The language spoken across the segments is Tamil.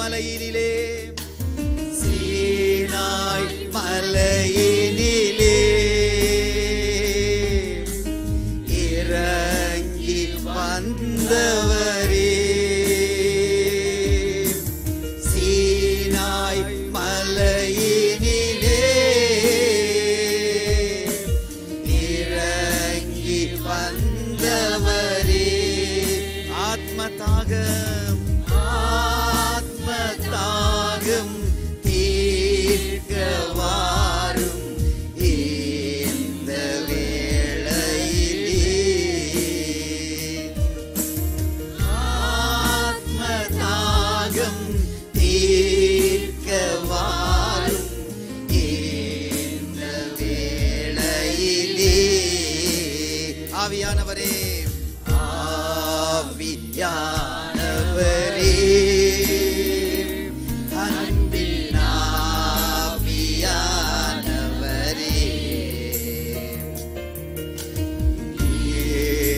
மலையினிலே, சீனாய் மலையினிலே இறங்கி வந்தவரே, சீனாய் மலையினிலே இறங்கி வந்தவரே, ஆத்மதாகம் ஆத்மதாகம் தீர்க்க வாரும் இந்த வேளையிலே, ஆத்மதாகம் தீர்க்க வாரும் இந்த வேளையிலே. ஆவியானவரே, ஆவியானவரே, அன்பின் ஆவியானவரே,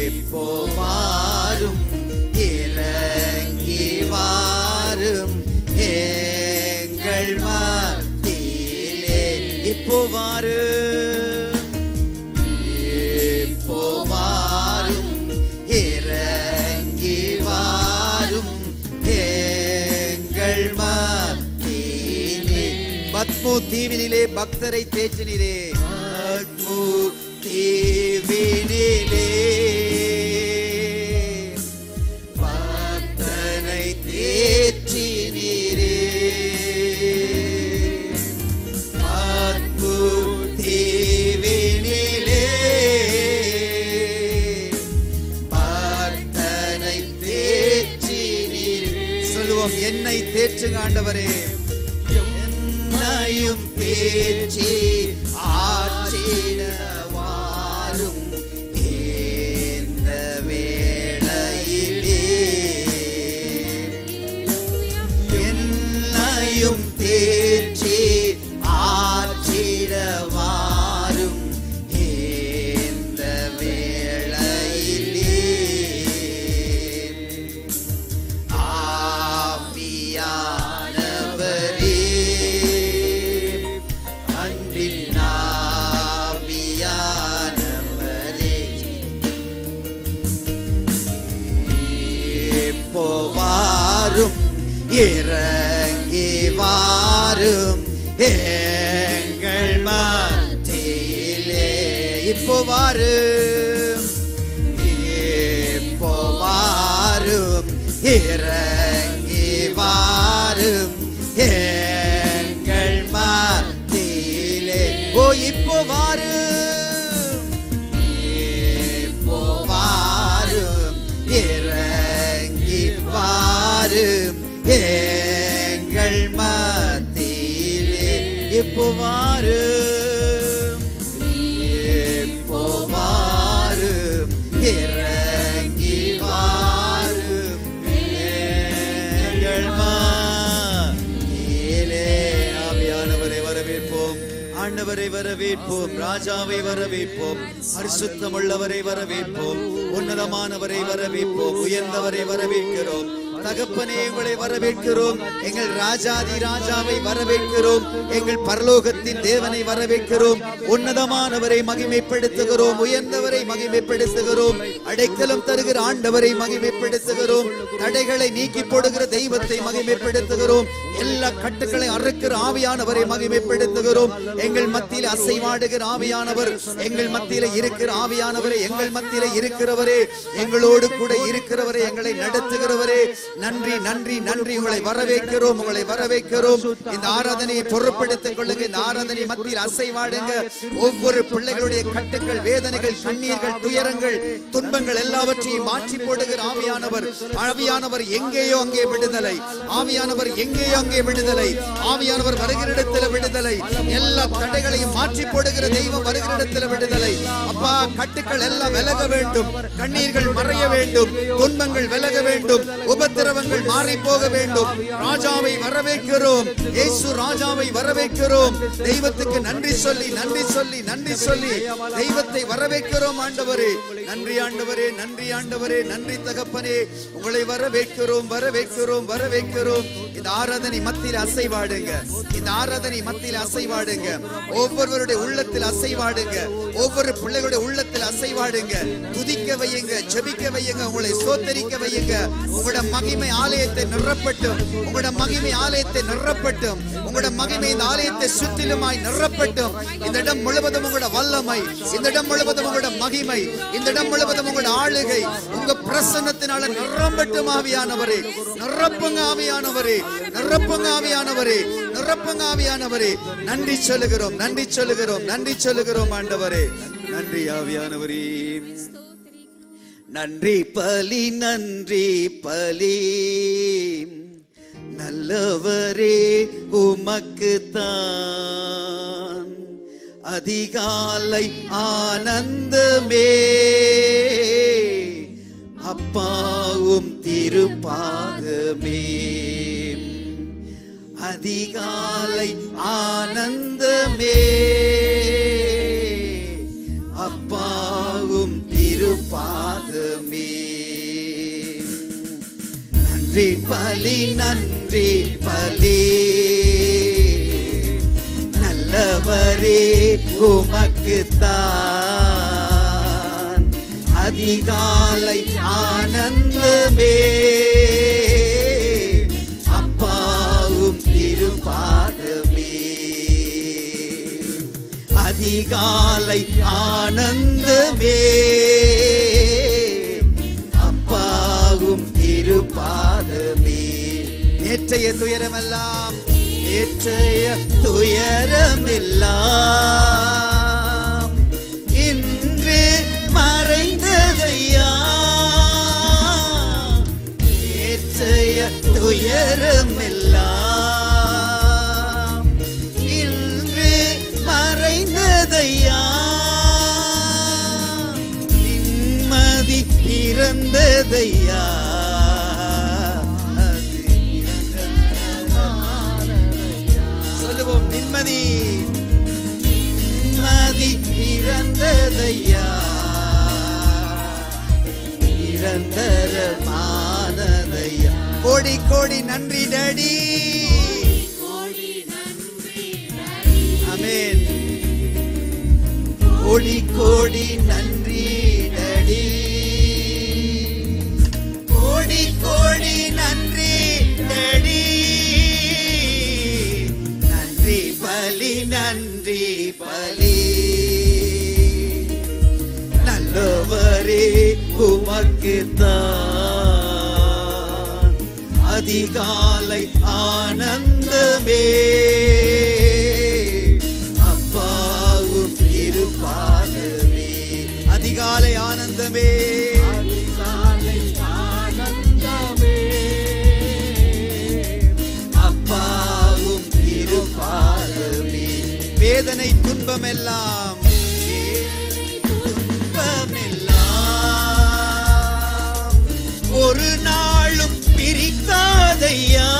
இப்போ வாரும் இறங்கி வாரும் எங்கள் மத்தியிலே, இப்போ வாரும், இப்போ வாரும் இறங்கி வாரும் எங்கள் மத்தியிலே. பத்மோ தீவினிலே பக்தரை தேற்றினீரே, பத்மோ தீவினிலே பக்தரை தேற்றினீரே, பத்மோ தீவினிலே பக்தரை தேற்றினீரே. சொல்லுவோம், என்னை தேற்றுங்க ஆண்டவரே, என்னையும் தேற்றி ஆற்றிட வாரும் இந்த வேளையிலே, என்னையும் தேற்றி ஆற்றிட வாரும் இந்த வேளையிலே, ஆவியானவரே, அன்பின் ஆவியானவரே, இப்போ வாரும் இறங்கி வாரும் எங்கள் மத்தியிலே, இப்போ வாரும், இப்போ வாரும் இறங்கி வாரும் எங்கள் மத்தியிலே, ஓ இப்போ வாரும், இப்போ வாரும் இறங்கி வாரும் எங்கள் மத்தியிலே, இப்போ வாரும், இப்போ வாரும் இறங்கி வாரும் எங்கள் மத்தியிலே. ஆவியானவரை வரவேற்போம், ஆண்டவரை வரவேற்போம், ராஜாவை வரவேற்போம், பரிசுத்தமுள்ளவரை வரவேற்போம், உன்னதமானவரை வரவேற்போம், உயர்ந்தவரை வரவேற்கிறோம். தகப்பனே, உங்களை வரவேற்கிறோம், எங்கள் ராஜாதி ராஜாவை வரவேற்கிறோம், எங்கள் பரலோகத்தின் தேவனை வரவேற்கிறோம், உன்னதமானவரை மகிமைப்படுத்துகிறோம், உயர்ந்தவரை மகிமைப்படுத்துகிறோம், அடைக்கலம் தருகிற ஆண்டவரை மகிமைப்படுத்துகிறோம், தடைகளை நீக்கி போடுகிற தெய்வத்தை மகிமைப்படுத்துகிறோம், எல்லா கட்டுக்களை அறுக்கிற ஆவியானவரை மகிமைப்படுத்துகிறோம். எங்கள் மத்தியில் அசைவாடுகிற ஆவியானவர், எங்கள் மத்தியில இருக்கிற ஆவியானவரே, எங்கள் மத்தியில இருக்கிறவரே, எங்களோடு கூட இருக்கிறவரே, எங்களை நடத்துகிறவரே, நன்றி நன்றி நன்றி. உங்களை வரவேற்கிறோம், உங்களை வரவேற்கிறோம். இந்த ஆராதனையை பொறுப்படுத்திக் கொள்ளுங்க. இந்த ஆராதனை மத்தியில் அசைவாடுங்க. ஒவ்வொரு பிள்ளைகளுடைய கட்டுக்கள், வேதனைகள், கண்ணீர்கள், துயரங்கள், துன்பங்கள் எல்லாவற்றையும் மாற்றி போடுகிற ஆவியானவர், ஆவியானவர் எங்கேயோ அங்கே விடுதலை, ஆவியானவர் எங்கேயோ அங்கே விடுதலை, ஆவியானவர் வருகிற இடத்துல விடுதலை, எல்லா தடைகளையும் மாற்றி போடுகிற தெய்வம் வருகிற இடத்துல விடுதலை. அப்பா, கட்டுக்கள் எல்லாம் விலக வேண்டும், கண்ணீர்கள் மறைய வேண்டும், துன்பங்கள் விலக வேண்டும், உபத்திரவங்கள் மாறி போக வேண்டும். ராஜாவை வரவேற்கிறோம், இயேசு ராஜாவை வரவேற்கிறோம். தெய்வத்துக்கு நன்றி சொல்லி நன்றி சொல்லி நன்றி சொல்லி தெய்வத்தை வரவேற்கிறோம். ஆண்டவரே நன்றி, ஆண்டவரே ஆண்டவரே, நன்றி ஆண்டவரே, நன்றி தகப்பனே. உங்களை வரவேற்கிறோம், வரவேற்கிறோம், வரவேற்கிறோம். இந்த ஆராதனை மத்தியில் அசைவாடுங்க, இந்த ஆராதனை மத்தியில் அசைவாடுங்க. ஒவ்வொருவருடைய உள்ளத்தில் அசைவாடுங்க, ஒவ்வொரு பிள்ளைகளுடைய உள்ளத்தில் அசைவாடுங்க. துதிக்க வையுங்க, ஜெபிக்க வையுங்க, உங்களை சோத்தரிக்க வையுங்க. உங்களோட மகிமை ஆலயத்தை நிரப்பட்டும், உங்களோட மகிமை ஆலயத்தை நிரப்பட்டும், உங்களோட மகிமை இந்த ஆலயத்தை சுற்றிலுமாய் நிரப்பட்டும். இந்த இடம் முழுவதும் உங்களோட வல்லமை, இந்த இடம் முழுவதும் உங்களோட மகிமை, இந்த இடம் முழுவதும் உங்களோட ஆளுகை உங்க பிரசன்னத்தினால நிரம்பட்டும். ஆவியானவரே நிரப்புங்க, ஆவியானவரே நிரப்புங்க, ஆவியானவரே நிரப்புங்க, ஆவியானவரே. நன்றி சொல்லுகிறோம், நன்றி சொல்லுகிறோம், நன்றி சொல்லுகிறோம் ஆண்டவரே. நன்றி ஆவியானவரே. நன்றி பலி, நன்றி பலி. நல்லவரே உமக்கு தான் அதிகாலை ஆனந்தமே. அப்பாவும் திருப்பாகமே. அதிகாலை ஆனந்தமே. அப்பாவும் திருப்பாகமே. நன்றி பலி, நன்றி பலி. நல்லவரே உமக்கு தான் அதிகாலை ஆனந்தமே. அப்பாவும் திருப்பாதமே. அதிகாலை ஆனந்தமே. அப்பாவும் திருப்பாதமே. நேற்றைய துயரமெல்லாம், நேற்றைய துயரமெல்லாம் இன்று மறைந்ததையா. நேற்றைய துயரமெல்லாம் இன்று மறைந்ததையா. நிம்மதி பிறந்ததையா. நிம்மதி, நிம்மதி பிறந்ததையா. நிரந்தரமானதையா. கோடி கோடி நன்றி டாடி. ஆமென். கோடி கோடி நன்றி டாடி. கோடி கோடி நன்றி டாடி. நன்றி பலி, நன்றி பலி. நல்லவரே உமக்கு தான் அதிகாலை ஆனந்தமே. அப்பாவும் திருப்பாதமே. அதிகாலை ஆனந்தமே. அதிகாலை ஆனந்தமே. அப்பாவும் திருப்பாதமே. வேதனை துன்பமெல்லாம், ஒரு நாளும் பிரிக்காதையா.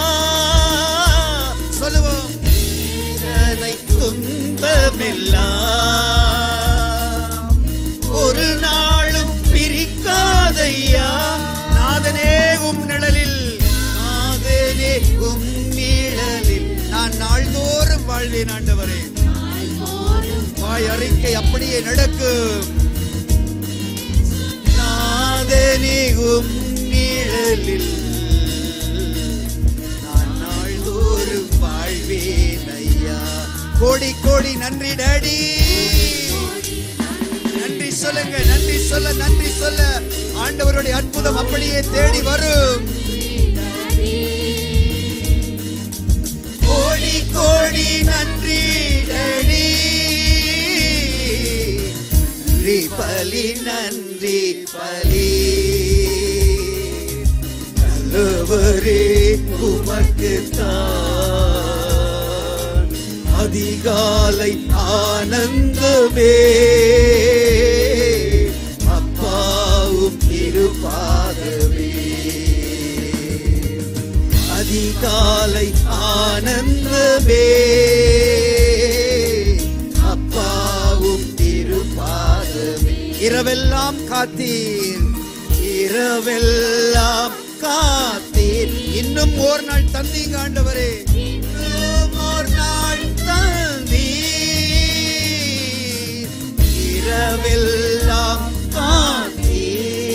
சொல்லுவோம். வேதனை துன்பமெல்லாம் ஒரு நாளும் பிரிக்காதையா. நாதனே உம் நிழலில், நாதனே உம் நிழலில் நான் நாள்தோறும் வாழ்வேன். ஆண்டவரே வாய் அறிக்கை அப்படியே நடக்கும். நாதனே உம் நிழலில் நான் நாள்தோறும் வாழ்வேன் ஐயா. கோடி கோடி நன்றி டாடி. நன்றி சொல்லுங்க, நன்றி சொல்ல, நன்றி சொல்ல. ஆண்டவருடைய அற்புதம் அப்படியே தேடி வரும். கோடி கோடி நன்றி டாடி. நன்றி பலி, நன்றி பலி. நல்லவரே உமக்கு தான் அதிகாலை ஆனந்தமே. அப்பாவும் திருப்பாதமே. அதிகாலை ஆனந்தமே. அப்பாவும் திருப்பாதமே. இரவெல்லாம் காத்தீர், இரவெல்லாம் காத்தீர். இன்னும் ஒரு நாள் தந்தீங்க ஆண்டவரே, இன்னும் ஒரு நாள் தந்தீர், இரவெல்லாம் காத்தீர்,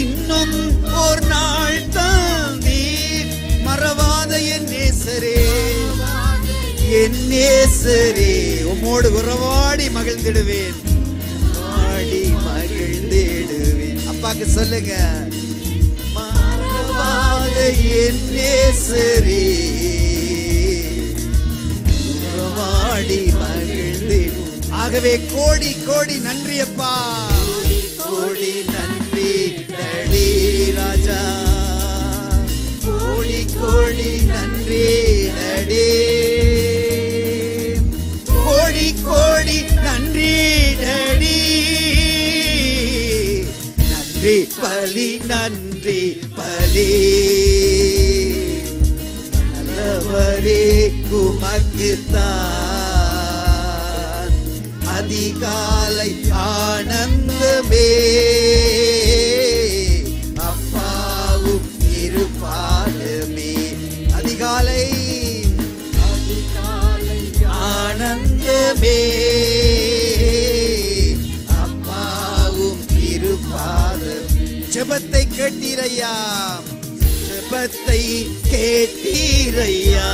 இன்னும் ஒரு நாள் தந்தீர். மறவாத என் நேசரே, என் நேசரே, உம்மோடு உறவாடி மகிழ்ந்திடுவேன், ஆடி மகிழ்ந்திடுவேன். அப்பாக்கு சொல்லுங்க, மறவாத என் நேசரே, உறவாடி மகிழ்ந்திடு. ஆகவே கோடி கோடி நன்றி அப்பா, கோடி நன்றி நடி ராஜா, கோடி கோடி நன்றி நடி, கோடி கோடி நன்றி நடி. நன்றி பலி, நன்றி பலி, நல்லவரே உமக்குத்தான் அதிகாலை ஆனந்தமே, அப்பாவும் இருப்பாலுமே. அதிகாலை ஆனந்தமே, அப்பாவும் இருப்பாலும். ஜெபத்தை கேட்டீரையா, ஜெபத்தை கேட்டீரையா,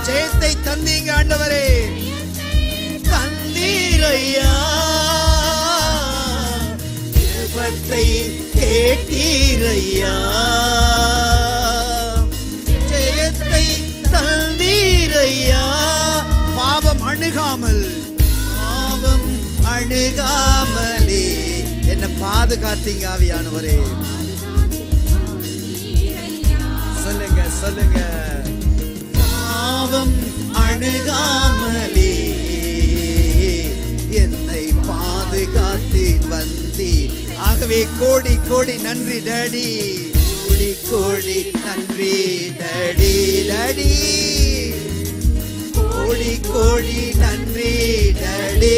ஜெயத்தை தந்தீங்க ஆண்டவரே, தந்தீரையா. ஜெபத்தை கேட்டீரையா, ஜெயத்தை தந்தீரையா. பாவம் அணுகாமல், பாவம் அணுகாமலே என்ன பாதுகாத்தீங்க ஆவியானவரே. சொல்லுங்க சொல்லுங்க, பாவம் அணுகாமலே என்னை பாதுகாத்து வந்தி. ஆகவே கோடி கோடி நன்றி டாடி, கோடி கோடி நன்றி டாடி டாடி, கோடி கோடி நன்றி டாடி,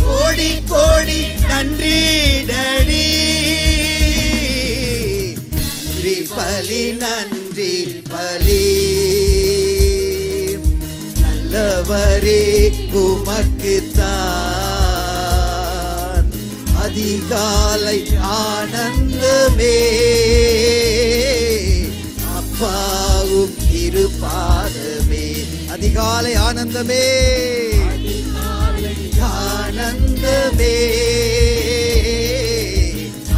கோடி கோடி நன்றி டாடி. நன்றி பலி, நன்றி பலி, நல்லவரே உமக்குத்தான் அதிகாலை ஆனந்தமே, அப்பாவும் இருப்பாதமே. அதிகாலை ஆனந்தமே, ஆனந்தமே,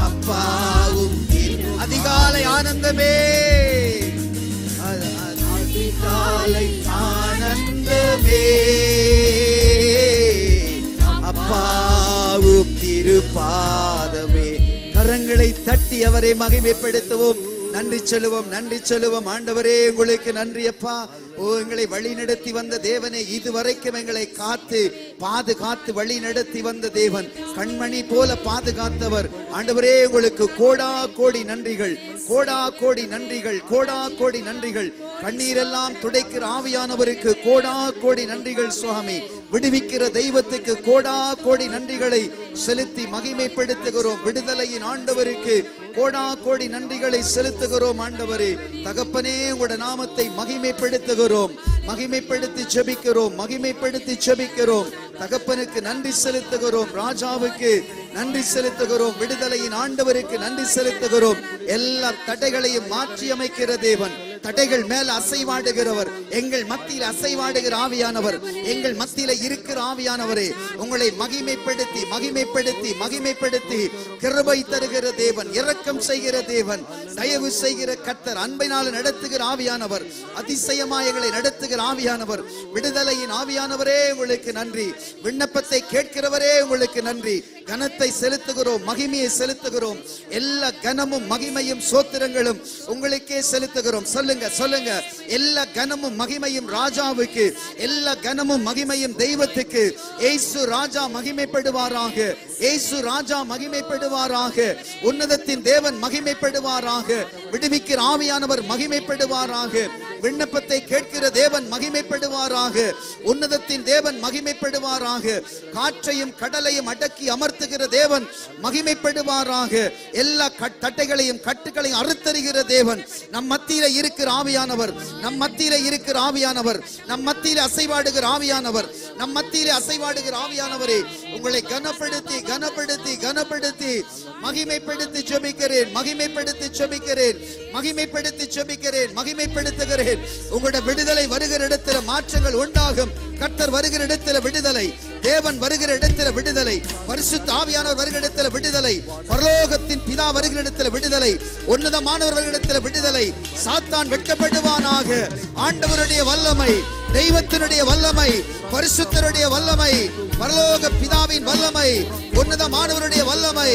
அப்பாவும் அதிகாலை ஆனந்தமே, அதிகாலை ஆனந்தமே, அப்பாவும் திருப்பாதமே. கரங்களை தட்டி அவரை மகிமைப்படுத்துவோம், நன்றி சொல்லுவோம், நன்றி சொல்லுவோம். ஆண்டவரே உங்களுக்கு நன்றி அப்பா. ஓ, எங்களை வழி நடத்தி வந்த தேவனே, இதுவரைக்கும் எங்களை காத்து பாதுகாத்து வழி நடத்தி வந்த தேவன், கண்மணி போல பாதுகாத்தவர். ஆண்டவரே உங்களுக்கு கோடா கோடி நன்றிகள், கோடா கோடி நன்றிகள், கோடா கோடி நன்றிகள். கண்ணீரெல்லாம் துடைக்கிற ஆவியானவருக்கு கோடா கோடி நன்றிகள் சுவாமி. விடுவிக்கிற தெய்வத்துக்கு கோடா கோடி நன்றிகளை செலுத்தி மகிமைப்படுத்துகிறோம். விடுதலையின் ஆண்டவருக்கு கோடா கோடி நன்றிகளை செலுத்துகிறோம். ஆண்டவரே தகப்பனே, உங்களுடைய நாமத்தை மகிமைப்படுத்துகிறோம், மகிமைப்படுத்தி ஜெபிக்கிறோம், மகிமைப்படுத்தி ஜெபிக்கிறோம். தகப்பனுக்கு நன்றி செலுத்துகிறோம், ராஜாவுக்கு நன்றி செலுத்துகிறோம், விடுதலையின் ஆண்டவருக்கு நன்றி செலுத்துகிறோம். எல்லா தடைகளையும் மாற்றி அமைக்கிற தேவன், தடைகள் மேல அசைவாடுகிறவர், எங்கள் மத்தியில் அசைவாடுகிற ஆவியானவர், எங்கள் மத்தியில இருக்கிற ஆவியானவரே, உங்களை மகிமைப்படுத்தி மகிமைப்படுத்தி மகிமைப்படுத்தி கிருபை தருகிற தேவன், இரக்கம் செய்கிற தேவன், தயவு செய்கிற கர்த்தர், அன்பினால் நடத்துகிற ஆவியானவர், அதிசயமாய் எங்களை நடத்துகிற ஆவியானவர், விடுதலையின் ஆவியானவரே உங்களுக்கு நன்றி. விண்ணப்பத்தை கேட்கிறவரே உங்களுக்கு நன்றி. கனத்தை செலுத்துகிறோம், மகிமையை செலுத்துகிறோம். எல்லா கனமும் மகிமையும் சோத்திரங்களும் உங்களுக்கே செலுத்துகிறோம். சொல்லுங்க சொல்லுங்க, எல்லா கனமும் மகிமையும் ராஜாவுக்கு, எல்லா கனமும் மகிமையும் தெய்வத்துக்கு. இயேசு ராஜா மகிமைப்படுவாராக, இயேசு ராஜா மகிமைப்படுவாராக, உன்னதத்தின் தேவன் மகிமைப்படுவாராக, விடுவிக்கிற ஆவியானவர் மகிமைப்படுவாராக. விண்ணப்பத்தை கேட்கிற தேவன் மகிமைப்படுவாராக. உன்னதத்தின் தேவன் மகிமைப்படுவாராக. காற்றையும் கடலையும் அடக்கி அமர்த்துகிற தேவன் மகிமைப்படுவாராக. எல்லா தட்டைகளையும் கட்டுகளையும் அறுத்தறிகிற தேவன் நம் மத்தியில இருக்கிற ஆவியானவர். நம் மத்தியில இருக்கிற ஆவியானவர். நம் மத்தியில அசைவாடுகிற ஆவியானவர். நம் மத்தியில அசைவாடுகிற ஆவியானவரே, உங்களை கனப்படுத்தி கனப்படுத்தி கனப்படுத்தி மகிமைப்படுத்தி ஜெபிக்கிறேன். மகிமைப்படுத்தி ஜெபிக்கிறேன். மகிமைப்படுத்தி ஜெபிக்கிறேன். மகிமைப்படுத்துகிறேன். உங்களுடைய விடுதலை வருகிற இடத்துல மாற்றங்கள் உண்டாகும். கர்த்தர் வருகிற இடத்துல விடுதலை, தேவன் வருகிற இடத்துல விடுதலை, பரிசுத்த ஆவியானவர் வருகிற இடத்துல விடுதலை, பரலோகத்தின் பிதா வருகிற இடத்துல விடுதலை, உன்னதமானவர் வருகிற இடத்துல விடுதலை. சாத்தான் வெட்கப்படுவானாக. ஆண்டவருடைய வல்லமை, தெய்வத்தினுடைய வல்லமை, பரிசுத்தருடைய வல்லமை, பரலோக பிதாவின் வல்லமை, உன்னதமானவருடைய வல்லமை,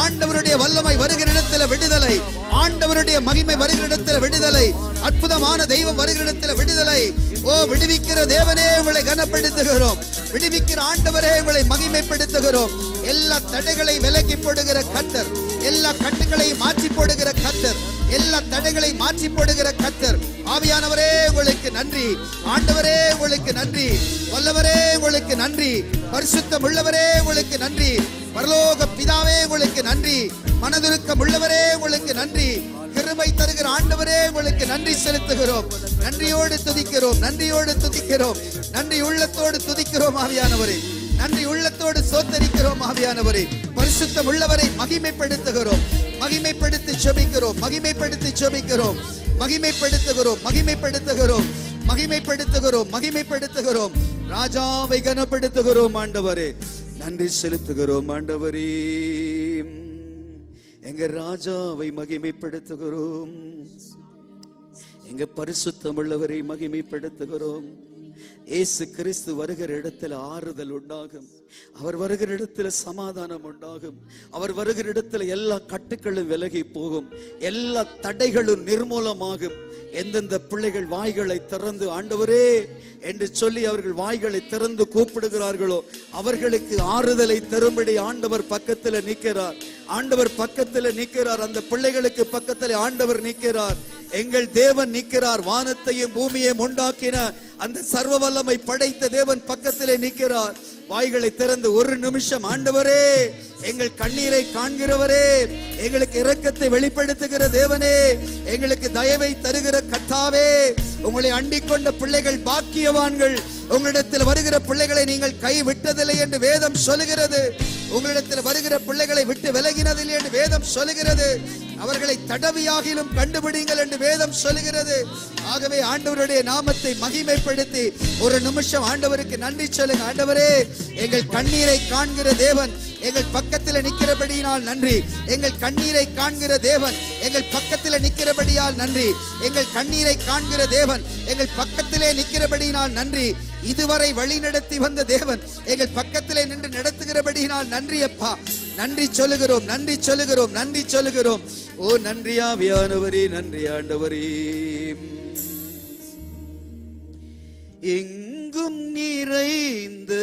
ஆண்டவருடைய வல்லமை வருகிற இடத்துல விடுதலை, ஆண்டவருடைய மகிமை வருகிற இடத்துல விடுதலை, அற்புதமான தெய்வம் வருகிற இடத்துல விடுதலை. ஓ விடுவிக்கிற தேவனே உங்களை கனப்படுத்துகிறோம். விடுவிக்கிற ஆண்டவரே உங்களை மகிமைப்படுத்துகிறோம். எல்லா தடைகளை விலக்கி போடுகிற கர்த்தர், எல்லா கட்டுகளையும் மாற்றி போடுகிற கர்த்தர், எல்லா தடைகளை மாற்றி போடுகிற கர்த்தர். ஆவியானவரே உங்களுக்கு நன்றி. ஆண்டவரே உங்களுக்கு நன்றி. வல்லவரே உங்களுக்கு நன்றி. பரிசுத்தம் உள்ளவரே உங்களுக்கு நன்றி. பரலோக பிதாவே உங்களுக்கு நன்றி. மனதுருக்கம் உள்ளவரே உங்களுக்கு நன்றி. கிருபை தருகிற ஆண்டவரே உங்களுக்கு நன்றி செலுத்துகிறோம். நன்றியோடு துதிக்கிறோம். நன்றியோடு துதிக்கிறோம். நன்றி உள்ளத்தோடு துதிக்கிறோம் ஆவியானவரே. நன்றி உள்ளத்தோடு சோத்தரிக்கிறோம் ஆவியானவரே. பரிசுத்தம் உள்ளவரை மகிமைப்படுத்துகிறோம். மகிமைப்படுத்தி ஜெபிக்கிறோம். மகிமைப்படுத்தி ஜெபிக்கிறோம். மகிமைப்படுத்துகிறோம். மகிமைப்படுத்துகிறோம். மகிமைப்படுத்துகிறோம். மகிமைப்படுத்துகிறோம். ராஜாவை கனப்படுத்துகிறோம் ஆண்டவரே. நன்றி செலுத்துகிறோம் ஆண்டவரே. எங்க ராஜாவை மகிமைப்படுத்துகிறோம். எங்க பரிசுத்தம் உள்ளவரை மகிமைப்படுத்துகிறோம். இயேசு கிறிஸ்து வருகிற இடத்துல ஆறுதல் உண்டாகும். அவர் வருகிற இடத்துல சமாதானம் உண்டாகும். அவர் வருகிற இடத்துல எல்லா கட்டுகளும் விலகி போகும். எல்லா தடைகளும் நிர்மூலமாகும். எந்தெந்த பிள்ளைகள் வாய்களை திறந்து ஆண்டவரே என்று சொல்லி அவர்கள் வாய்களை திறந்து கூப்பிடுகிறார்களோ அவர்களுக்கு ஆறுதலை தரும்படி ஆண்டவர் பக்கத்துல நிற்கிறார். ஆண்டவர் பக்கத்துல நிற்கிறார். அந்த பிள்ளைகளுக்கு பக்கத்துல ஆண்டவர் நிற்கிறார். எங்கள் தேவன் நிற்கிறார். வானத்தையும் பூமியையும் உண்டாக்கின அந்த சர்வ வல்லமை படைத்த தேவன் பக்கத்திலே நிற்கிறார். வாய்களை திறந்து ஒரு நிமிஷம் ஆண்டவரே, எங்கள் கண்ணீரை காண்கிறவரே, எங்களுக்கு இரக்கத்தை வெளிப்படுத்துகிற தேவனே, எங்களுக்கு தயவை தருகிற கர்த்தாவே, உங்களை அண்டிக் கொண்ட பிள்ளைகள் பாக்கியவான்கள். உங்களிடத்தில் வருகிற பிள்ளைகளை நீங்கள் கை விட்டதில்லை என்று வேதம் சொல்லுகிறது. உங்களிடத்தில் வருகிற பிள்ளைகளை விட்டு விலகினதில்லை என்று வேதம் சொல்லுகிறது. அவர்களை தடவியாகிலும் கண்டுபிடிங்கள் என்று வேதம் சொல்லுகிறது. ஆகவே ஆண்டவருடைய நாமத்தை மகிமைப்படுத்தி ஒரு நிமிஷம் ஆண்டவருக்கு நன்றி சொல்லுங்க. ஆண்டவரே, எங்கள் கண்ணீரை காண்கிற தேவன் எங்கள் பக்கத்தில் நிற்கிறபடியால் நன்றி. எங்கள் கண்ணீரை காண்கிற தேவன் எங்கள் பக்கத்தில் நிற்கிறபடியால் நன்றி. எங்கள் கண்ணீரை காண்கிற தேவன் எங்கள் பக்கத்திலே நிற்கிறபடியால் நன்றி. இதுவரை வழி நடத்தி வந்த தேவன் எங்கள் பக்கத்திலே நின்று நடத்துகிறபடியால் நன்றி அப்பா. நன்றி சொல்லுகிறோம். நன்றி சொல்லுகிறோம். நன்றி சொல்லுகிறோம். ஓ நன்றி ஆவியானவரே. நன்றி ஆண்டவரே. எங்கும் நிறைந்த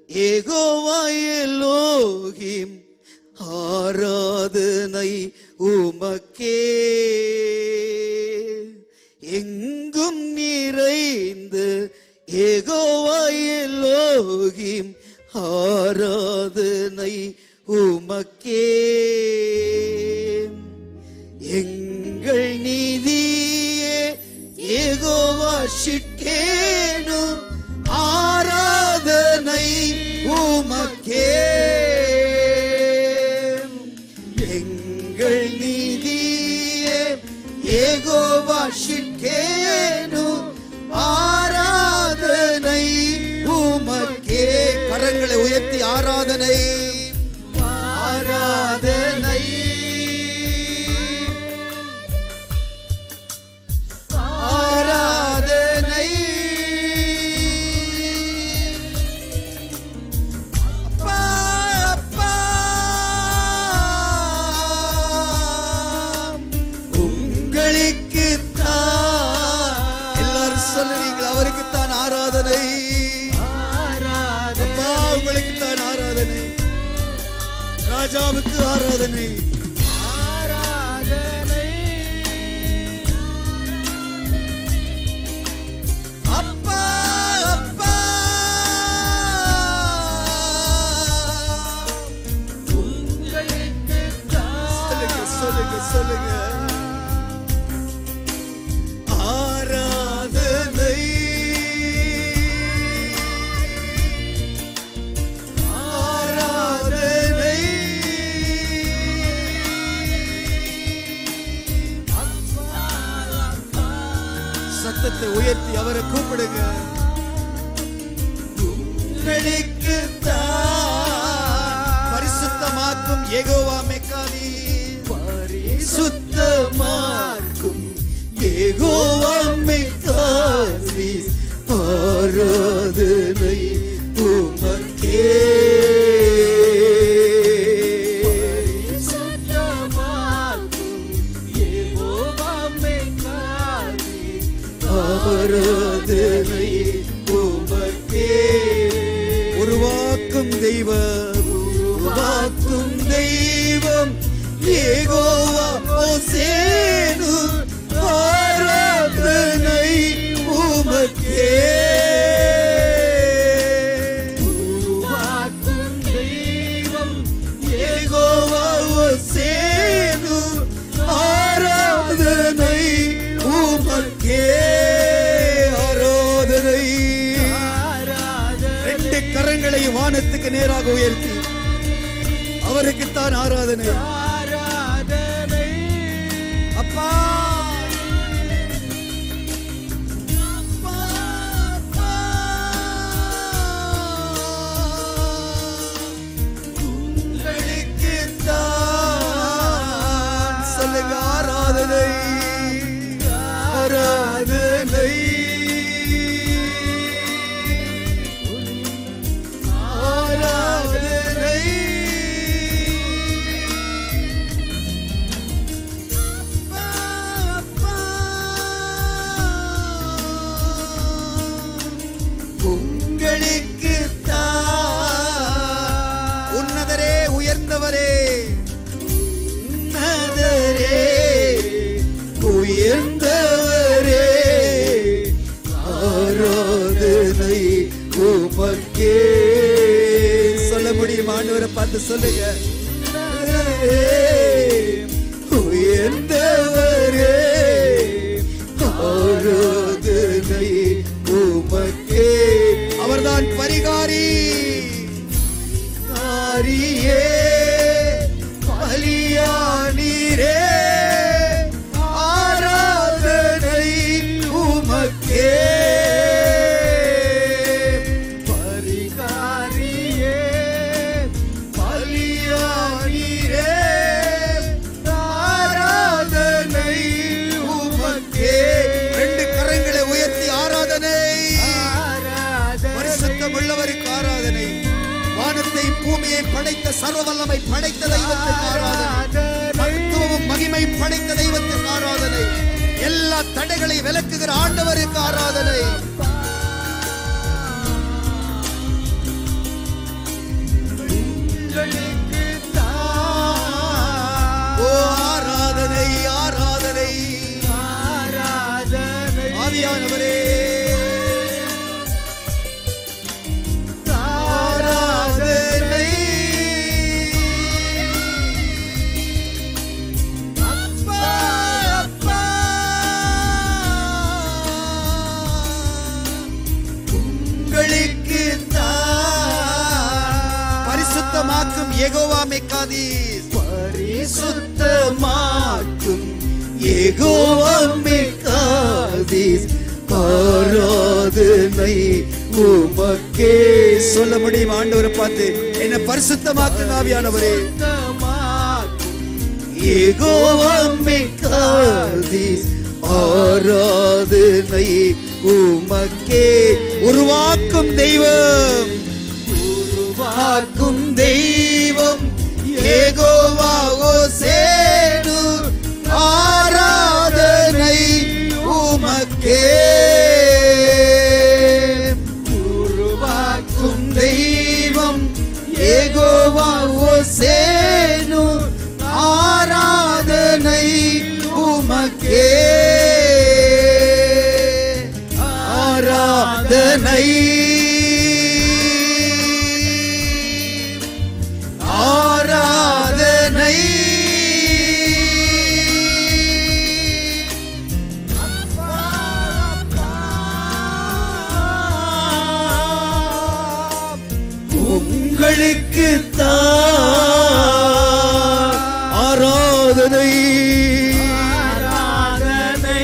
யெகோவா எலோகிம், ஆராதனை உமக்கே. எங்கும் நிறைந்த யெகோவா எலோகிம், ஆராதனை உமக்கே. எங்கள் நீதியே யெகோவா ஷிக்கேனு, ஆராதனை உமக்கே. எங்கள் நீதியே யெகோவா ஷிக்கேனு, ஆராதனை உமக்கே. கரங்களை உயர்த்தி ஆராதனை, ஆராதனை, ஆராதனை. அப்பா அப்பா, உங்களுக்குத்தான், எல்லாரும் சொல்லுவீங்க, அவருக்குத்தான் ஆராதனை. அப்பா உங்களுக்குத்தான் ஆராதனை. ராஜாவுக்கு ஆராதனை. ஆராதனை, சத்தத்தை உயர்த்தி அவரை கூப்பிடுங்க. உங்களுக்கு பரிசுத்தமாக்கும் யெகோவா மெக்காதி, பரிசுத்தமாக்கும் யெகோவா மெக்காதி, ஆராதனை உமக்கே. உருவாக்கும் தெய்வம், உருவாக்கும் தெய்வம் யெகோவா ஹோசேனு, ஆராதனை உமக்கே. உருவாக்கும் தெய்வம் யெகோவா ஹோசேனு, ஆராதனை உமக்கே. கரங்களை வானத்துக்கு நேராக உயர்த்தி அவருக்குத்தான் ஆராதனை. அப்பா உங்களுக்குத்தான் சொல்லுங்க ஆராதனை, ஆராதனை. உன்னதரே, உயர்ந்தவரே, உன்னதரே, உயர்ந்தவரே, ஆராதனை உமக்கே. சொல்ல முடியும்? ஆண்டவரை பார்த்து சொல்லுங்க. உயர்ந்தவரே, ஆராதனை உமக்கே. அவர்தான் பரிகாரி, பரிகாரியே, பலியானீரே, ஆராதனை உமக்கே. பரிகாரியே, பலியானீரே, ஆராதனை உமக்கே. ரெண்டு கரங்களை உயர்த்தி ஆராதனை, பரிசுத்தம் உள்ளவருக்கு ஆராதனை. வானத்தை பூமியை படைத்த சர்வவல்லமை படைத்த தெய்வத்துக்கு ஆராதனை. மகத்துவமும் மகிமை படைத்த தெய்வத்துக்கு ஆராதனை. எல்லா தடைகளை விலக்குகிற ஆண்டவருக்கு ஆராதனை. ஓ ஆராதனை, ஆராதனை, ஆராதனை. ஆவியானவரே, பரிசுத்தமாக்கும் யெகோவா மெக்காதி, பரிசுத்தமாக்கும் யெகோவா மெக்காதி, ஆராதனை உமக்கே. சொல்ல முடியும்? ஆண்டவரை பார்த்து என்ன பரிசுத்தமாக்கும் ஆவியானவரே, யெகோவா மெக்காதி, ஆராதனை உமக்கே. உருவாக்கும் தெய்வம், உருவாக்கும் தெய்வம் யெகோவா ஹோசேனு, ஆராதனை உமக்கே. உருவாக்கும் தெய்வம் யெகோவா ஹோசேனு, ஆராதனை உமக்கே. ஆராதனை, ஆராதனை. உங்களுக்குத்தான் ஆராதனை, ஆராதனை.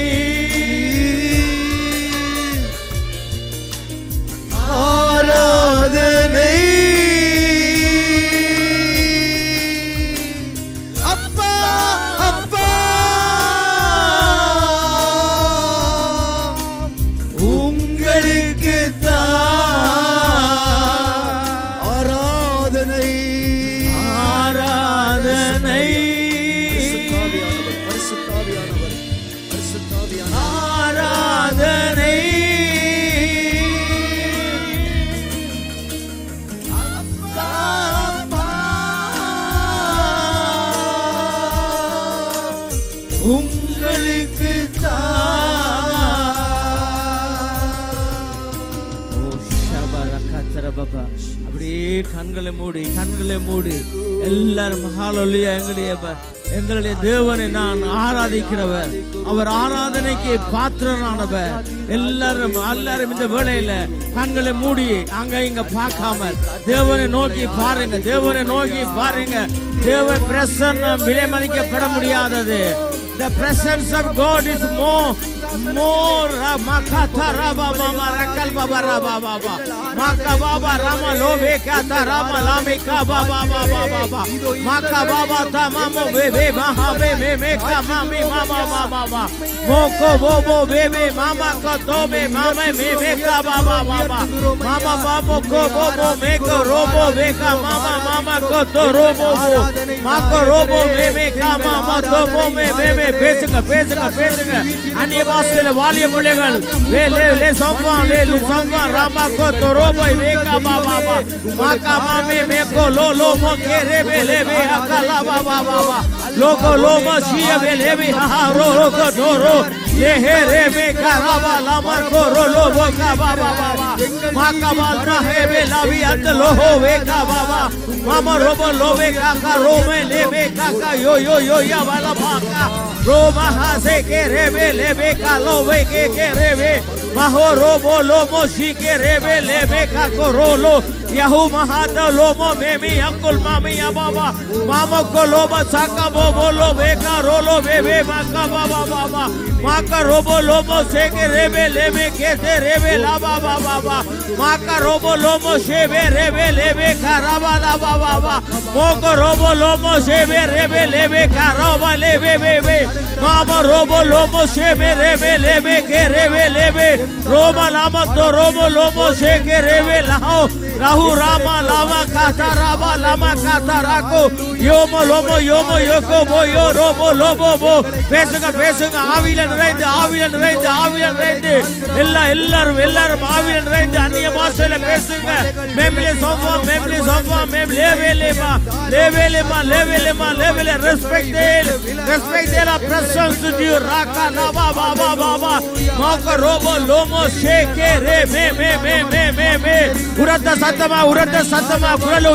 பாபா. அப்படியே கண்களை மூடி எல்லாரும் ஹalleluya. எங்களுடைய தேவனை நான் ஆராதிக்கிறவர், அவர் ஆராதனைக்கு பாத்திரனானவர். எல்லாரும் இந்த வேளையில கண்களை மூடி அங்க இங்க பார்க்காமல் தேவனை நோக்கி பாருங்க. தேவ பிரசன்னம் விலை மதிக்கப்பட முடியாதது. The presence of God is more makata raba mama rakal baba raba baba maka baba rama lobe kata rama lame ka baba baba maka baba tamamo bebe maha bebe meka mami mama baba moko bobo bebe mama ko tobe mama meka baba baba mama babo ko bobo meko robo beka mama ko to robo mako robo bebe ka mama to bebe பேசுங்க அந்நிய பாஷையில வாலிய பிள்ளைகள் லே சம்பா ராமா கோ தோரோபை வேகா பாபா மாகா மாமே மேகோ low மோகே Reba லேபே அகலா Baba logo Loma சியபே லேபே ஹா ரோ கோ தோரோ ये हे रे बे करावा लामर को रोलो बोका बाबा माका बालना है बे लावी अंत लोहो वे का बाबा मामा रोबो लोवे का रो में ले बे का यो या वाला भाका रो महा से के रे बे ले बे का लोवे के रे बे महो रोबो लोमो शी के रे बे ले बे का को रोलो यहू महाद लोमो मेमी अंकुल मामी या बाबा मामो को लोबा साका बोलो बे का रोलो बे माका बाबा माका रोबो लोमो से के रेबे लेबे कैसे रेबे लाबा बाबा माका रोबो लोमो शेबे रेबे लेबे कराबा लाबा बाबा मोको रोबो लोमो शेबे रेबे लेबे कराबा लेबे बेबे मामा रोबो लोमो शेबे रेबे लेबे के रेबे लेबे रोमा लामा तो रोबो लोमो से के रेबे लाओ राहु रामा लामा काता राबा लामा काता राको योमो लोमो योको बो यो रोबो लोबो बो பேசுங்க ஆவியில நிறைந்து எல்லாரும் ஆவியில நிறைந்து அந்நிய பாஷையில பேசுங்க. மேம்லே sofa லேவேலேமா respect la presence of you raka lava baba maka robo lomo sheke re me urata சத்தமா குரல்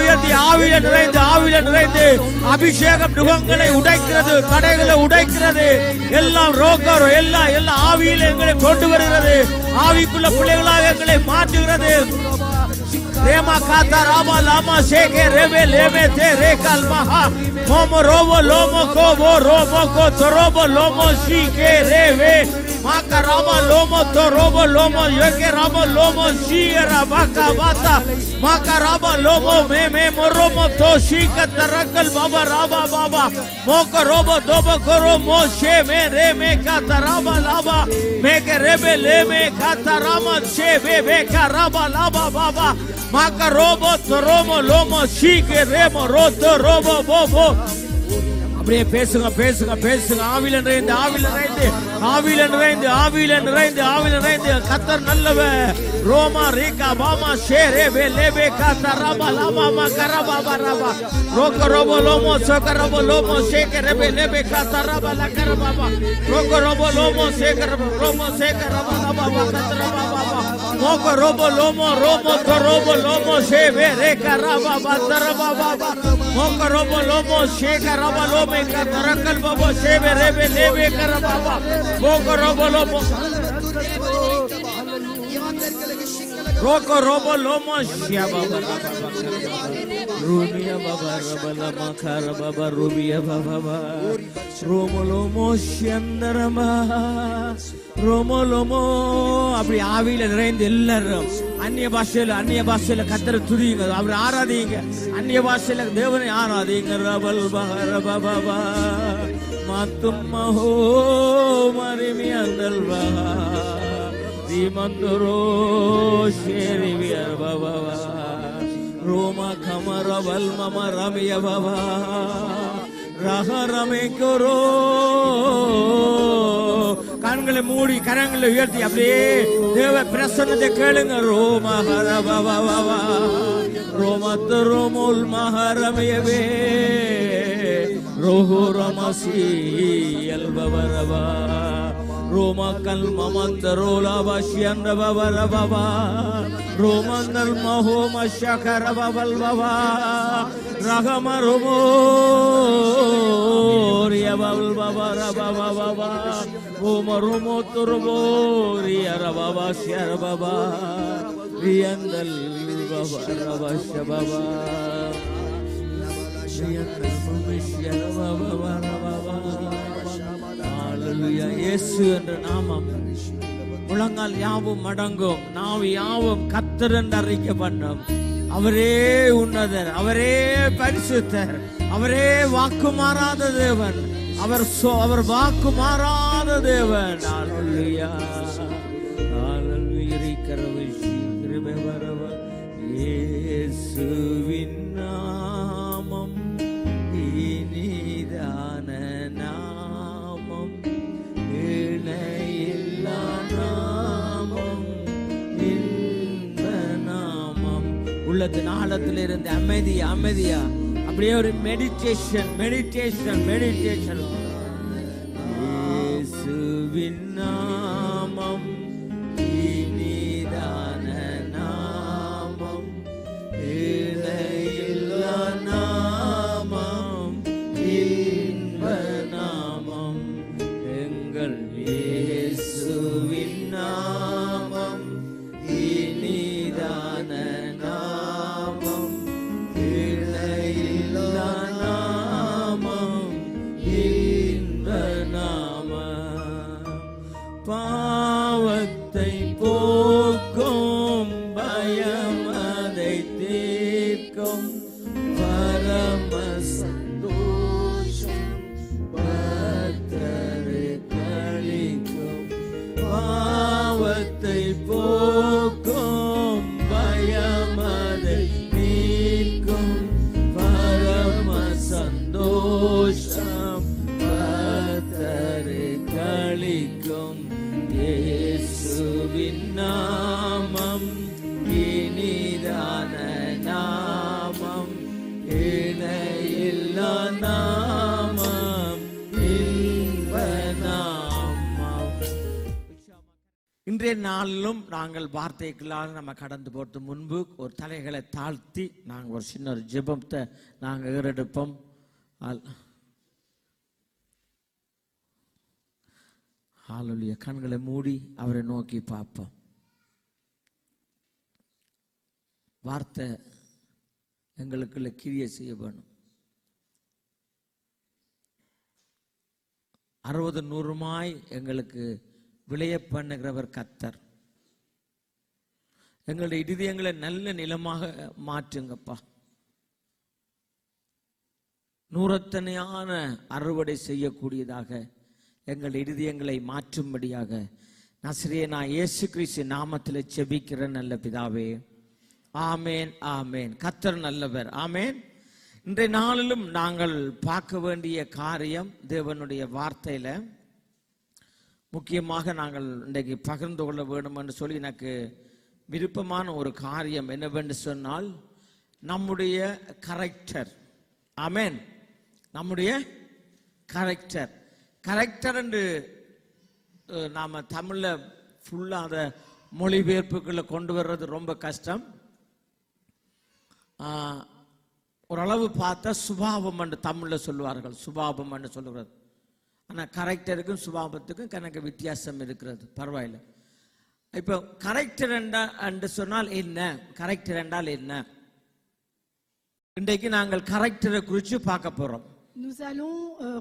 உயர்த்தி ஆவியில நிறைந்து அபிஷேகம் நுகங்களை உடைக்கிறது, தடைகளை உடைக்கிறது. எல்லாம் ரோக்கர் எல்லாம் ஆவியில் எங்களை கொண்டு வருகிறது, ஆவிக்குள்ள பிள்ளைகளாக எங்களை மாற்றுகிறது. रेमा काता रामा लामा शेके रेबे लेमे ते रेकल महा मोमो रोबो लोमो को वो रोबो को तो रोबो लोमो शीके रेवे माका रामा लोमो तो रोबो लोमो योके रामा लोमो शीरा बाका बाता माका रामा लोमो मे मोरोमो तो शीका तरकल बाबा राबा बाबा मोको रोबो दोबो करो मो शे मे रे मे काता रामा लाबा मे के रेबे लेमे काता रामा शे बे का रामा लाबा बाबा माका रोबो तो रोमो लोमो शीके रेमो रोतो रोबो बोबो அப்படியே பேசுங்க ஆவியில நிறைந்து கர்த்தர் நல்லவர். ரோமா ரீகா பாமா ஷேரே லேபே காத்தா ராபா லாமா மா கரபா பரபா ரோகோ ரோபோ லோமோ சோகரபோ லோமோ ஷேகரபே லேபே காத்தா ராபா லா கரபா ரோகோ ரோபோ லோமோ ஷேகரபோ ரோமோ ஷேகரபா லாபா கத்ரா பாபா மோகோ ரோபோ லோமோ தோ ரோபோ லோமோ ஷேவே ரே கரபா பத்ரபா பாபா மோகோ ரோபோ லோமோ ஷேகரபா லோமோ तरकल बाबा शेबे रेबे लेबे कर बाबा मोको रोबो लोमो रोको रोबो लोमो शिया बाबा रूमिया बाबा रबला मखर बाबा रूमिया बाबा रोमो लोमो शियंदरमा रोमो लोमो அப்படி ஆவியில நிறைந்து எல்லாரும் அந்நிய பாஷையில கர்த்தரை துதிங்க, அவரை ஆராதிங்க. அந்நிய பாஷையில தேவனை ஆராதிங்க. ரபல் பஹர பாபா மாத்தும்மஹோ மரிமி அந்தல் பஹா தீமந்தரோ ஷேரிவியர் பாபா ரோமா கமரவல் மம ரமிய பாபா ரஹரமே கரோ. கண்களை மூடி கரங்களை உயர்த்தி அப்படியே தேவ பிரசன்னத்தை கேளுங்க. ரோமா Harappa ரோமத் ரோமுல் மஹரமயவே ரோஹோ ரமசி அல்பவரபா Romakal Mamantarola Bashianda Baba Baba Romandal Mahoma Shakara Babal Baba Ragamaromo Ria Babal Baba Baba Baba Omaromo Turbo Ria Baba Shara Baba Riandal Baba Rabasha Baba Riandal Mumishara Baba Baba Hallelujah. இயேசு என்ற நாமம் முழங்கால் யாவும் மடங்கும், நாவு யாவும் கர்த்தர் என்று அறிக்கை பண்ணும். அவரே உன்னதர், அவரே பரிசுத்தர், அவரே வாக்கு மாறாத தேவன், அவர் வாக்கு மாறாத தேவன். ஹalleluya ஹalleluya கரவிஷி கிருபை வரவர் இயேசுவின் நாமம் இனிதான நாமம் இணையில்லா நாமம் இன்ப நாமம். உள்ளத்தின் ஆழத்தில் இருந்து அமைதியா அமைதியா அப்படியே ஒரு மெடிடேஷன் இயேசுவின் நாமம் இனிதான நாமம் இணையில்லா நாமம் இன்ப நாமம் எங்கள் இயேசுவின் நாமம் இனிதான நாமம் இணையில்லா நாமம் இன்ப நாமம். பாவத்தை போக்கும் பயம் அதை தீர்க்கும் பரம சந்தோஷம் பக்தரை களிக்கும். பாவத்தை போக்கும் பயம் அதை நீக்கும் பரம சந்தோஷம் பக்தரை களிக்கும். இயேசுவின் நாமம் இனிதான நாமம் இணையில்லா நாமம் இன்ப நாமம். இன்றைய நாளிலும் நாங்கள் வார்த்தைகளால் நம்ம கடந்து போறது முன்பு ஒரு தலைகளை தாழ்த்தி நாங்கள் ஒரு சின்ன ஒரு ஜெபத்தை நாங்கள் ஏறெடுப்போம். ஹalleluya கண்களை மூடி அவரை நோக்கி பார்ப்போம். வார்த்தை எங்களுக்குள்ள கிரியை செய்ய வேணும். 60-100 எங்களுக்கு விளைய பண்ணுகிறவர் கர்த்தர். எங்களுடைய இதயங்களை நல்ல நிலமாக மாற்றுங்கப்பா. நூறத்தனையான அறுவடை செய்யக்கூடியதாக எங்கள் இதயங்களை மாற்றும்படியாக நசரேயனா இயேசு கிறிஸ்து நாமத்தில் ஜெபிக்கிற நல்ல பிதாவே, ஆமேன் ஆமேன். கர்த்தர் நல்லவர், ஆமேன். இன்றைய நாளிலும் நாங்கள் பார்க்க வேண்டிய காரியம் தேவனுடைய வார்த்தையில முக்கியமாக நாங்கள் இன்றைக்கு பகிர்ந்து கொள்ள வேண்டும் என்று சொல்லி எனக்கு விருப்பமான ஒரு காரியம் என்னவென்று சொன்னால் நம்முடைய கரெக்டர். ஆமேன். நம்முடைய கரெக்டர் என்று நாம தமிழ்ல ஃபுல்லா அந்த மொழிபெயர்ப்புகளை கொண்டு வர்றது ரொம்ப கஷ்டம். ஓரளவு பார்த்தா சுபாவம் என்று தமிழ்ல சொல்லுவார்கள், சுபாவம் என்று சொல்லுகிறது. ஆனால் கரெக்டருக்கும் சுபாவத்துக்கும் கணக்கு வித்தியாசம் இருக்கிறது. பரவாயில்லை. இப்போ கரெக்டர் என்று சொன்னால் என்ன, கரெக்டர் என்றால் என்ன, இன்றைக்கு நாங்கள் கரெக்டரை குறித்து பார்க்க போறோம். Nous allons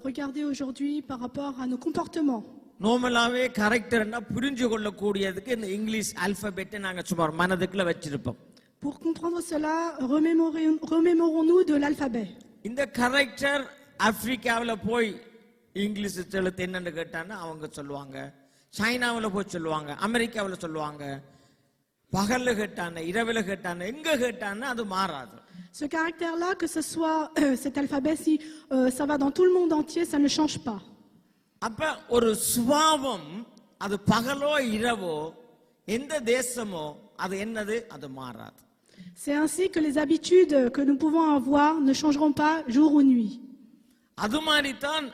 regarder aujourd'hui par rapport à nos comportements. நார்மலாவே கரெக்டர் என்றா புரிஞ்சு கொள்ளக்கூடியதுக்கு இந்த இங்கிலீஷ் ஆல்பபெட்டை நாங்கள் சும்மா மனதுக்குள்ள வச்சிருப்போம். Pour comprendre cela, remémorons-nous de l'alphabet. இந்த கரெக்டர் ஆப்பிரிக்காவில் போய் இங்கிலீஷ் எழுத்து என்னன்னு கேட்டான்னா அவங்க சொல்லுவாங்க, சைனாவில் போய் சொல்லுவாங்க, அமெரிக்காவில் சொல்லுவாங்க, பகல்ல கேட்டான இரவில் கேட்டான எங்க கேட்டான அது மாறாது. Ce caractère-là, que ce soit cet alphabet, si ça va dans tout le monde entier, ça ne change pas. அப்ப ஒரு சுபாவம் அது பகலோ இரவோ எந்த தேசமோ அது என்னது அது மாறாது. C'est ainsi que les habitudes que nous pouvons avoir ne changeront pas jour ou nuit. அது மாதிரி தான்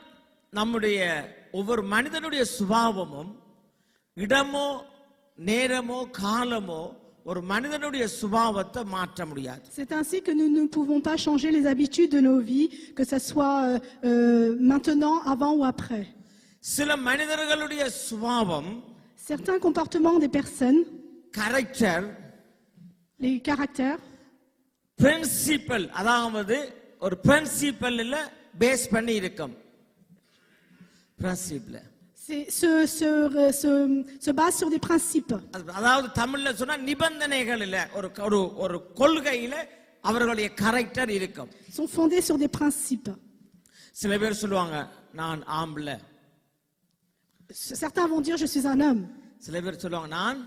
நம்முடைய ஒவ்வொரு மனிதனுடைய சுபாவமும் இடமோ நேரமோ காலமோ ஒரு மனிதனுடைய சுபாவத்தை மாற்ற முடியாது. C'est ainsi que nous ne pouvons pas changer les habitudes de nos vies, que ce soit maintenant, avant ou après. சில மனிதர்களுடைய சுபாவம், Certains comportements des personnes, character, les caractères, principle, அதாவது ஒரு பிரின்சிபல்ல பேஸ் பண்ணி இருக்கும். Principle se base sur des principes. அதாவது தமிழ்ல சொன்னா நிபந்தனைகள் இல்ல, ஒரு ஒரு கொள்கையில அவர்களுடைய கேரக்டர் இருக்கும். Sont fondés sur des principes. சில பேர் சொல்லுவாங்க நான் ஆம்பளை. Certains vont dire je suis un homme. சில பேர் சொல்லுவாங்க நான்.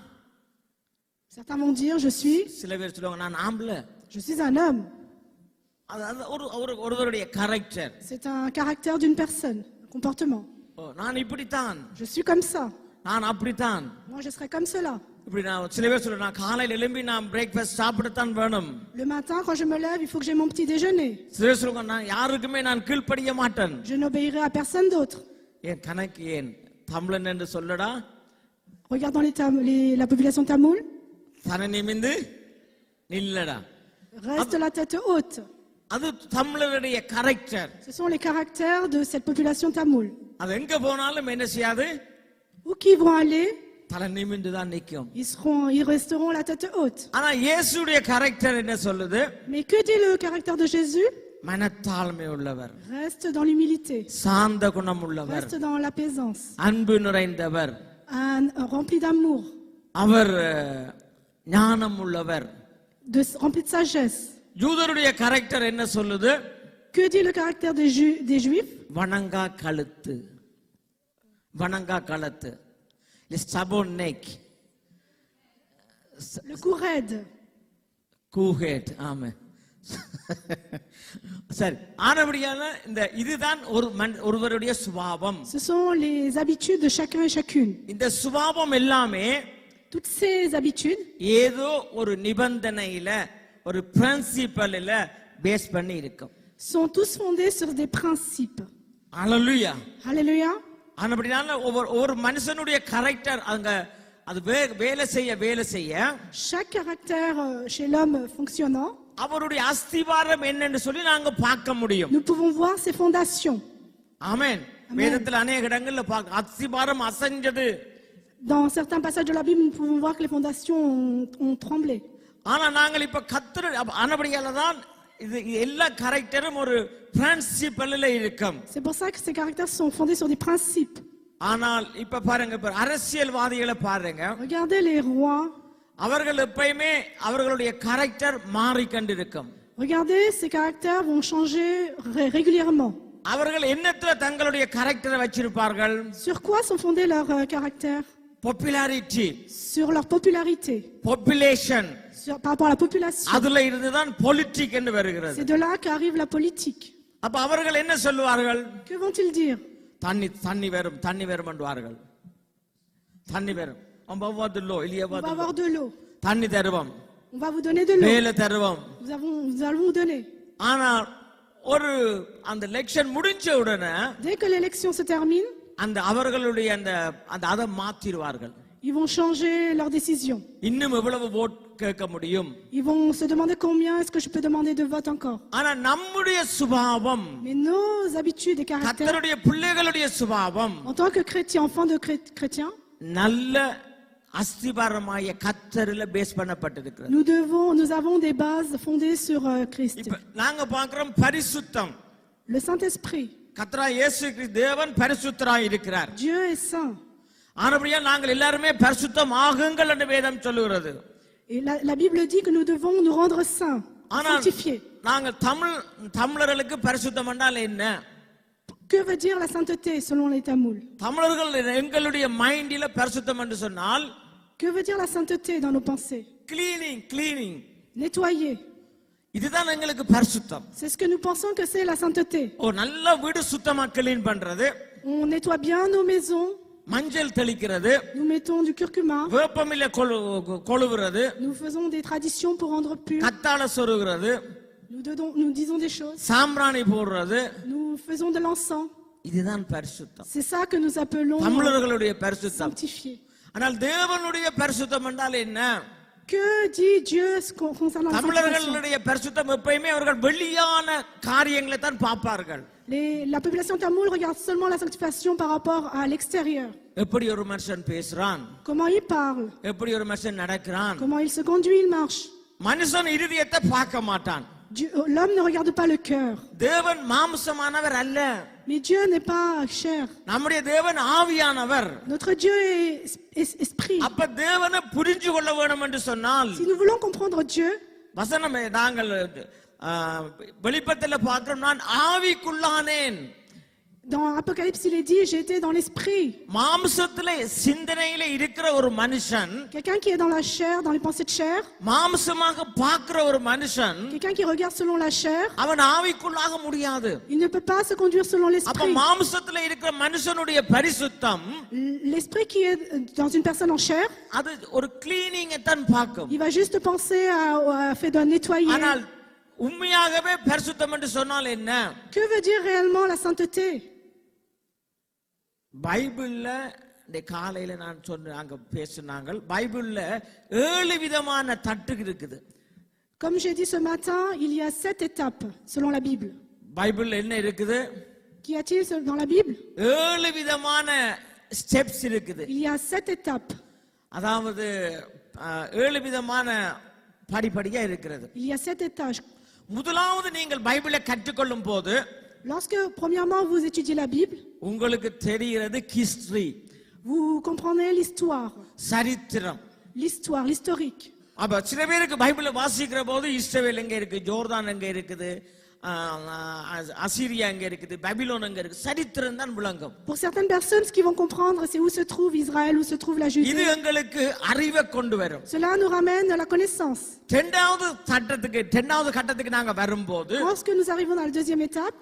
Certains vont dire je suis. சில பேர் சொல்லுவாங்க நான் ஆம்பளை. Je suis un homme. அது ஒருவருடைய character. C'est un caractère d'une personne, un comportement. நான் இப்படித்தான். Je suis comme ça. நான் அப்படித்தான். Moi je serai comme cela. இப்படி நான் சில பேர் சொல்லுவாங்க நான் காலையில எழும்பி நான் பிரேக்ஃபாஸ்ட் சாப்பிடத்தான் வேணும். Le matin quand je me lève, il faut que j'ai mon petit déjeuner. சில பேர் சொல்லுவாங்க நான் யாருக்குமே நான் கீழ்ப்படிய மாட்டேன். Je n'obéirai à personne d'autre. ஏன் கணக்கு ஏன் தமிழன் என்று சொல்லடா. Regardons la population tamoule. தன நிமிந்து நில்லடா. Reste la tête haute. அது தமிழருடைய character. Ce sont les caractères de cette population tamoule. அது எங்க போனாலும் என்ன செய்யாது? Où qu'ils vont aller, தலை நிமிந்து தான் நிக்கும். ils resteront la tête haute. ஆனா இயேசுடைய கேரக்டர் என்ன சொல்லுது? Mais que dit le caractère de Jésus? மனத்தாழ்மை உள்ளவர். Reste dans l'humilité. சாந்த குணம் உள்ளவர். Reste dans l'apaisance. அன்பு நிறைந்தவர். Rempli d'amour. அவர் ஞானம் உள்ளவர். Rempli de sagesse. யூதருடைய கேரக்டர் என்ன சொல்லுது? Que dit le caractère des Juifs? வணங்கா கழுத்து. வணங்கா கழுத்து. Le stubborn neck. Le cou raide. Cool-head. ஆமென். சரி, ஆனபடியால இந்த இதுதான் ஒருவருடைய சுபாவம். Ce sont les habitudes de chacun et chacune. இந்த சுபாவம் எல்லாமே Toutes ces habitudes ஏதோ ஒரு நிபந்தனையில ஒரு பிரின்சிபல்ல பேஸ் பண்ணி இருக்கும். sont tous fondés sur des principes. அல்லேலூயா. Alléluia. ஆனபடியால ஒவ்வொரு மனுஷனுடைய கேரக்டர் அங்க அது வேலை செய்ய Chaque caractère chez l'homme fonctionnant, அவருடைய அஸ்திவாரம் என்னன்னு சொல்லி நாங்க பார்க்க முடியும். nous pouvons voir ses fondations. ஆமென். வேதத்துல அநேக இடங்கள்ல அஸ்திவாரம் அசைஞ்சது. Dans certains passages de la Bible, nous pouvons voir que les fondations ont tremblé. ஆனா நாங்கள் இப்ப ஆனபடியால தான் இது எல்லா கேரக்டரும் ஒரு பிரின்சிபல்ல இருக்கும். C'est pour ça que ces caractères sont fondés sur des principes. ஆனால் இப்ப பாருங்க, இப்ப அரசியல்வாதிகளை பாருங்க. Regardez les rois. அவர்கள் எப்பயுமே அவர்களுடைய character மாறிக்கொண்டிருக்கும். Regardez, ces caractères vont changer régulièrement. அவர்கள் என்னத்துல தங்களுடைய கேரக்டரை வச்சிருப்பார்கள்? Sur quoi sont fondés leurs caractères? Popularity. Sur leur popularité. Population. Par rapport à la population. அதுல இருந்து தான் பொலிட்டிக் என்று வருகிறது. C'est de là qu'arrive la politique. அப்ப அவர்கள் என்ன சொல்லுவார்கள்? Que vont-ils dire? தண்ணி வரும் என்றுவார்கள். தண்ணி வரும். On va avoir de l'eau. Il y On va avoir de l'eau. தண்ணி தருவோம். On va vous donner de l'eau. வேலை தருவோம். Nous allons vous donner. ஆனால் ஒரு அந்த எலெக்ஷன் முடிஞ்ச உடனே Dès que l'élection se termine, அந்த அவர்களுடைய அந்த அதை மாத்திடுவார்கள். ils vont changer leur décision. இன்னும் எவ்வளவு ஓட் கேட்க முடியும்? Ils vont se demander combien est-ce que je peux demander de vote encore. ஆனா நம்முடைய சுபாவம், Mais nos habitudes et caractères, கர்த்தருடைய பிள்ளைகளுடைய சுபாவம், en tant que chrétiens, enfants de chrétiens, நல்ல அஸ்திபாரமாய கர்த்தரில base பண்ணப்பட்டிருக்கிறது. nous avons des bases fondées sur Christ. இப்ப நாங்க பார்க்கிறோம் பரிசுத்தம். Le Saint-Esprit. கர்த்தராகிய இயேசு கிறிஸ்து தேவன் பரிசுத்தராய் இருக்கிறார். Dieu est saint. ஆனபடியா நாங்கள் எல்லாரும் பரிசுத்தம் ஆகுங்கள் என்று வேதம் சொல்லுகிறது. Et la Bible dit que nous devons nous rendre saints, sanctifiés. நாங்கள் தமிழர்களுக்கு பரிசுத்தம் என்றால் என்ன? Que veut dire la sainteté selon les Tamouls? தமிழர்கள் எங்களுடைய மைண்டில பரிசுத்தம் என்று சொன்னால், que veut dire la sainteté dans nos pensées? Cleaning. Nettoyer. இதுதான் எங்களுக்கு பரிசுத்தம். C'est ce que nous pensons que c'est la sainteté. நல்ல வீடு சுத்தமா க்ளீன் பண்றது. On nettoie bien nos maisons. மஞ்சள் தெளிக்கிறது. Nous mettons du curcuma. வேப்பமிலை கொளுவுறது. Nous faisons des traditions pour rendre pur. கத்தாழை சொருகிறது. Nous disons des choses. சாம்பிராணி போடுறது. Nous faisons de l'encens. இதுதான் பரிசுத்தம். C'est ça que nous appelons தமிழர்களுடைய பரிசுத்தம். sanctifié. ஆனால் தேவனுடைய பரிசுத்தம் என்றால் என்ன? Que dit Dieu concernant la sanctification? தமிழர்களுடைய பரிசுத்தம் எப்பயுமே அவர்கள் வெளியான காரியங்களை தான் பார்ப்பார்கள். La population tamoule regarde seulement la sanctification par rapport à l'extérieur. எப்படி ஒரு மனுஷன் பேசுறான், Comment il parle, எப்படி ஒரு மனுஷன் நடக்கிறான். comment il se conduit, il marche. மனுஷன் இருதயத்தை பார்க்க மாட்டான். L'homme ne regarde pas le cœur. தேவன் மாம்சமானவர் அல்ல. Mais Dieu n'est pas chair. நம்முடைய தேவன் ஆவியானவர். Notre Dieu est esprit. அப்ப தேவனை புரிஞ்சு கொள்ள வேண்டும் என்று சொன்னால், Si nous voulons comprendre Dieu, வசனம் நாங்கள் வெளிப்பத்தில் பார்க்கிறோம், நான் ஆவிக்குள்ளானேன். dans Apocalypse il est dit j'étais dans l'esprit. மாம்சத்திலே சிந்தனையிலே இருக்கிற ஒரு மனுஷன், Quelqu'un qui est dans la chair, dans les pensées de chair, மாம்சமாக பார்க்கிற ஒரு மனுஷன், quelqu'un qui regarde selon la chair, அவன் ஆவிக்குள்ளாக முடியாது. il ne peut pas se conduire selon அப்ப l'esprit. மாம்சத்திலே இருக்கிற மனுஷனுடைய பரிசுத்தம் L'esprit qui est dans une personne en chair, அது ஒரு கிளீனிங் தான் பார்க்கும். il va juste penser à fait d'un nettoyer. ஆனால் உண்மையாகவே பரிசுத்தம் என்று சொன்னால் என்ன? Que veut dire réellement la sainteté? பைபிள்ல இந்த காலையில நான் சொன்னாங்க பேசினாங்க, பைபிள்ல 7 விதமான தட்டு இருக்குது. Comme j'ai dit ce matin, il y a 7 étapes selon la Bible. பைபிள்ல என்ன இருக்குது? Qu'y a-t-il dans la Bible? 7 விதமான ஸ்டெப்ஸ் இருக்குது. Il y a 7 étapes. அதாவது 7 விதமான படிப்படியா இருக்கிறது. Il y a 7 étages. முதலாவது நீங்கள் பைபிளை கற்றுக்கொள்ளும் போது, Lorsque premièrement vous étudiez la Bible, உங்களுக்கு தெரிகிறது ஹிஸ்டரி, vous comprenez l'histoire, சரித்திரம். l'historique. அப்ப சில பேருக்கு பைபிளை வாசிக்கிற போது இஸ்ரவேல் எங்க இருக்கு, ஜோர்தான் எங்க இருக்குது, அசீரியா எங்க இருக்குது, பாபிலோன் எங்க இருக்கு, சரித்திரம் தான் விளங்கும். Pour certaines personnes, ce qu'ils vont comprendre, c'est où se trouve Israël, où se trouve la இது Judée. எங்களுக்கு அறிவை கொண்டு வரும். Cela nous ramène à la connaissance. இரண்டாவது கட்டத்துக்கு நாங்க வரும்போது, Lorsque nous arrivons dans la deuxième étape,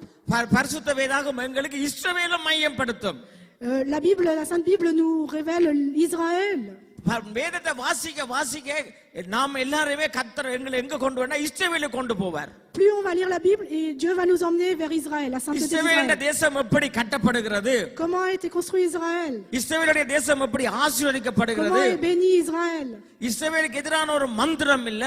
பரிசுத்த வேதாகம் எங்களுக்கு இஸ்ரவேலை மையப்படுத்தும். la Bible, la Sainte Bible nous révèle Israël. வேதத்தை வாசிக்க நாம் எல்லாருமே கர்த்தர் எங்களை எங்க கொண்டு வரனா இஸ்ரவேலை கொண்டு போவார். Plus on va lire la Bible et Dieu va nous emmener vers Israël, la sainteté இஸ்ரவேலின் d'Israël. தேசம் எப்படி கட்டப்படுகிறது, Comment a été construit Israël? இஸ்ரவேலுடைய தேசம் எப்படி ஆசீர்வதிக்கப்படுகிறது, Comment est béni Israël? இஸ்ரவேலுக்கு எதிரான ஒரு மந்திரம் இல்ல,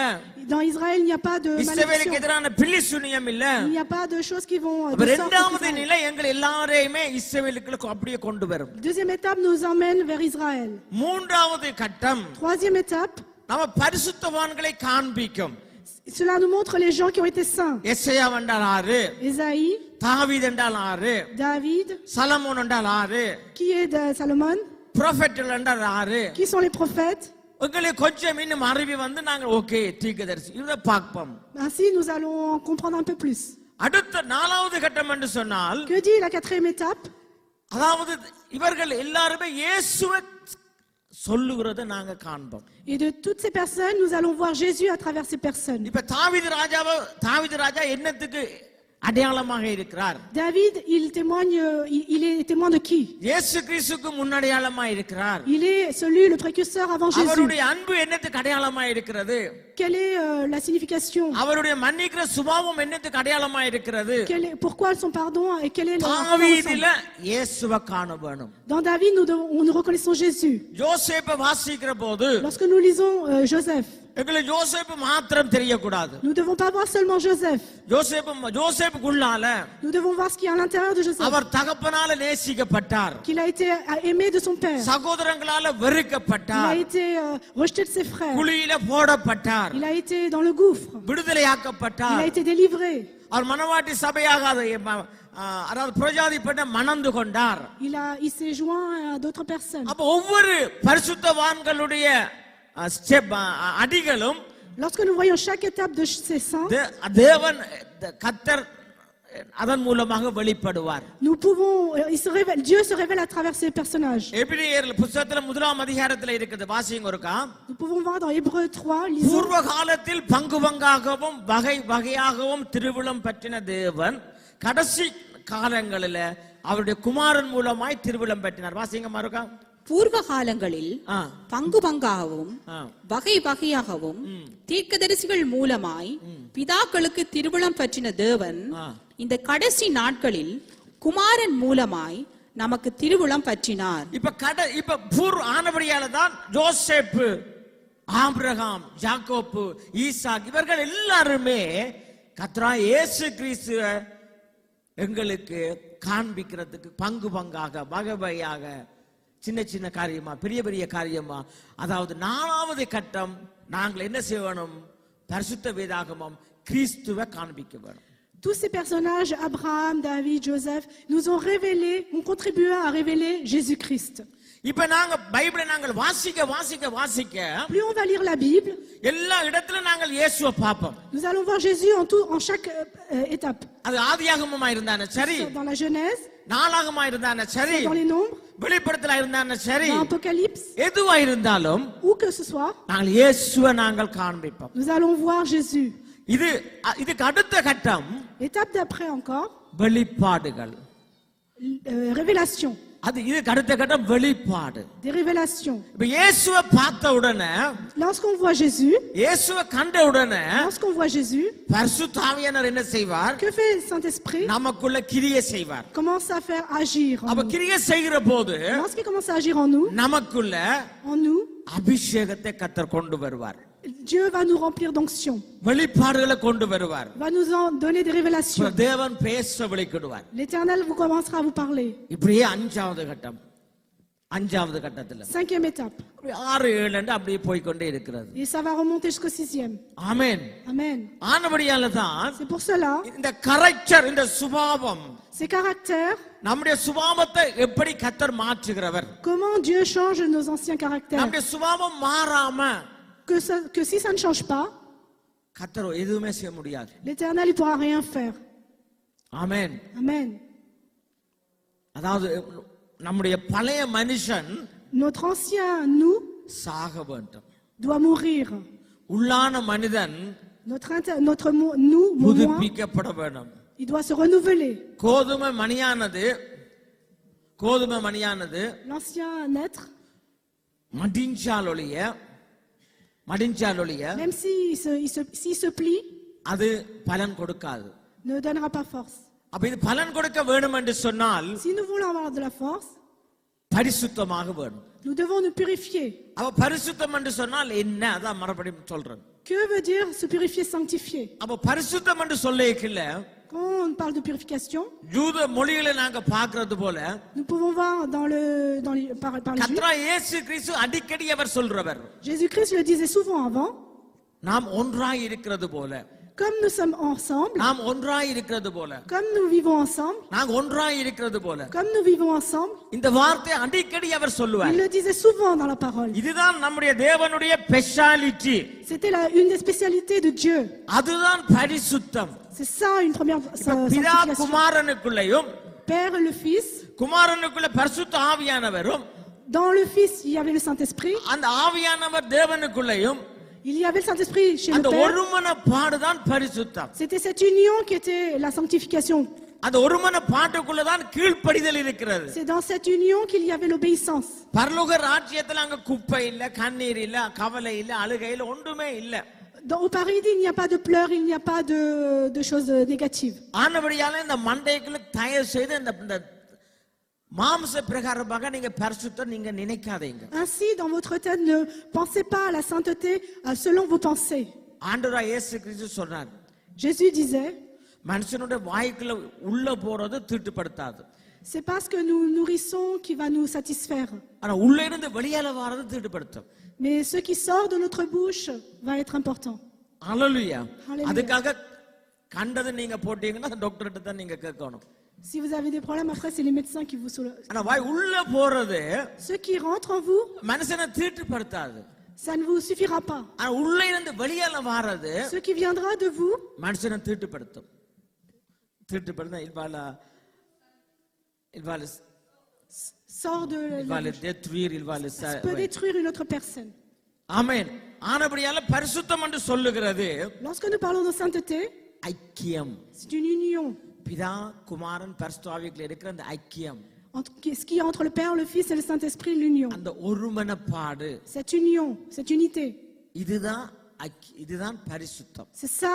Dans Israël, il n'y a pas de இஸ்ரவேலுக்கு malédiction. எதிரான பிலிசுனியம் இல்ல. Il n'y a pas de choses qui vont அப்ப de sorte இரண்டாவது contre Israël. நிலை எங்கள் எல்லாரையுமே இஸ்ரவேலுக்கு அப்படியே கொண்டு வரும். Deuxième étape nous emmène vers Israël. மூன்றாவது கட்டம் Troisième étape, நம்ம பரிசுத்தவான்களை காண்பிக்கும். cela nous montre les gens qui ont été saints. எசேயா என்றால் ஆறு, Ésaïe, தாவீது என்றால் ஆறு, David, சலமோன் என்றால் ஆறு, qui est de Salomon, ப்ராஃபெட்கள் என்றால் ஆறு. qui sont les prophètes. உங்களுக்கு கொஞ்சம் இன்னும் அறிவு வந்து நாங்க ஓகே தீர்க்கதரிசி இத பார்ப்போம். Ainsi, nous allons en comprendre un peu plus. அடுத்த நாலாவது கட்டம் என்று சொன்னால், Que dit la quatrième étape? அதாவது இவர்கள் எல்லாருமே இயேசுவை சொல்லுகிறதை நாங்க காண்போம். Et de toutes ces personnes, nous allons voir Jésus à travers ces personnes. இப்ப தாவீது ராஜா என்னத்துக்கு அடையாளமாக இருக்கிறார்? David, il est témoin de qui? இயேசு கிறிஸ்துவுக்கு முன்னடையாளமாக இருக்கிறார். Il est celui, le précurseur avant Jésus. அவருடைய அன்பு என்னத்துக்கு அடையாளமாக இருக்கிறது? Quelle est la signification? அவருடைய மன்னிக்கிற சுபாவம் என்னத்துக்கு அடையாளமாக இருக்கிறது? Pourquoi son pardon et quel est le தாவீதில இயேசுவை காண வேணும். Dans David, nous reconnaissons Jésus. யோசேப்பை வாசிக்கிற போது, Lorsque nous lisons Joseph, எங்களுக்கு யோசேப்பு மாத்திரம் தெரியக்கூடாது. nous ne devons pas voir seulement Joseph. யோசேப்புக்குள்ளால Nous devons voir ce qui est à l'intérieur de Joseph. Our தகப்பனால நேசிக்கப்பட்டார், Qu'il a été aimé de son père. சகோதரங்களால Il வெறுக்கப்பட்டார், a été rejeté de ses frères. குழியில போடப்பட்டார், Il a été dans le gouffre. Il விடுதலையாக்கப்பட்டார். a été délivré. அவர் மனவாட்டி சபையாக அதாவது பிரஜாதி பெண்ண மணந்து கொண்டார். Il s'est joint à d'autres personnes. அப்ப ஒவ்வொரு பரிசுத்தவான்களுடைய step அடிகளும், Lorsque nous voyons chaque étape de ces saints, தேவன் கர்த்தர் அதன் மூலமாக வெளிப்படுவார். nous pouvons, Dieu se révèle à travers ces personnages. எபிரேயர் புத்தகத்துல முதலாம் அதிகாரத்துல இருக்குது, வாசிங்க ஒருக்கா. Nous pouvons voir dans Hébreux 3, lisons. பூர்வ காலத்தில் பங்கு பங்காகவும் வகை வகையாகவும் திருவிழம் பற்றின தேவன் கடைசி காலங்களில அவருடைய குமாரன் மூலமாய் திருவிழம் பற்றினார். வாசிங்க மறுக்கா. பூர்வ காலங்களில் பங்கு பங்காகவும் வகை வகையாகவும் தீர்க்கதரிசிகள் மூலமாய் பிதாக்களுக்கு திருவிழம் பற்றின தேவன் இந்த கடைசி நாட்களில் குமாரன் மூலமாய் நமக்கு திருவுளம் பற்றினார். இப்ப பூர் ஆனபடியால தான் யோசேப், ஆபிரகாம், யாக்கோப்பு, ஈசாக் இவர்கள் எல்லாருமே கர்த்தராகிய இயேசு கிறிஸ்துவை எங்களுக்கு காண்பிக்கிறதுக்கு பங்கு பங்காக வகை வகையாக சின்ன சின்ன காரியமா பெரிய பெரிய காரியமா, அதாவது 4வது கட்டம் நாங்கள் என்ன செய்யணும்? பரிசுத்த வேதாகமம் கிறிஸ்துவை காண்பிக்க வேணும். Tous ces personnages, Abraham, David, Joseph, nous ont révélé, ont contribué à révéler Jésus-Christ. இப்ப நாங்க பைபிளை நாங்கள் வாசிக்க வாசிக்க வாசிக்க Plus on va lire la Bible, எல்லா இடத்துல நாங்கள் இயேசுவை பார்ப்போம். nous allons voir Jésus en chaque étape. அது ஆதியாகமமா இருந்தானே சரி, Dans la Genèse, நாளாகமா இருந்தானே சரி, dans les Nombres, வெளிப்படுத்தல இருந்தானே சரி, dans l'Apocalypse, எதுவா இருந்தாலும் où que ce soit, நாங்கள் இயேசுவை நாங்கள் காண்பிப்போம். nous allons voir Jésus. இதுக்கு அடுத்த கட்டம் L'étape d'après encore, வெளிப்பாடுகள். révélation. இதுக்கு அடுத்த கட்டம் வெளிப்பாடு. Des révélations. இப்ப இயேசுவை பார்த்த உடனே, Lorsqu'on voit Jésus, இயேசுவை கண்ட உடனே lorsqu'on voit Jésus, பரிசுத்த ஆவியானவர் என்ன செய்வார்? que fait le Saint-Esprit? நமக்குள்ள கிரியை செய்வார். Commence à faire agir en அப்ப nous. கிரியை செய்கிற போது Lorsqu'il commence à agir en nous, நமக்குள்ள அபிஷேகத்தை கர்த்தர் கொண்டு வருவார். Dieu va nous remplir d'onction, வெளிப்பாடுகளை கொண்டு வருவார். va nous en donner des révélations. தேவன் பேச விளைக்கிடுவார். L'Éternel vous commencera à vous parler. இப்படியே 5வது கட்டம், 5வது கட்டத்துல 5e étape. 6, 7 என்று அப்படியே போய்க்கொண்டே இருக்கிறது. Et ça va remonter jusqu'au 6e. ஆமென். Amen. ஆனபடியால தான் C'est pour cela, இந்த கரெக்டர், இந்த சுபாவம், ces caractères, நம்முடைய சுபாவத்தை எப்படி கர்த்தர் மாற்றுகிறவர், comment Dieu change nos anciens caractères. நம்முடைய சுபாவம் மாறாம Que si ça ne change pas, கர்த்தர் எதுவுமே செய்ய முடியாது. l'Éternel ne pourra rien faire. ஆமென். Amen. அதாவது நம்முடைய பழைய மனுஷன் Notre ancien nous சாக வேண்டும். doit mourir. உள்ளான மனிதன் Notre nous, mon moi, புதுப்பிக்கப்பட வேண்டும். il doit se renouveler. கோதுமை மணியானது L'ancien être, மடிஞ்சாலொழிய même s'il se plie, அது பலன் கொடுக்காது. ne donnera pas force. அப்ப இது பலன் கொடுக்க வேண்டும் என்று சொன்னால் Si nous voulons avoir de la force, பரிசுத்தமாக வேண்டும். nous devons nous purifier. அப்ப பரிசுத்தம் என்று சொன்னால் என்ன? அதான் மறுபடியும் சொல்றேன். Que veut dire se purifier, sanctifier? அப்ப பரிசுத்தம் என்று சொல்லிக்கல, Quand on parle de purification, யூத மொழிகளை நாங்க பார்க்கிறது போல nous pouvons voir par les Juifs. கர்த்தராகிய இயேசு கிறிஸ்து அடிக்கடி அவர் சொல்றவர், Jésus-Christ le disait souvent avant, நாம் ஒன்றாய் இருக்கிறது போல, comme nous sommes ensemble, நாம் ஒன்றாய் இருக்கிறது போல, comme nous vivons ensemble, நாங்க ஒன்றாய் இருக்கிறது போல, comme nous vivons ensemble. இந்த வார்த்தை அடிக்கடி அவர் சொல்லுவார். Il le disait souvent dans la parole. இதுதான் நம்முடைய தேவனுடைய speciality. C'était une des spécialités de Dieu. அதுதான் பரிசுத்தம். C'est ça une première பிதா sanctification. குமாரனுக்குள்ளேயும், Père et le Fils. குமாரனுக்குள்ள பரிசுத்த ஆவியானவரும், Dans le Fils, il y avait le Saint-Esprit. அந்த ஆவியானவர் தேவனுக்குள்ளேயும், Il y avait le Saint-Esprit chez le அந்த Père. ஒருமனப்பாடுதான் பரிசுத்தம். C'était cette union qui était la sanctification. அந்த ஒருமனப்பாட்டுக்குள்ளதான் கீழ்ப்படிதல் இருக்கிறது. C'est dans cette union qu'il y avait l'obéissance. பரலோக ராஜ்யத்துல அங்க குப்பை இல்ல, கண்ணீர் இல்ல, கவலை இல்ல, அழுகை இல்ல, ஒன்றுமே இல்ல. Au paradis, il n'y a pas de pleurs, il n'y a pas de choses négatives. ஆனபடியால இந்த மண்டைக்குள்ள தயவு செய்து இந்த மாம்ச பிரகாரமாக நீங்க பரிசுத்தம் நீங்க நினைக்காதீங்க. Ainsi, dans votre tête, ne pensez pas à la sainteté selon vos pensées. ஆண்டவராகிய இயேசு கிறிஸ்து சொன்னார், Jésus disait, மனுஷனுடைய வாய்க்குள்ள உள்ள போறது தீட்டுப்படுத்தாது, c'est parce que nous nourrissons qui va nous satisfaire. ஆனா உள்ள இருந்து வெளியால வர்றது தீட்டுப்படுத்தும். Mais ce qui sort de notre bouche va être important. அல்லேலூயா. Alléluia. அதுக்காக கண்டது நீங்க போட்டீங்கன்னா டாக்டர்கிட்ட தான் நீங்க கேட்கணும். Si vous avez des problèmes, après, c'est les médecins qui vous soulagent. ஆனா வாய் உள்ள போறது Ce qui rentre en vous, மனுஷனை தீட்டுப்படுத்தாது. ça ne vous suffira pas. ஆனா உள்ள இருந்து வெளியால வர்றது Ce qui viendra de vous மனுஷனை தீட்டுப்படுத்தும். இல்வால sort de la இல்வால bouche. détruire, இல்வால Peut détruire une autre personne. ஆமென். ஆனபடியால பரிசுத்தம் என்று சொல்லுகிறது Lorsque nous parlons de sainteté, ஐக்கியம். c'est une union. பிதா குமாரன் பரிசுத்த ஆவிக்குள்ள இருக்கிற அந்த ஐக்கியம், Ce qui est entre le Père, le Fils et le Saint-Esprit, l'union. அந்த ஒருமனப்பாடு, Cette union, cette unité. இதுதான் பரிசுத்தம். C'est ça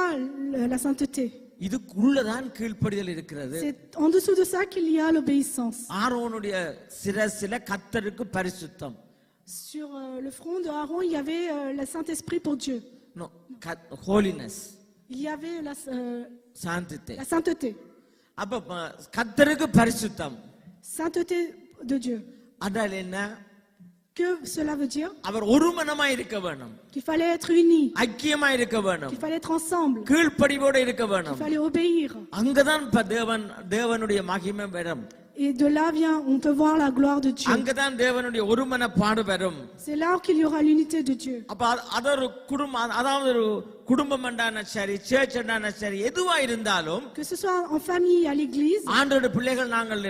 la sainteté. இதுக்குள்ளதான் கீழ்ப்படிதல் இருக்கிறது. C'est en dessous de ça qu'il y a l'obéissance. ஆரோனுடைய சிரசில கர்த்தருக்கு பரிசுத்தம். Sur le front de Aaron, il y avait le Saint-Esprit pour Dieu. No, holiness. Il y avait சாந்தத்தை. la sainteté. அப்ப கர்த்தருக்கு பரிசுத்தம். Sainteté de Dieu. அதால என்ன? Que cela veut dire? அவர் ஒரு மனமாய் இருக்க வேணும். Qu'il fallait être unis. ஐக்கியமாய் இருக்க வேணும். Qu'il fallait être ensemble. கீழ்ப்படிவோடு இருக்க Qu'il வேணும். fallait obéir. அங்கதான் தேவனுடைய மகிமை வரும். Et de là vient, on peut voir la gloire de Dieu. அங்கதான் தேவனுடைய ஒருமனப்பாடு வரும். C'est là qu'il y aura l'unité de Dieu. அப்ப அது ஒரு குடும்பம், அதாவது ஒரு குடும்பம் என்றான சரி, சர்ச் என்றான சரி, எதுவா இருந்தாலும் Que ce soit en famille, à l'église, ஆண்டவருடைய பிள்ளைகள் நாங்கள்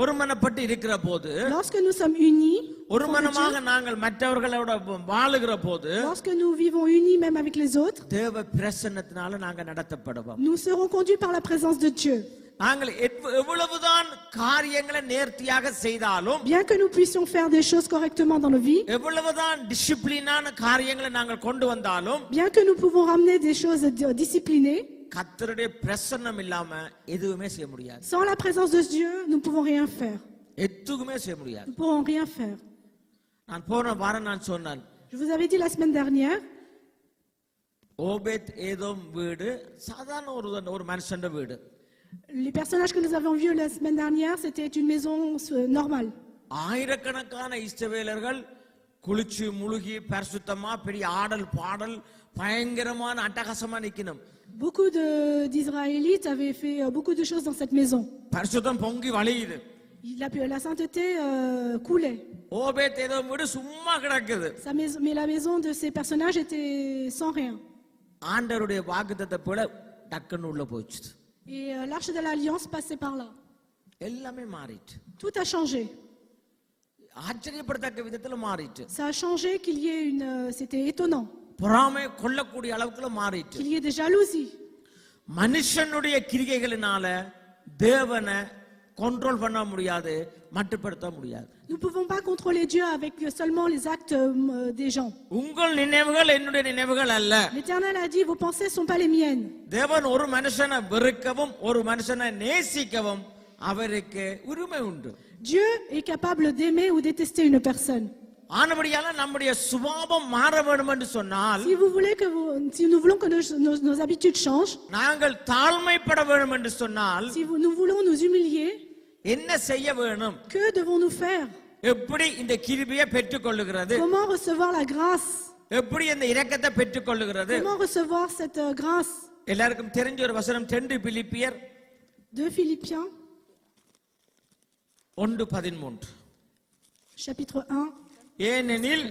ஒருமனப்பட்டு இருக்கிற போது, lorsque nous sommes unis, ஒரு மனமாக நாங்கள் மற்றவர்களோட வாழுகிற போது, lorsque nous vivons unis même avec les autres, தேவ பிரசன்னத்தினால நாங்க நடத்தப்படுவோம். nous serons conduits par la présence de Dieu. நாங்கள் எவ்வளவுதான் காரியங்களை நேர்த்தியாக செய்தாலும், Bien que nous puissions faire des choses correctement dans nos vies, எவ்வளவுதான் டிசிப்ளினான காரியங்களை நாங்கள் கொண்டு வந்தாலும், bien que nous pouvons ramener des choses disciplinées, கர்த்தருடைய பிரசன்னம் இல்லாம எதுவுமே செய்ய முடியாது. sans la présence de Dieu, nous ne pouvons rien faire. எதுவுமே செய்ய முடியாது. Nous ne pourrons rien faire. நான் போன வாரம் நான் சொன்னேன், Je vous avais dit la semaine dernière, Obed Edom வீடு சாதாரண ஒரு மனுஷன் வீடு. les personnages que nous avons vus la semaine dernière, c'était une maison normale. ஆயிரக்கணக்கான இஸ்ரவேலர்கள் குளிச்சு முழுகி பரிசுத்தமா பெரிய ஆடல் பாடல் பயங்கரமான அட்டகாசமா நிக்கணும். Beaucoup d'Israélites avaient fait beaucoup de choses dans cette maison. பரிசுத்தம் பொங்கி வழியுது. La sainteté coulait. Obed Edom வீடு சும்மா கிடக்குது. Mais la maison de ces personnages était sans rien. ஆண்டவருடைய வாக்குத்தத்தத்தை போல டக்குன்னு உள்ள போச்சு. Et l'arche de l'alliance passait par là. எல்லாமே மாறிட்டு. Tout a changé. ஆச்சரியப்படத்தக்க விதத்துல மாறிட்டு. Ça a changé qu'il y ait c'était étonnant. பொறாமை கொள்ளக்கூடிய அளவுக்கு மாறிட்டு. Qu'il y ait des jalousies. மனுஷனுடைய கிரிகைகளினால தேவனை கண்ட்ரோல் பண்ண முடியாது, மட்டுப்படுத்த முடியாது. Nous ne pouvons pas contrôler Dieu avec seulement les actes des gens. உங்கள் நினைவுகள் என்னுடைய நினைவுகள் அல்ல. L'Éternel a dit, vos pensées ne sont pas les miennes. தேவன் ஒரு மனுஷனை வெறுக்கவும் ஒரு மனுஷனை நேசிக்கவும் அவருக்கு உரிமை உண்டு. Dieu est capable d'aimer ou détester une personne. ஆனபடியால நம்முடைய சுபாவம் மாற வேண்டும் என்று சொன்னால், Si nous voulons que nos habitudes changent, நாங்கள் தாழ்மைப்பட வேண்டும் என்று சொன்னால், si nous voulons nous humilier, என்ன செய்ய வேணும்? que devons-nous faire? எப்படி இந்த கிருபையை பெற்றுக்கொள்ளுகிறது? Comment recevoir la grâce? எப்படி இந்த இரக்கத்தை பெற்றுக்கொள்ளுகிறது? Comment recevoir cette grâce? எல்லாருக்கும் தெரிஞ்ச ஒரு வசனம் 2 பிலிப்பியர் 2 Philippiens 1:13. chapitre 1. ஏனெனில்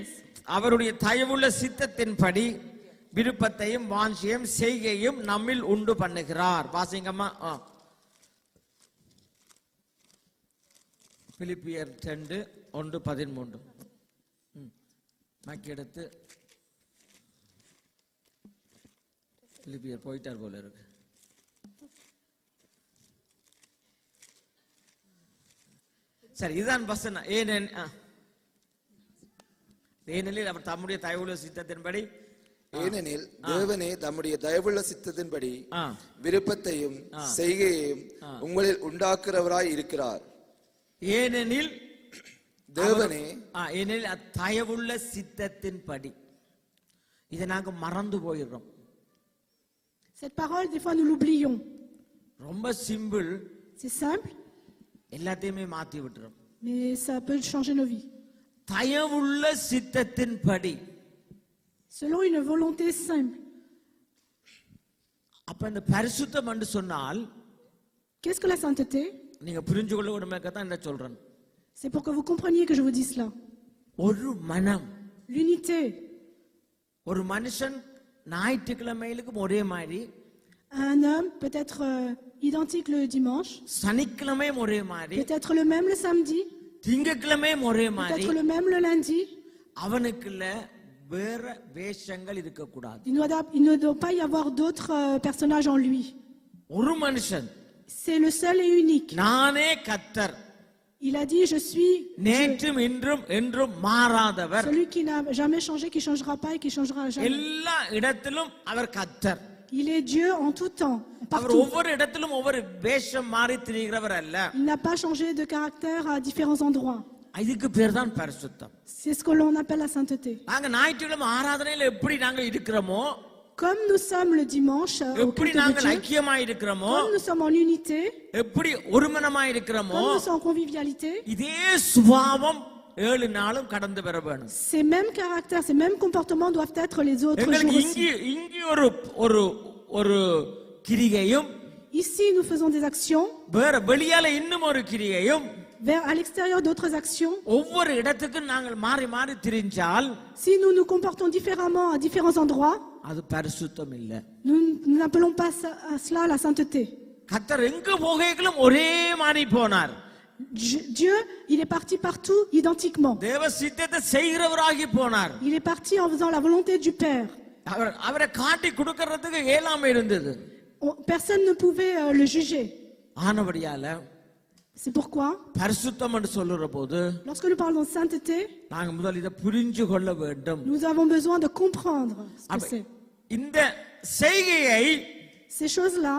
அவருடைய தயவுள்ள சித்தத்தின்படி விருப்பத்தையும் வாஞ்சியும் செய்கையும் நம்மில் உண்டு பண்ணுகிறார். வாசிங்கம்மா. பிலிப்பியர் 2:1-13. மாக்கி எடுத்து பிலிப்பியர் போயிட்டார் போல இருக்கு. சரி, இதுதான் வசனம். ஏனெனில் அவர் தம்முடைய தயவுள்ள சித்தத்தின்படி, ஏனெனில் தேவனே தம்முடைய தயவுள்ள சித்தத்தின்படி விருப்பத்தையும் செய்கையையும் உங்களில் உண்டாக்குறவராய் இருக்கிறார். ஏனெனில் தேவனே ஏனெனில் தயவுள்ள சித்தத்தின்படி. இதை நாங்க மறந்து போயிடுறோம். Cette parole, des fois, nous l'oublions. ரொம்ப சிம்பிள். C'est simple, எல்லாத்தையுமே மாத்தி விட்டுறோம். mais ça peut changer nos vies. தயவுள்ள சித்தத்தின்படி, selon une volonté simple. அப்ப இந்த பரிசுத்தம் என்று சொன்னால், Qu'est-ce que la sainteté? நீங்க புரிஞ்சுக்கொள்ள உடமைக்கத்தான் என்ன சொல்றேன். C'est pour que vous compreniez que je vous dis cela. ஒரு மனம். L'unité. ஒரு மனுஷன் ஞாயிற்றுக்கிழமைகளுக்கும் ஒரே மாதிரி, Un homme peut être identique le dimanche, சனிக்கிழமையும் ஒரே மாதிரி, peut être le même le samedi, திங்கட்கிழமையும் ஒரே மாதிரி. peut être le même le lundi. அவனுக்குள்ள வேற வேஷங்கள் இருக்க கூடாது. Il ne doit pas y avoir d'autres personnages en lui. ஒரு மனுஷன், C'est le seul et unique. நானே கர்த்தர். Il a dit, je suis நேற்றும் இன்றும் என்றும் மாறாதவர். celui qui n'a jamais changé, qui changera pas et qui changera jamais. எல்லா இடத்திலும் அவர் கர்த்தர். Il est Dieu en tout temps, அவர் partout. ஒவ்வொரு இடத்திலும் ஒவ்வொரு வேஷம் மாறி திரிகிறவர் அல்ல. Il n'a pas changé de caractère à différents endroits. இதுக்கு பேர் தான் பரிசுத்தம். C'est ce que l'on appelle la sainteté. நாங்க ஞாயிற்றுக்கிழமை ஆராதனையில எப்படி நாங்க இருக்கிறோமோ, Comme nous sommes le dimanche au எப்படி culte de நாங்கள் Dieu, ஐக்கியமாய் இருக்கிறோமோ, comme nous sommes en unité, எப்படி ஒருமனமாய் இருக்கிறோமோ, comme nous sommes en convivialité, இதே சுபாவம் 7 நாளும் கடந்து வர வேணும். ces mêmes caractères, ces mêmes comportements doivent être les autres jours எங்களுக்கு aussi. இங்கே ஒரு ஒரு ஒரு கிரிகையும், Ici, nous faisons des actions, வேற வெளியால இன்னும் ஒரு கிரிகையும், à l'extérieur d'autres actions. ஒவ்வொரு இடத்துக்கும் நாங்கள் மாறி மாறி திரிஞ்சால் Si nous nous comportons différemment à différents endroits, அது பரிசுத்தம் இல்ல. nous n'appelons pas cela la sainteté. கர்த்தர் எங்க போகைகளும் ஒரே மாதிரி போனார். Dieu, il est parti partout identiquement. தேவ சித்தத்தை செய்கிறவராகி போனார். Il est parti en faisant la volonté du Père. அவரை காட்டி கொடுக்கிறதுக்கு இயலாமை இருந்தது. Personne ne pouvait le juger. ஆனபடியால C'est pourquoi, பரிசுத்தம் என்று சொல்லுற போது lorsque nous parlons de sainteté, நாங்க முதல் இதை புரிஞ்சு கொள்ள வேண்டும். nous avons besoin de comprendre ce que c'est. இந்த செய்கையை Ces choses-là,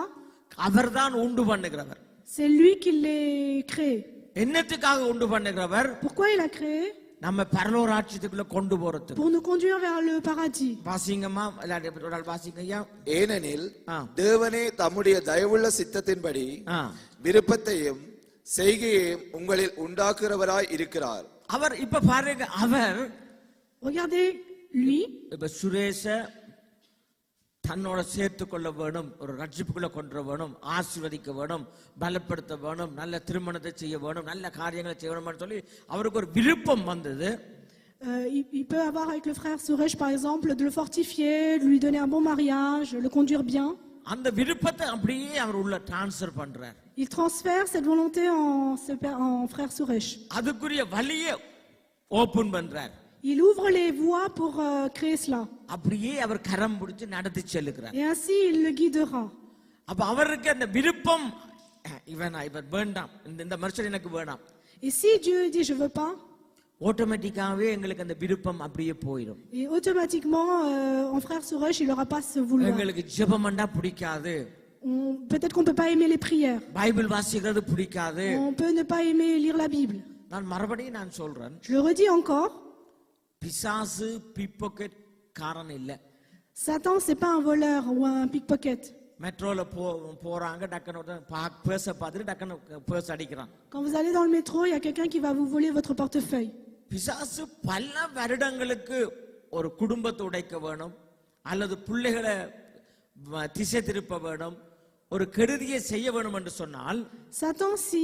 அவர்தான் உண்டு பண்ணுகிறவர். c'est lui qui les crée. என்னத்துக்காக உண்டு பண்ணுகிறவர்? Pourquoi il a créé? நம்ம பரலோராட்சியத்துக்குள்ள கொண்டு போறதுக்கு. Pour nous conduire vers le paradis. வாசிங்கம்மா, எல்லாரும் வாசிங்கய்யா. ஏனெனில் தேவனே தம்முடைய தயவுள்ள சித்தத்தின்படி விருப்பத்தையும் செய்கையையும் உங்களில் உண்டாக்குறவராய் இருக்கிறார். அவர் இப்ப பாருங்க, அவர் Regardez lui. இப்ப சுரேஷ தன்னோட சேர்த்து கொள்ள வேணும், ஒரு ரட்சிப்புக்குள்ள கொண்டு வேணும், ஆசீர்வதிக்க வேணும், பலப்படுத்த வேணும், நல்ல திருமணத்தை செய்ய வேணும், நல்ல காரியங்களை செய்ய வேணும்னு சொல்லி அவருக்கு ஒரு விருப்பம் வந்தது. Il peut avoir avec le frère Suresh par exemple de le fortifier, de lui donner un bon mariage, le conduire bien. அந்த விருப்பத்தை அப்படியே அவர் உள்ள டிரான்ஸ்ஃபர் பண்றார். Il transfère cette volonté en frère Suresh. அதுக்குரிய வழியை ஓபன் பண்றார். Il ouvre les voies pour créer cela. அப்படியே அவர் கரம் பிடிச்சு நடத்தி செல்லுகிறார். Et ainsi il le guidera. அப்ப அவருக்கு அந்த விருப்பம், இவன் வேண்டாம், இந்த மனுஷன் எனக்கு வேண்டாம். Et si Dieu dit je veux pas, ஆட்டோமேட்டிக்காவே எங்களுக்கு அந்த விருப்பம் அப்படியே போயிடும். et automatiquement en frère Suresh il aura pas ce vouloir. எங்களுக்கு ஜெபம்ண்டா பிடிக்காது. Peut-être qu'on peut pas aimer les prières. Bible வாசிக்கிறது பிடிக்காது. On peut ne pas aimer lire la Bible. நான் மறுபடியும் நான் சொல்றேன், Je le redis encore. பிசாசு பிக்பாக்கெட் காரன் இல்ல. Satan c'est pas un voleur ou un pickpocket. மெட்ரோல போறாங்க, டக்குன்னு பேச பார்த்துட்டு டக்குன்னு பேச அடிக்கிறான். Quand vous allez dans le métro, il y a quelqu'un qui va vous voler votre portefeuille. பிசாசு பல வருடங்களுக்கு ஒரு குடும்பத்தை உடைக்க வேணும், அல்லது பிள்ளைகளை திசை திருப்ப வேணும், ஒரு கெடுதியை செய்ய வேணும் என்று சொன்னால், Satan, si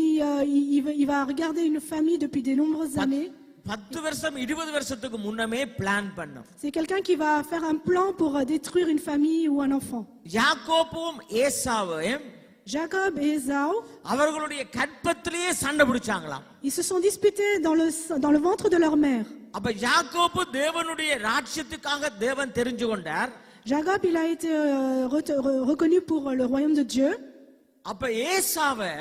il va regarder une famille depuis de nombreuses années, 10 வருஷம் 20 வருஷத்துக்கு முன்னமே பிளான் பண்ணும். c'est quelqu'un qui va faire un plan pour détruire une famille ou un enfant. யாக்கோபும் ஏசாவும் Jacob et Esau, அவர்களுடைய கற்பத்திலேயே சண்டை பிடிச்சாங்களாம். ils se sont disputés dans le ventre de leur mère. அப்ப யாக்கோபு தேவனுடைய ராஜ்யத்துக்காக தேவன் தெரிஞ்சு கொண்டார். Jacob, il a été reconnu pour le royaume de Dieu. அப்ப ஏசாவை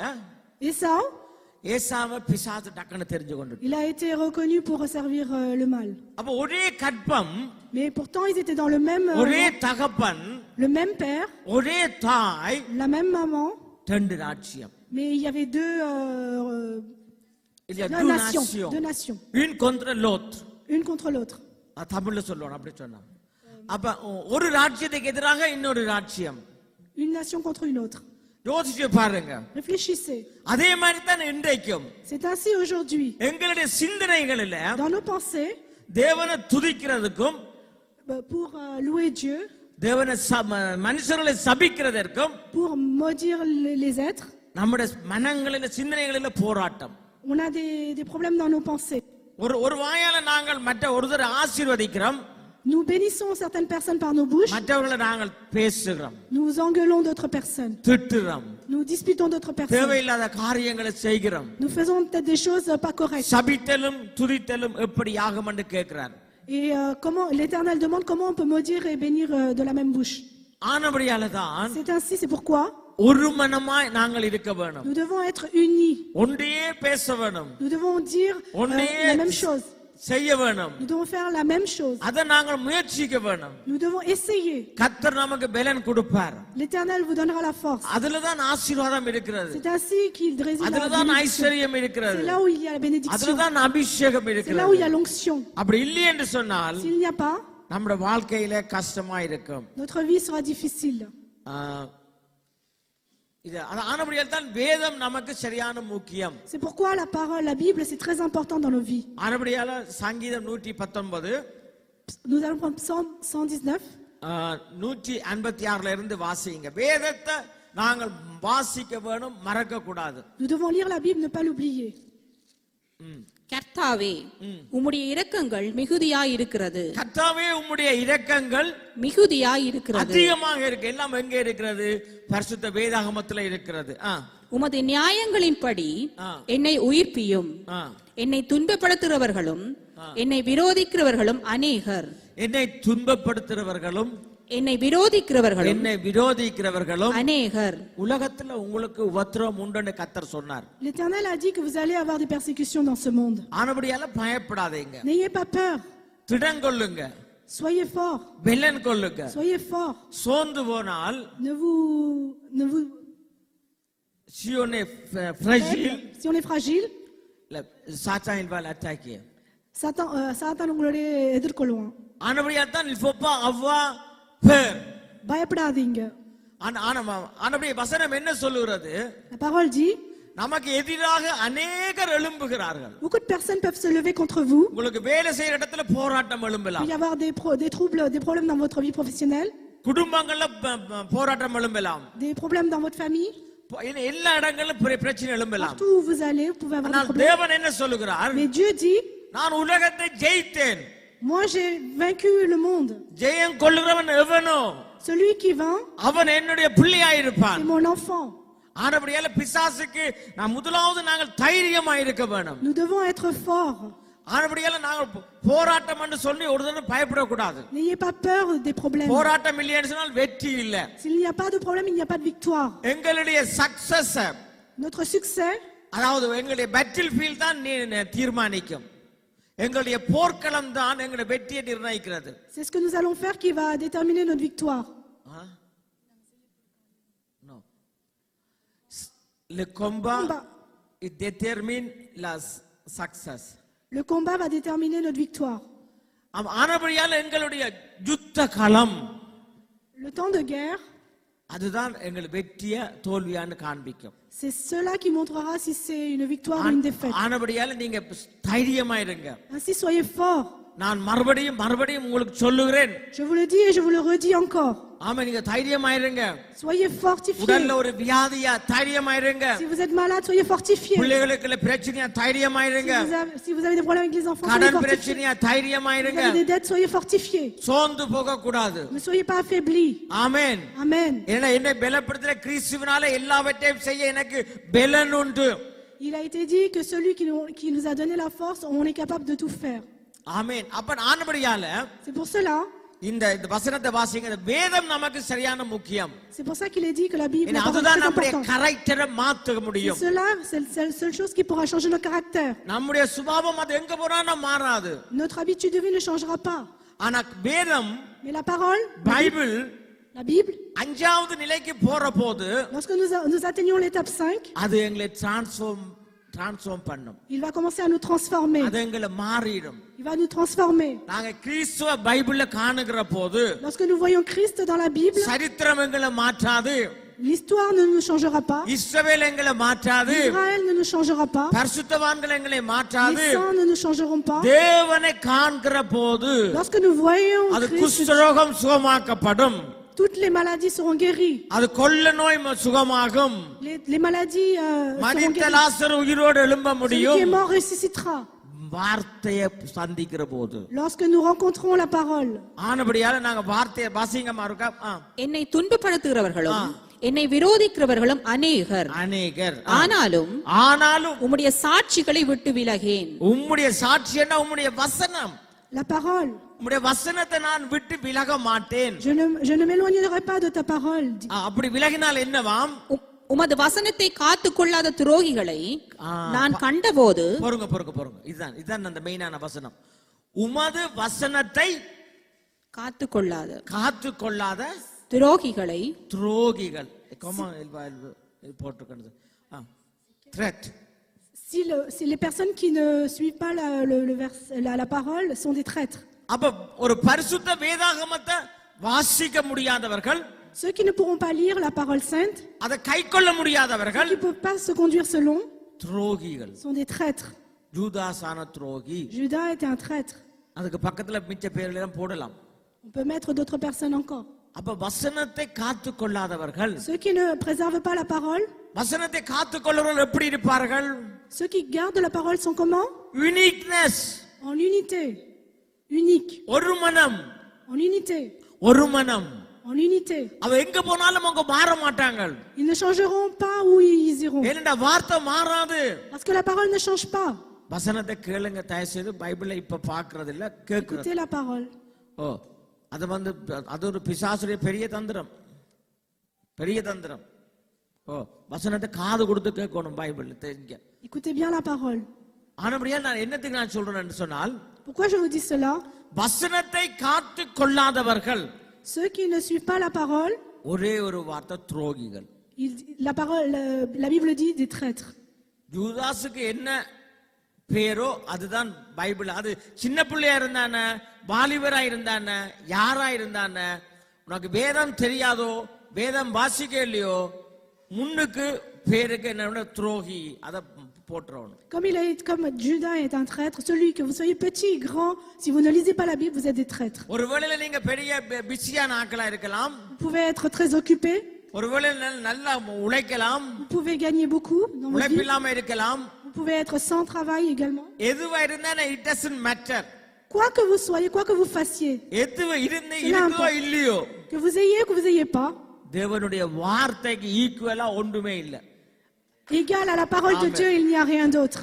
பிசாசு டக்குன்னு தெரிஞ்சு கொண்டு, Il a été reconnu pour servir le mal. அப்ப ஒரே கற்பம், Mais pourtant, ils étaient dans le même ஒரே தகப்பன், le même père, ஒரே தாய், la même maman. ரெண்டு ராஜ்யம். Mais il y avait deux nations. Une contre l'autre. Une contre l'autre. தமிழ்ல சொல்லுவாங்க, அப்படி சொன்னாங்க. அப்ப ஒரு ராஜ்யத்துக்கு எதிராக இன்னொரு ராஜ்யம். Une nation contre une autre. யோசிச்சு பாருங்க. Réfléchissez. அதே மாதிரி தான் இன்றைக்கும். C'est ainsi aujourd'hui. எங்களுடைய சிந்தனைகளில Dans nos pensées, தேவனை துதிக்கிறதுக்கும், pour louer Dieu, தேவனை மனுஷர்களை சபிக்கிறதற்கும், pour maudire les êtres, நம்முடைய மனங்களில சிந்தனைகளில போராட்டம். on a des problèmes dans nos pensées. ஒரு வாயால நாங்கள் மற்ற ஒருத்தரை ஆசீர்வதிக்கிறோம், Nous bénissons certaines personnes par nos bouches. மற்றவர்களை நாங்கள் பேசுகிறோம், Nous engueulons d'autres personnes. திட்டுறோம், Nous disputons d'autres personnes. தேவையில்லாத காரியங்களை செய்கிறோம். Nous faisons peut-être des choses pas correctes. சபித்தலும் துதித்தலும் எப்படி ஆகும் என்று கேட்கிறார். Et comment l'Éternel demande comment on peut maudire et bénir de la même bouche. ஆனபடியால தான் C'est ainsi, c'est pourquoi ஒரு மனமாய் நாங்கள் இருக்க வேணும். nous devons être unis. ஒன்றையே பேச வேணும், Nous devons dire ஒன்றையே la même chose. செய்ய வேணும். Nous devons faire la même chose. அதை நாங்கள் முயற்சிக்க வேணும். Nous devons essayer. கர்த்தர் நமக்கு பலன் கொடுப்பார். L'Éternel vous donnera la force. அதுல தான் ஆசீர்வாதம் இருக்கிறது. C'est ainsi qu'il réside அதுல la தான் bénédiction. ஐஸ்வர்யம் இருக்கிறது. C'est là où il y a la அதுல bénédiction. தான் அபிஷேகம் C'est là où il y இருக்கிறது. a l'onction. அப்படி இல்லை என்று சொன்னால் S'il n'y a pas, நம்முடைய வாழ்க்கையில கஷ்டமா இருக்கும். notre vie sera difficile. இது ஆனபடியால் தான் வேதம் நமக்கு சரியான முக்கியம். C'est pourquoi la parole, la Bible, c'est très important dans nos vies. ஆனபடியால சங்கீதம் 119 Nous allons prendre Psaume 119. 156ல இருந்து வாசிங்க. வேதத்தை நாங்கள் வாசிக்க வேணும், மறக்க கூடாது. Nous devons lire la Bible, ne pas l'oublier. கர்த்தாவே உம்முடைய இரக்கங்கள் மிகுதியாய் இருக்கிறது. கர்த்தாவே உம்முடைய இரக்கங்கள் மிகுதியாய் இருக்கிறது. அதிகமாக இருக்கு. எல்லாம் எங்க இருக்கிறது? பரிசுத்த வேதாகமத்துல இருக்கிறது. உமது நியாயங்களின்படி என்னை உயிர்ப்பியும். என்னை துன்பப்படுத்துகிறவர்களும் என்னை விரோதிக்கிறவர்களும் அநேகர். என்னை துன்பப்படுத்துகிறவர்களும் என்னை விரோதிக்கிறவர்களும் அநேகர். உலகத்துல உங்களுக்கு உபத்திரவம் உண்டுன்னு கர்த்தர் சொன்னார். L'Éternel a dit que vous allez avoir des persécutions dans ce monde. ஆனபடியால பயப்படாதீங்க. N'ayez pas peur. திடங்கொள்ளுங்க. Soyez forts. பெலன் கொள்ளுங்க. Soyez forts. சோர்ந்து போனால் Ne vous si on est fragile, si on est fragile, Satan il va l'attaquer. Satan உங்களை எதிர்கொள்வான். ஆனபடியால தான் il faut pas avoir peur. பயப்படாதீங்க. ஆனபடியே வசனம் என்ன சொல்லுகிறது? La parole dit, நமக்கு எதிராக அநேகர் எழும்புகிறார்கள். beaucoup de personnes peuvent se lever contre vous. உங்களுக்கு வேலை செய்யற இடத்துல போராட்டம் எழும்பலாம். Il y avoir des troubles, des problèmes dans votre vie professionnelle. குடும்பங்கள்ல போராட்டம் எழும்பலாம். Des problèmes dans votre famille. எல்லா இடங்களிலும் பிரச்சனை எழும்பலாம். Partout où vous allez, vous pouvez avoir des problèmes. தேவன் என்ன சொல்லுகிறார்? Mais Dieu dit, நான் உலகத்தை ஜெயித்தேன். moi j'ai vaincu le monde. ஜெயம் கொள்ளுகிறவன் எவனோ Celui qui vainc, அவன் என்னுடைய பிள்ளையாய் இருப்பான். c'est mon enfant. ஆனபடியால பிசாசுக்கு நான் முதலாவது நாங்கள் தைரியமாய் இருக்க வேணும். Nous devons être forts. ஆனபடியால நாங்கள் போராட்டம் என்று சொல்லி ஒரு தடவை பயப்பட கூடாது. N'ayez pas peur des problèmes. போராட்டம் இல்லைன்னு சொன்னால் வெற்றி இல்ல. S'il n'y a pas de problème, il n'y a pas de victoire. எங்களுடைய சக்சஸ், Notre succès, அதாவது எங்களுடைய பேட்டில் ஃபீல்ட் தான் தீர்மானிக்கும். எங்களுடைய போர்க்களம் தான் எங்களுடைய வெற்றியை நிர்ணயிக்கிறது. c'est ce que nous allons faire qui va déterminer notre victoire. Non. Le combat it détermine la success. Le combat va déterminer notre victoire. ஆனபடியால் எங்களுடைய யுத்த களம், Le temps de guerre, அதுதான் எங்கள் வெற்றிய தோல்வியான்னு காண்பிக்கும். c'est cela qui montrera si c'est une victoire ou une défaite. ஆனபடியால் நீங்க தைரியமா இருங்க. Ainsi soyez forts. நான் மறுபடியும் உங்களுக்கு சொல்லுகிறேன். Je vous le dis et je vous le redis encore. ஆமா, நீங்க தைரியமா இருங்க. Soyez fortifiés. உடல்ல ஒரு வியாதியா தைரியமா இருங்க. Si vous êtes malade, soyez fortifiés. பிள்ளைகளுக்கு பிரச்சனையா தைரியமா இருங்க. Si vous avez des problèmes avec les enfants, soyez கடன் fortifiés. பிரச்சனையா தைரியமா Si vous இருங்க. avez des dettes, soyez fortifiés. சோர்ந்து போக கூடாது. Ne soyez pas affaiblis. ஆமென். Amen. என்னை பலப்படுத்துற கிறிஸ்துவினால எல்லாவற்றையும் செய்ய எனக்கு பலன் உண்டு. Il a été dit que celui qui nous a donné la force, on est capable de tout faire. ஆமென். அப்ப ஆனபடியால C'est pour cela. இந்த வசனத்தை வாசிங்க. வேதம் நமக்கு சரியான முக்கியம். C'est pour ça qu'il est dit que la Bible est அதுதான் très நம்முடைய importante. கரெக்டரை மாத்த முடியும். C'est la seule chose qui pourra changer notre caractère. நம்முடைய சுபாவம் அது எங்க போனாலும் மாறாது. Notre habitude de vie ne changera pas. ஆனா வேதம், Mais la parole, Bible, la Bible, அஞ்சாவது நிலைக்கு போற போது lorsque nous atteignons l'étape 5, அது எங்களை டிரான்ஸ்ஃபார்ம் பண்ணும். il va commencer à nous transformer. அது எங்களை மாறிடும். Il va nous transformer. நாங்க கிறிஸ்துவ பைபிள்ல காணுகிற போது Lorsque nous voyons Christ dans la Bible, சரித்திரம் எங்களை மாற்றாது. l'histoire ne nous changera pas. இஸ்ரவேல் எங்களை மாற்றாது. Israël ne nous changera pas. பரிசுத்தவான்கள் எங்களை மாற்றாது. Les saints ne nous changeront pas. தேவனை காண்கிற போது Lorsque nous voyons அது Christ, குஷ்டரோகம் சுகமாக்கப்படும். toutes les maladies seront guéries. அது கொள்ள நோய் சுகமாகும். Les maladies seront மரித்த guéries. லாசர் உயிரோடு எழும்ப Celui qui முடியும். est mort ressuscitera. வார்த்தையை சந்திக்கிற போது. Lorsque nous rencontrons la parole. ஆனபடியால நாங்க வார்த்தையை வாசிங்கமா இருக்கா. என்னை துன்பப்படுத்துகிறவர்களும் என்னை விரோதிக்கிறவர்களும் அநேகர். ஆனாலும் உம்முடைய சாட்சிகளை விட்டு விலகேன். உம்முடைய சாட்சி என்ன? உம்முடைய வசனம். La parole. உம்முடைய வசனத்தை நான் விட்டு விலக மாட்டேன். Je ne m'éloignerai pas de ta parole. அப்படி விலகினால் என்னவாம்? உமது வசனத்தை காத்துக் கொள்ளாத துரோகிகளை நான் கண்டபோது பொறுங்க இதுதான் அந்த மெயினான வசனம். உமது வசனத்தை காத்துக் கொள்ளாத துரோகிகள் போட்டுக்கிறது. threat. Si les personnes qui ne suivent pas la parole sont des traîtres. அப்ப ஒரு பரிசுத்த வேதாகமத்தை வாசிக்க முடியாதவர்கள், Ceux qui ne pourront pas lire la parole sainte, அதை கைக்கொள்ள முடியாதவர்கள், ceux qui ne peuvent pas se conduire selon, துரோகிகள், sont des traîtres. ஜூதாசான துரோகி. Judas était un traître. அதுக்கு பக்கத்துல மிச்ச பேர்ல எல்லாம் போடலாம். On peut mettre d'autres personnes encore. அப்ப வசனத்தை காத்துக் கொள்ளாதவர்கள், Ceux qui ne préservent pas la parole, வசனத்தை காத்துக் கொள்றவர்கள் எப்படி இருப்பார்கள்? ceux qui gardent la parole sont comment? Uniqueness, En unité, unique, ஒரு மனம், en unité, ஒரு மனம். en unité. அவ எங்க போனாலும் அவங்க மாற மாட்டாங்க. Ils ne changeront pas où ils iront. ஏனென்றா வார்த்தை மாறாது. Parce que la parole ne change pas. வசனத்தை கேளுங்க, தயவு செய்து பைபிளை இப்ப பாக்குறது இல்ல, கேட்கிறது. Écoutez la parole. ஓ, அது ஒரு பிசாசுடைய பெரிய தந்திரம், பெரிய தந்திரம். ஓ, வசனத்தை காது கொடுத்து கேட்கணும், பைபிள் தெரிஞ்ச. Écoutez bien la parole. ஆனபடியா நான் என்னத்துக்கு நான் சொல்றேன்னு சொன்னால், Pourquoi je vous dis cela? வசனத்தை காத்து கொள்ளாதவர்கள், Ceux qui ne suivent pas la parole, ஒரே ஒரு வார்த்தை துரோகிகள். la Bible dit des traîtres. யூதாசுக்கு என்ன பேரோ அதுதான் பைபிள். அது சின்ன பிள்ளையா இருந்தான, வாலிபரா இருந்தான, யாரா இருந்தான, உனக்கு வேதம் தெரியாதோ, வேதம் வாசிக்க இல்லையோ, முன்னுக்கு பேருக்கு என்ன துரோகி, அதை போட்டுறோம். Comme Judas est un traître, celui que vous soyez petit, grand, si vous ne lisez pas la Bible, vous êtes des traîtres. ஒருவேளை நீங்க பெரிய பிஸியான ஆட்களா இருக்கலாம், Vous pouvez être très occupé, ஒருவேளை நல்லா உழைக்கலாம், vous pouvez gagner beaucoup dans votre vie, உழைப்பில்லாம இருக்கலாம், vous pouvez être sans travail également. எதுவா இருந்தானே it doesn't matter. Quoi que vous soyez, quoi que vous fassiez, எதுவா இருக்கோ இல்லையோ, que vous ayez ou que vous ayez pas, தேவனுடைய வார்த்தைக்கு ஈக்குவலா ஒன்றுமே இல்லை. égal à la parole de Dieu, il n'y a rien d'autre.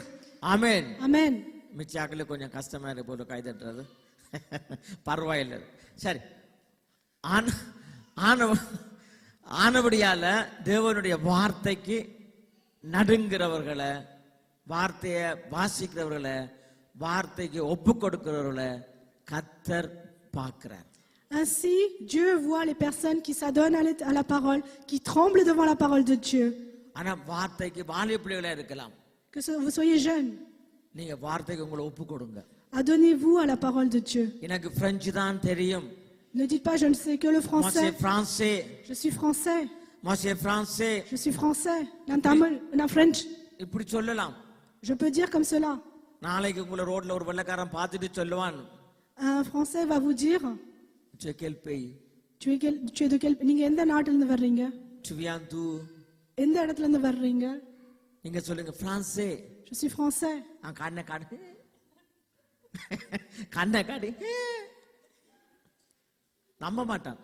Amen. Amen. மிச்சாக்கள கொஞ்சம் கஷ்டமா இருக்கு போல கை தட்டுறது. பரவாயில்லை. சரி, ஆனபடியால தேவனுடைய வார்த்தைக்கு நடுங்கிறவர்களை, வார்த்தையை வாசிக்கிறவர்களை, வார்த்தைக்கு ஒப்பு கொடுக்கிறவர்களை கர்த்தர் பார்க்கிறார். Ainsi, Dieu voit les personnes qui s'adonnent à la parole, qui tremblent devant la parole de Dieu. ஆனா வார்த்தைக்கு வாலிப பிள்ளைகளா இருக்கலாம். Que vous soyez jeune, நீங்க வார்த்தைக்கு உங்களை ஒப்பு கொடுங்க. adonnez-vous à la parole de Dieu. எனக்கு பிரெஞ்சு தான் தெரியும். Ne dites pas je ne sais que le français. Je suis français. Je suis français. Na French. இப்படி சொல்லலாம். Je peux dire comme cela. நாளைக்கு உங்களை ரோட்ல ஒரு வெள்ளக்காரன் பார்த்துட்டு சொல்லுவான், Un français va vous dire, tu es quel pays? tu es de quel, நீங்க எந்த நாட்டில இருந்து வர்றீங்க? Tu viens d'où? எந்த இடத்துல இருந்து வர்றீங்க? நீங்க சொல்லுங்க français. Je suis français. கண்ணை காடு. நம்ப மாட்டான்.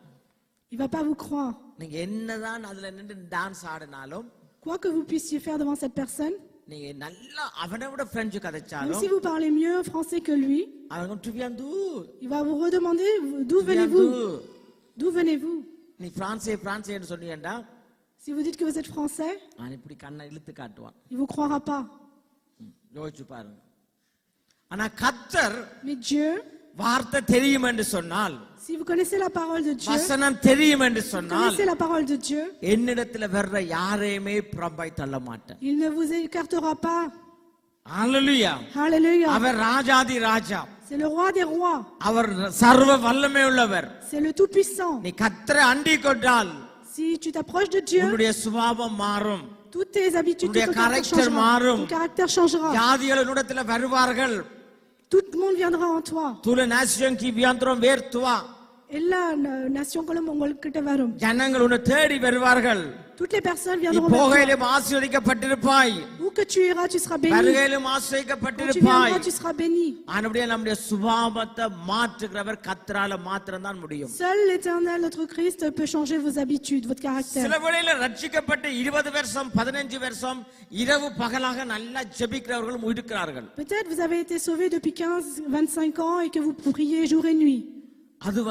Il va pas vous croire. நீங்க என்னதான் அதுல நின்று dance ஆடினாலும், Quoi que vous puissiez faire devant cette personne, நீங்க நல்லா அவனை விட French même கதைச்சாலும், si vous parlez mieux français que lui, அவன் tu viens d'où? il va vous redemander d'où Tu viens venez-vous? d'où? D'où venez-vous? நீ பிரான்சேன்னு சொன்னீங்கடா, Si vous dites que vous êtes français, அவன் இப்படி கண்ணை இழுத்து காட்டுவான். il vous croira pas. யோசிச்சு பாருங்க. ஆனா கர்த்தர் Mais Dieu, வார்த்தை தெரியும் என்று சொன்னால், si vous connaissez la parole de Dieu, வசனம் தெரியும் என்று vous சொன்னால், connaissez la parole de Dieu, என்னிடத்துல வர்ற யாரையுமே புறம்பாய் தள்ள மாட்டேன். il ne vous écartera pas. ஹalleluya. Alléluia. அவர் ராஜாதி ராஜா, C'est le roi des rois. அவர் சர்வ வல்லமை உள்ளவர். C'est le tout-puissant. நீ கர்த்தரை அண்டிக் கொண்டால் Si tu t'approches de Dieu, உன்னுடைய சுபாவம் மாறும், toutes tes habitudes, உன்னுடைய ton caractère caractère changera. மாறும். Ton caractère changera. ஜாதிகள் உன்னிடத்துல வருவார்கள். Tout le monde viendra en toi. துல நாசியம் கி வியாந்திரம் வேர்த்துவா, எல்லா nationகளும் உங்கள்கிட்ட வரும். ஜனங்கள் உன்னை தேடி வருவார்கள். Toutes les personnes நீ viendront vers toi. போகையிலும் ஆசீர்வதிக்கப்பட்டிருப்பாய், Où que tu iras, tu seras béni. வருகையிலும் Quand tu ஆசீர்வதிக்கப்பட்டிருப்பாய். viendras, tu seras béni. ஆனபடியால் நம்முடைய சுபாவத்தை மாற்றுகிறவர் கர்த்தரால மாத்திரம் தான் முடியும். Seul l'Éternel, notre Christ, peut changer vos habitudes, votre caractère. சில வேளையில ரட்சிக்கப்பட்டு 20 வருஷம் 15 வருஷம் இரவு பகலாக நல்லா ஜெபிக்கிறவர்களும் இருக்கிறார்கள். Peut-être vous avez été sauvé depuis 15, 25 ans et que vous priez jour et nuit. அது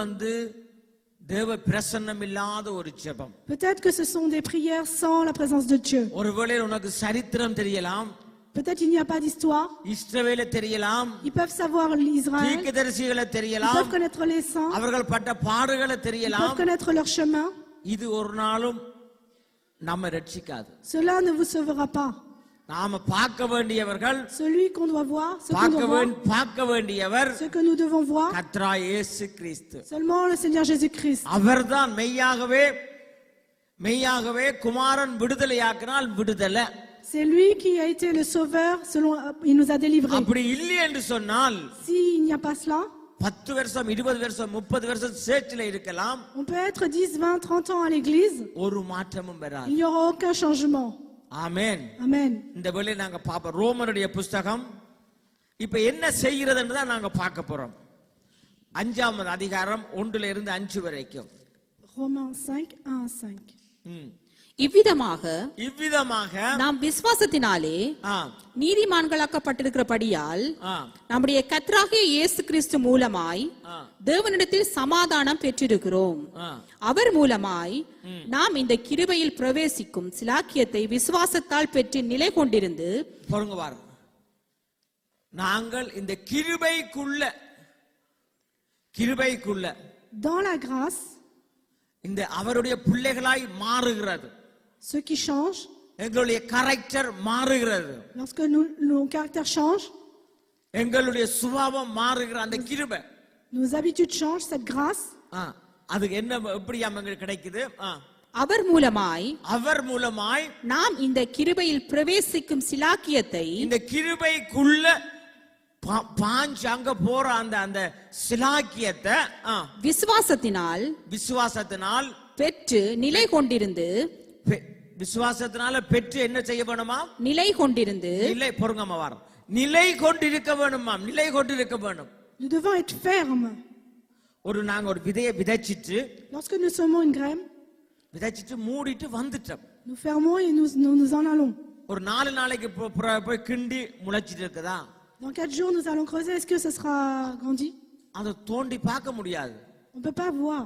தேவ பிரசன்னம் இல்லாத ஒரு ஜெபம். Peut-être que ce sont des prières sans la présence de Dieu. ஒருவேளை உனக்கு சரித்திரம் தெரியலாம், Peut-être il n'y a pas d'histoire. இஸ்ரவேலை தெரியலாம், Ils peuvent savoir l'Israël. தீர்க்கதரிசிகளை Ils தெரியலாம், peuvent connaître les saints. அவர்கள் பட்ட பாடுகளை Ils தெரியலாம். peuvent connaître leur chemin. இது ஒரு நாளும் நம்ம ரட்சிக்காது. Cela ne vous sauvera pas. நாம பார்க்க வேண்டியவர்கள், Celui qu'on doit voir, ce qu'on doit voir, பார்க்க வேண்டியவர் ce que nous devons voir, கர்த்தராகிய இயேசு கிறிஸ்து. seulement le Seigneur Jésus-Christ. அவர்தான் மெய்யாகவே குமாரன் விடுதலையாக்கினால் விடுதலை. C'est lui qui a été le sauveur, selon il nous a délivrés. அப்படி இல்லை என்று சொன்னால் S'il n'y a pas cela, 10 வருஷம் 20 வருஷம் 30 வருஷம் சேர்ச்சில இருக்கலாம், on peut être 10, 20, 30 ans à l'église, ஒரு மாற்றமும் வராது. il n'y aura aucun changement. ஆமென். Amen. இந்த வேளையில நாங்க பாப்போம் ரோமருடைய புத்தகம். இப்ப என்ன செய்கிறதுன்னு தான் நாங்க பார்க்க போறோம். 5ஆம் அதிகாரம் 1 இருந்து 5 வரைக்கும். Romains 5, 1 à 5. இவ்விதமாக நாம் விசுவாசத்தினாலே நீதிமான்களாக்கப்பட்டிருக்கிறபடியால் நம்முடைய கர்த்தராகிய இயேசு கிறிஸ்து மூலமாய் தேவனிடத்தில் சமாதானம் பெற்றிருக்கிறோம். அவர் மூலமாய் நாம் இந்த கிருபையில் பிரவேசிக்கும் சிலாக்கியத்தை விசுவாசத்தால் பெற்று நிலை கொண்டிருந்து நாங்கள் இந்த கிருபைக்குள்ள dans la grâce இந்த அவருடைய பிள்ளைகளாய் மாறுகிறது. Ce qui change, எங்களுடைய கரெக்டர் மாறுகிறது. lorsque nos caractères changent, எங்களுடைய சுபாவம் மாறுகிற அந்த கிருபை, nos habitudes changent, cette grâce, அது என்ன எப்படியா எங்களுக்கு கிடைக்குது? அவர் மூலமாய் நாம் இந்த கிருபையில் பிரவேசிக்கும் சிலாக்கியத்தை, இந்த கிருபைக்குள்ள பாஞ்சு அங்க போற அந்த சிலாக்கியத்தை விசுவாசத்தினால் பெற்று நிலை கொண்டிருந்து, விசுவாசத்தினால பெற்று என்ன செய்ய வேணுமா? நிலை கொண்டிருந்து, நிலை கொண்டிருக்க வேணுமா? நிலை கொண்டிருக்க வேணும். Nous devons être fermes. நாங்க ஒரு விதையை விதைச்சிட்டு, lorsque nous semons une graine, விதைச்சிட்டு மூடிட்டு வந்துட்டோம். nous fermons et nous en allons. ஒரு 4 நாளைக்கு போய் கிண்டி முளைச்சிட்டு இருக்குதா? Dans 4 jours nous allons creuser, est-ce que ça sera grandi? அதை தோண்டி பார்க்க முடியாது. On peut pas voir.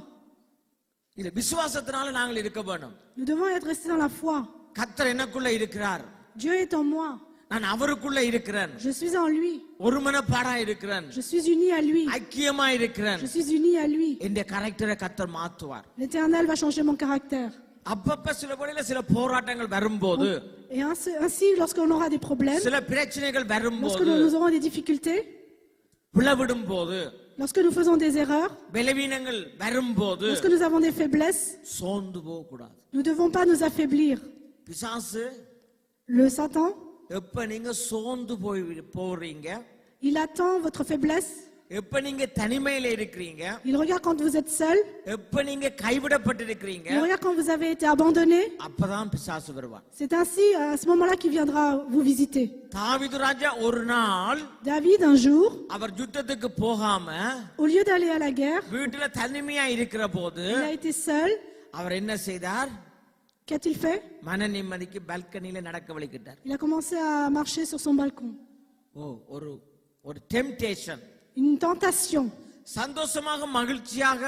இல்ல விசுவாசத்தினால நாங்கள் இருக்க வேணும். Nous devons être restés dans la foi. கர்த்தர் எனக்குள்ள இருக்கிறார். Dieu est en moi. நான் அவருக்குள்ள இருக்கிறேன். Je suis en lui. ஒரு மனப்பாடா இருக்கிறேன். Je suis uni à lui. ஐக்கியமா இருக்கிறேன். Je suis uni à lui. இந்த கரெக்டரை கர்த்தர் மாத்துவார். L'Éternel va changer mon caractère. அப்பப்ப சில வேளையில சில போராட்டங்கள் வரும்போது, et ainsi lorsqu'on aura des problèmes, சில பிரச்சனைகள் வரும்போது, lorsque nous aurons des difficultés, பிளவிடும் போது, lorsque nous faisons des erreurs, பலவீனங்கள் வரும்போது, lorsque nous avons des faiblesses, சோர்ந்து போக கூடாது. nous ne devons pas nous affaiblir. பிசாசு, le Satan, எப்ப நீங்க சோர்ந்து போறீங்க, il attend votre faiblesse. எப்ப நீங்க தனிமையில இருக்கீங்க, il regarde quand vous êtes seul. எப்ப நீங்க கைவிடப்பட்டிருக்கீங்க, il regarde quand vous avez été abandonné. அப்பதான் பிசாசு வருவான். c'est ainsi à ce moment-là qu'il viendra vous visiter. தாவீது ராஜா ஒரு நாள், David un jour, அவர் யுத்தத்துக்கு போகாம, au lieu d'aller à la guerre, வீட்டுல தனிமையா இருக்கிற போது, il a été seul. அவர் என்ன செய்தார்? Qu'a-t-il fait? மன நிம்மதிக்கு பால்கனில நடக்க வலிக்கிட்டார். il a commencé à marcher sur son balcon. ஒரு டெம்ப்டேஷன், une tentation. சந்தோஷமாக மகிழ்ச்சியாக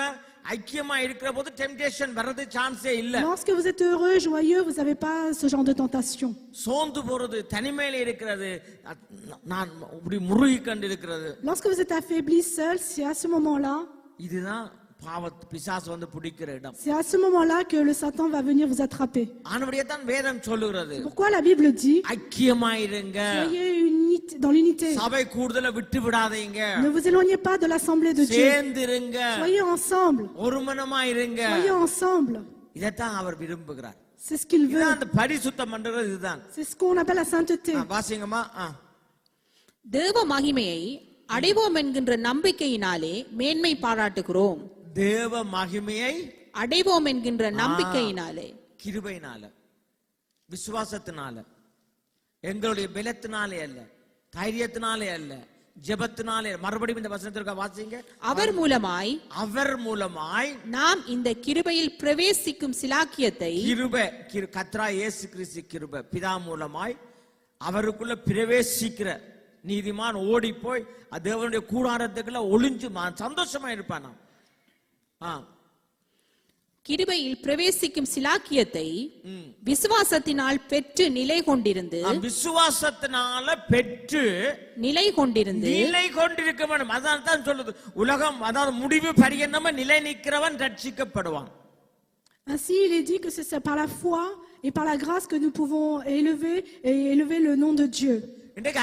ஐக்கியமா இருக்கிற போது டெம்ப்டேஷன் வரது சான்ஸே இல்ல. lorsque vous êtes heureux, joyeux, vous n'avez pas ce genre de tentation. சோர்ந்து போறது, தனிமையில இருக்கிறது, நான் இப்படி முருகி கண்டு இருக்கிறது, lorsque vous êtes affaibli, seul, c'est à ce moment-là, இதுதான் பாவத் பிசாசு வந்து பிடிக்கிற இடம். c'est à ce moment-là que le Satan va venir vous attraper. ஆனபடியே தான் வேதம் சொல்லுகிறது, pourquoi la Bible dit, ஐக்கியமாயிருங்க, soyez dans l'unité, சபை கூடுதல விட்டு விடாதீங்க, ne vous éloignez pas de l'assemblée de Dieu, சேர்ந்திருங்க, soyez ensemble, ஒருமனமாயிருங்க, soyez ensemble. இதத்தான் அவர் விரும்புகிறார். c'est ce qu'il veut. அந்த பரிசுத்தம் பண்றது இதுதான். c'est ce qu'on appelle la sainteté. வாசிங்கம்மா. தேவ மகிமையை அடைவோம் என்கின்ற நம்பிக்கையினாலே மேன்மை பாராட்டுகிறோம். தேவ மகிமையை அடைவோம் என்கின்ற நம்பிக்கையினாலே, கிருபையினால, விசுவாசத்தினால, எங்களுடைய பலத்தினாலே அல்ல, தைரியத்தினாலே அல்ல, ஜெபத்தினாலே. மறுபடியும் இந்த வசனத்திற்கு வாசிங்க. அவர் மூலமாய் நாம் இந்த கிருபையில் பிரவேசிக்கும் சிலாக்கியத்தை, கிருபை கர்த்தராகிய இயேசு கிறிஸ்து கிருபை, பிதா மூலமாய் அவருக்குள்ள பிரவேசிக்கிற நீதிமான் ஓடி போய் தேவனுடைய கூடாரத்துக்குள்ள ஒளிஞ்சு சந்தோஷமா இருப்பான். கிருபையில் பிரவேசிக்கும் சிலாக்கியத்தை விசுவாசத்தினால் பெற்று நிலை கொண்டிருந்து விசுவாசத்தினால பெற்று நிலை கொண்டிருந்து நிலை கொண்டிருக்க வேண்டும். அதான் தான் சொல்லுது உலகம், அதாவது முடிவு பரியந்தமா நிலை நிற்கிறவன் ரட்சிக்கப்படுவான். Ainsi, il est dit que c'est par la foi et par la grâce que nous pouvons élever le nom de Dieu. இன்றைக்கு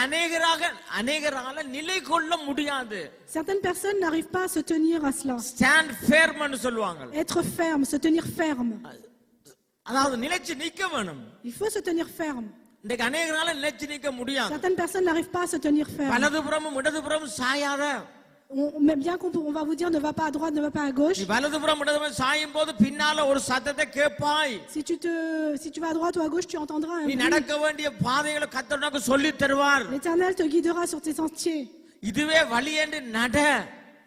அநேகரால நிலை கொள்ள முடியாது. Certaines personnes n'arrivent pas à se tenir à cela. Stand ஃபேர்ம்னு சொல்லுவாங்க. Être ferme, se tenir ferme. அதாவது நிலைச்சு நிக்க வேணும். Il faut se tenir ferme. இன்றைக்கு அநேகரால நிலைச்சு நிக்க முடியாது. Certaines personnes n'arrivent pas à se tenir ferme. வலதுபுறமும் இடதுபுறமும் சாயாத. Mais bien qu'on va vous dire ne va pas à droite, ne va pas à gauche. வலதுபுறம் இடதுபுறம் சாயும் போது பின்னால ஒரு சத்தத்தை கேட்பாய். Si tu vas à droite ou à gauche, tu entendras un நீ bruit. நடக்க வேண்டிய பாதைகளை கர்த்தர் உனக்கு சொல்லி தருவார். L'Éternel te guidera sur tes sentiers. இதுவே வழி என்று நட.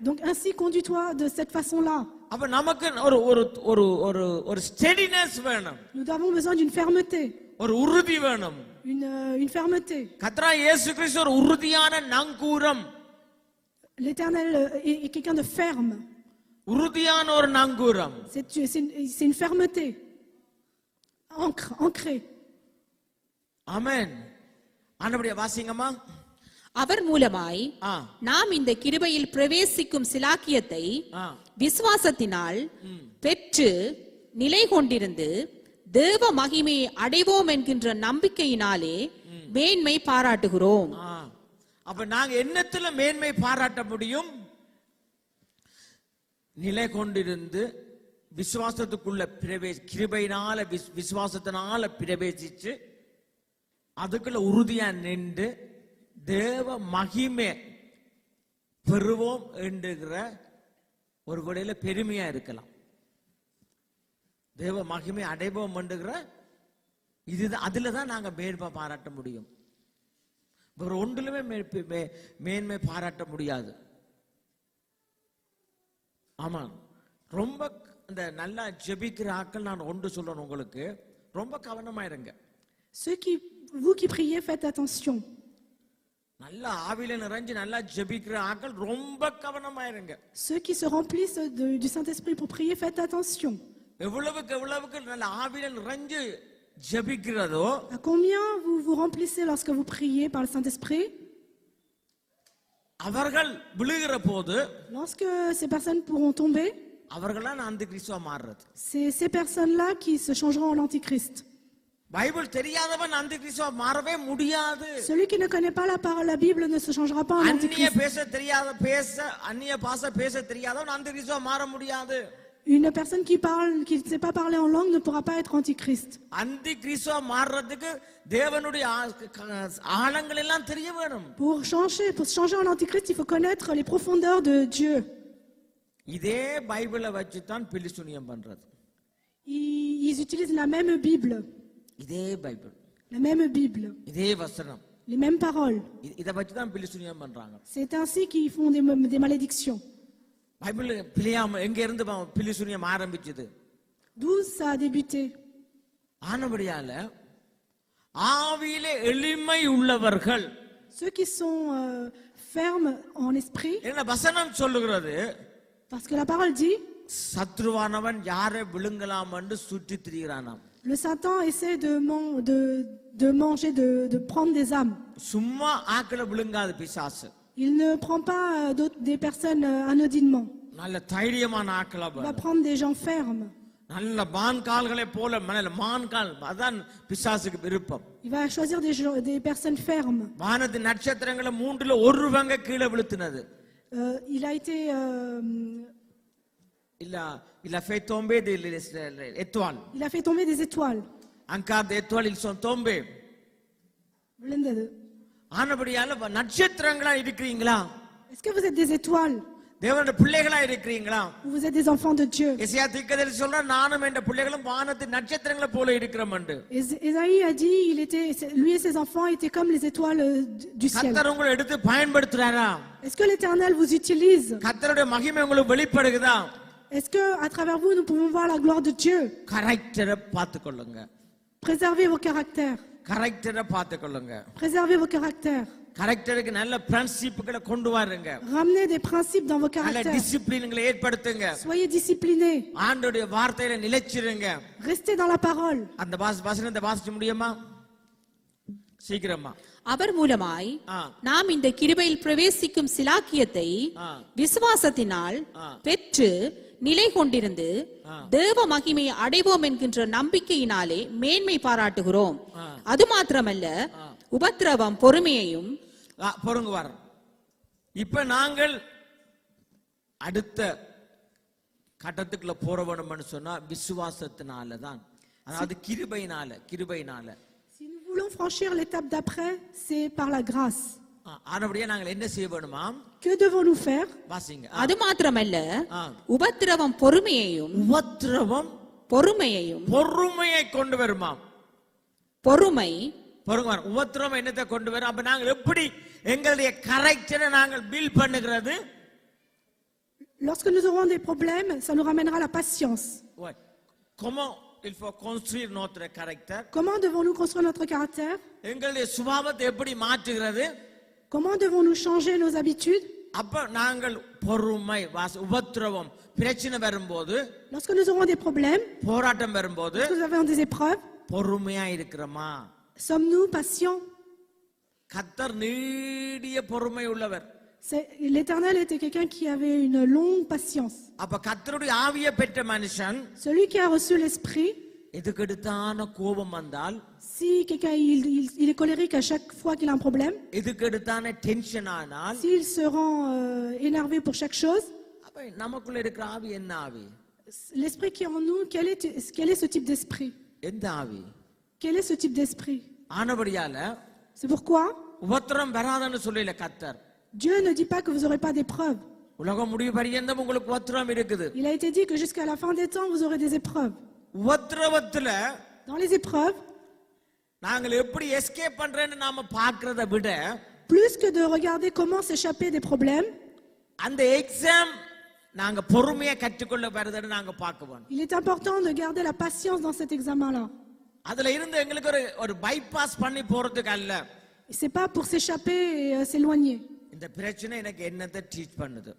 Donc ainsi conduis-toi de cette façon-là. அப்ப நமக்கு ஒரு ஒரு ஒரு ஒரு ஒரு ஸ்டெடினஸ் வேணும். Nous avons besoin d'une fermeté. ஒரு உறுதி வேணும். Une fermeté. கர்த்தர் இயேசு கிறிஸ்து ஒரு உறுதியான நங்கூரம். L'Éternel est quelqu'un de ferme. உறுதியான ஒரு நங்கூரம். C'est une fermeté. Ancrée. ஆமென். ஆண்டவருடைய வாசிங்கம்மா. அவர் மூலமாய் நாம் இந்த கிருபையில் பிரவேசிக்கும் சிலாக்கியத்தை விசுவாசத்தினால் பெற்று நிலை கொண்டிருந்து தேவ மகிமையை அடைவோம் என்கின்ற நம்பிக்கையினாலே மேன்மை பாராட்டுகிறோம். அப்ப நாங்க என்னத்துல மேன்மை பாராட்ட முடியும்? நிலை கொண்டிருந்து விசுவாசத்துக்குள்ள கிருபையினால விசுவாசத்தினால பிரவேசிச்சு அதுக்குள்ள உறுதியா நின்று தேவ மகிமை பெறுவோம் என்கிற ஒரு வழியில பெருமையா இருக்கலாம். தேவ மகிமை அடைவோம் என்கிற இது அதுலதான் நாங்க மேன்மை பாராட்ட முடியும். வேற ஒன்றிலுமே மேன்மை பாராட்ட முடியாது. ஆமா, ரொம்ப இந்த நல்லா ஜெபிக்கிற ஆட்கள் நான் ஒன்று சொல்லணும் உங்களுக்கு, ரொம்ப கவனமா இருங்க. Vous qui priez, faites attention. நல்லா ஆவியில நிறைஞ்சு நல்லா ஜெபிக்கிற ஆட்கள் ரொம்ப கவனமா இருங்க. Ceux qui se remplissent du Saint-Esprit pour prier, faites attention. எவ்வளவுக்கு நல்ல ஆவியில நிறைஞ்சு ஜெபிக்கிறதோ, à combien vous vous remplissez lorsque vous priez par le Saint-Esprit, அவர்கள் விழுகிற போது, lorsque ces personnes pourront tomber, அவர்களான அந்த கிறிஸ்துவா மாறுறது. c'est ces personnes-là qui se changeront en antichrist. Bible தெரியாதவன் அந்த கிறிஸ்துவா மாறவே முடியாது. Celui qui ne connaît pas la Bible ne se changera pas en antichrist. அந்நிய அந்நிய பாஷை பேச தெரியாதவன் அந்த கிறிஸ்துவா மாற முடியாது. Une personne qui ne sait pas parler en langue ne pourra pas être antichrist. அந்த கிறிஸ்துவா மாறறதுக்கு தேவனுடைய ஆழங்கள் எல்லாம் தெரிய வேணும். Pour changer en antichrist, il faut connaître les profondeurs de Dieu. இதே பைபிளை வச்சு தான் பிலிசுனியம் பண்றது. Ils utilisent la même Bible. இதே பைபிள், la même Bible, இதே வசனம், les mêmes paroles. இத வச்சு தான் பிலிசுனியம் பண்றாங்க. C'est ainsi qu'ils font des malédictions. Bible பிலியாம் எங்க இருந்து பிலிசுனியம் ஆரம்பிச்சது? D'où ça a débuté? ஆனபடியால ஆவியிலே எளிமை உள்ளவர்கள், ceux qui sont fermes en esprit, என்ன வசனம் சொல்லுகிறது? parce que la parole dit, சத்ருவானவன் யாரை விழுங்கலாம் என்று சுற்றி திரிகிறானாம். le Satan essaie de manger, de prendre des âmes. சும்மா ஆக்களை விழுங்காது பிசாசு. Il ne prend pas des personnes anodinement. நல்ல தைரியமான ஆக்களா Il va prendre des gens fermes. நல்ல மான்கால்களை போல மான்கால், அதான் பிசாசுக்கு விருப்பம். Il va choisir des personnes fermes. வானத்து நட்சத்திரங்களை மூன்றுல ஒரு பங்கு கீழே விழுத்தினது. Il a été il a fait tomber des étoiles. Il a fait tomber des étoiles. Encore des étoiles, ils sont tombés. ஆனபடியால நட்சத்திரங்களா இருக்கிறீங்களா? Est-ce que vous êtes des étoiles? தேவனுடைய பிள்ளைகளா இருக்கிறீங்களா? Vous êtes des enfants de Dieu. எசேயா தீர்க்கதரிசி சொல்றார், நானும் என்ற பிள்ளைகளும் வானத்து நட்சத்திரங்களை போல இருக்கிறோம் என்று. Ésaïe a dit, lui et ses enfants étaient comme les étoiles du ciel. கர்த்தர் உங்களை எடுத்து பயன்படுத்துறாரா? Est-ce que l'Éternel vous utilise? கர்த்தருடைய மகிமை உங்களுக்கு வெளிப்படுகிறதா? Est-ce que à travers vous nous pouvons voir la gloire de Dieu? கரெக்டரா பார்த்துக்கொள்ளுங்க. Préservez vos caractères. கரெக்டரா பார்த்துக்கொள்ளுங்க. Préservez vos caractères. கரெக்டருக்கு நல்ல பிரின்சிப்புகளை கொண்டு வாருங்க. Ramenez des principes dans vos நல்ல caractères. டிசிப்ளின்களை ஏற்படுத்துங்க. Soyez disciplinés. ஆண்டவருடைய வார்த்தையில நிலைச்சிருங்க. Restez dans la parole. அந்த வசனத்தை வாசிக்க முடியுமா? சீக்கிரமா. அவர் மூலமாய் நாம் இந்த கிருபையில் பிரவேசிக்கும் சிலாக்கியத்தை விசுவாசத்தினால் பெற்று நிலை கொண்டிருந்து தேவ மகிமையை அடைவோம் என்கின்ற நம்பிக்கையினாலே மேன்மை பாராட்டுகிறோம். அது மாத்திரமல்ல, உபத்திரவம் பொறுமையையும் பொறுங்குவார். இப்ப நாங்கள் அடுத்த கட்டத்துக்குள்ள போற வேணும்னு சொன்னா விசுவாசத்தினாலதான், அதாவது கிருபையினால. Si nous voulons franchir l'étape d'après, c'est par la grâce. ஆனபடியா நாங்கள் என்ன செய்ய வேணுமா? Que devons-nous faire? வாசிங்க. அது மாத்திரமல்ல, உபத்திரவம் பொறுமையை கொண்டு வருமா? பொறுமை உபத்திரவம் என்னத்தை கொண்டு வரும்? அப்ப நாங்கள் எப்படி எங்களுடைய கரெக்டரை நாங்கள் பில்ட் பண்ணுகிறது? Lorsque nous aurons des problèmes, ça nous ramènera la patience. Comment il faut construire notre caractère? Comment devons-nous construire notre caractère? எங்களுடைய சுபாவத்தை எப்படி மாற்றுகிறது? Comment devons-nous changer nos habitudes? அப்ப நாங்கள் பொறுமை, உபத்திரவம், பிரச்சனை வரும்போது, Lorsque nous aurons des problèmes, போராட்டம் வரும்போது, lorsque nous avons des épreuves, பொறுமையா இருக்கிறோமா? sommes-nous patients? கர்த்தர் நீடிய பொறுமை உள்ளவர். L'Éternel était quelqu'un qui avait une longue patience. அப்ப கர்த்தருடைய ஆவியை பெற்ற மனுஷன், Celui qui a reçu l'esprit, எதுக்கெடுத்தான கோபம் வந்தால், si quelqu'un il est colérique à chaque fois qu'il a un problème, எதுக்கெடுத்தான டென்ஷன் ஆனால், s'il se rend énervé pour chaque chose, அப்ப நமக்குள்ள இருக்கிற ஆவி என்ன ஆவி? l'esprit qui est en nous, quel est ce type d'esprit? எந்த ஆவி? Quel est ce type d'esprit? ஆனபடியால C'est pourquoi உபத்திரம் வராதன்னு சொல்லல கர்த்தர். Dieu ne dit pas que vous n'aurez pas d'épreuves. உலகம் முடிவு பரியந்தம் உங்களுக்கு உபத்திரம் இருக்குது. Il a été dit que jusqu'à la fin des temps, vous aurez des épreuves. உபத்திரவத்துல Dans les épreuves, நாங்கள் எப்படி எஸ்கேப் பண்றேன்னு நாம பார்க்கறத விட, plus que de regarder comment s'échapper des problèmes, அந்த எக்ஸாம் நாங்க பொறுமையா கற்றுக்கொள்ள வருதுன்னு நாங்க பார்க்கணும். il est important de garder la patience dans cet examen-là. அதுல இருந்து எங்களுக்கு ஒரு பைபாஸ் பண்ணி போறதுக்கு அல்ல. C'est pas pour s'échapper et s'éloigner. இந்த பிரச்சனை எனக்கு என்னத்தை டீச் பண்ணுது?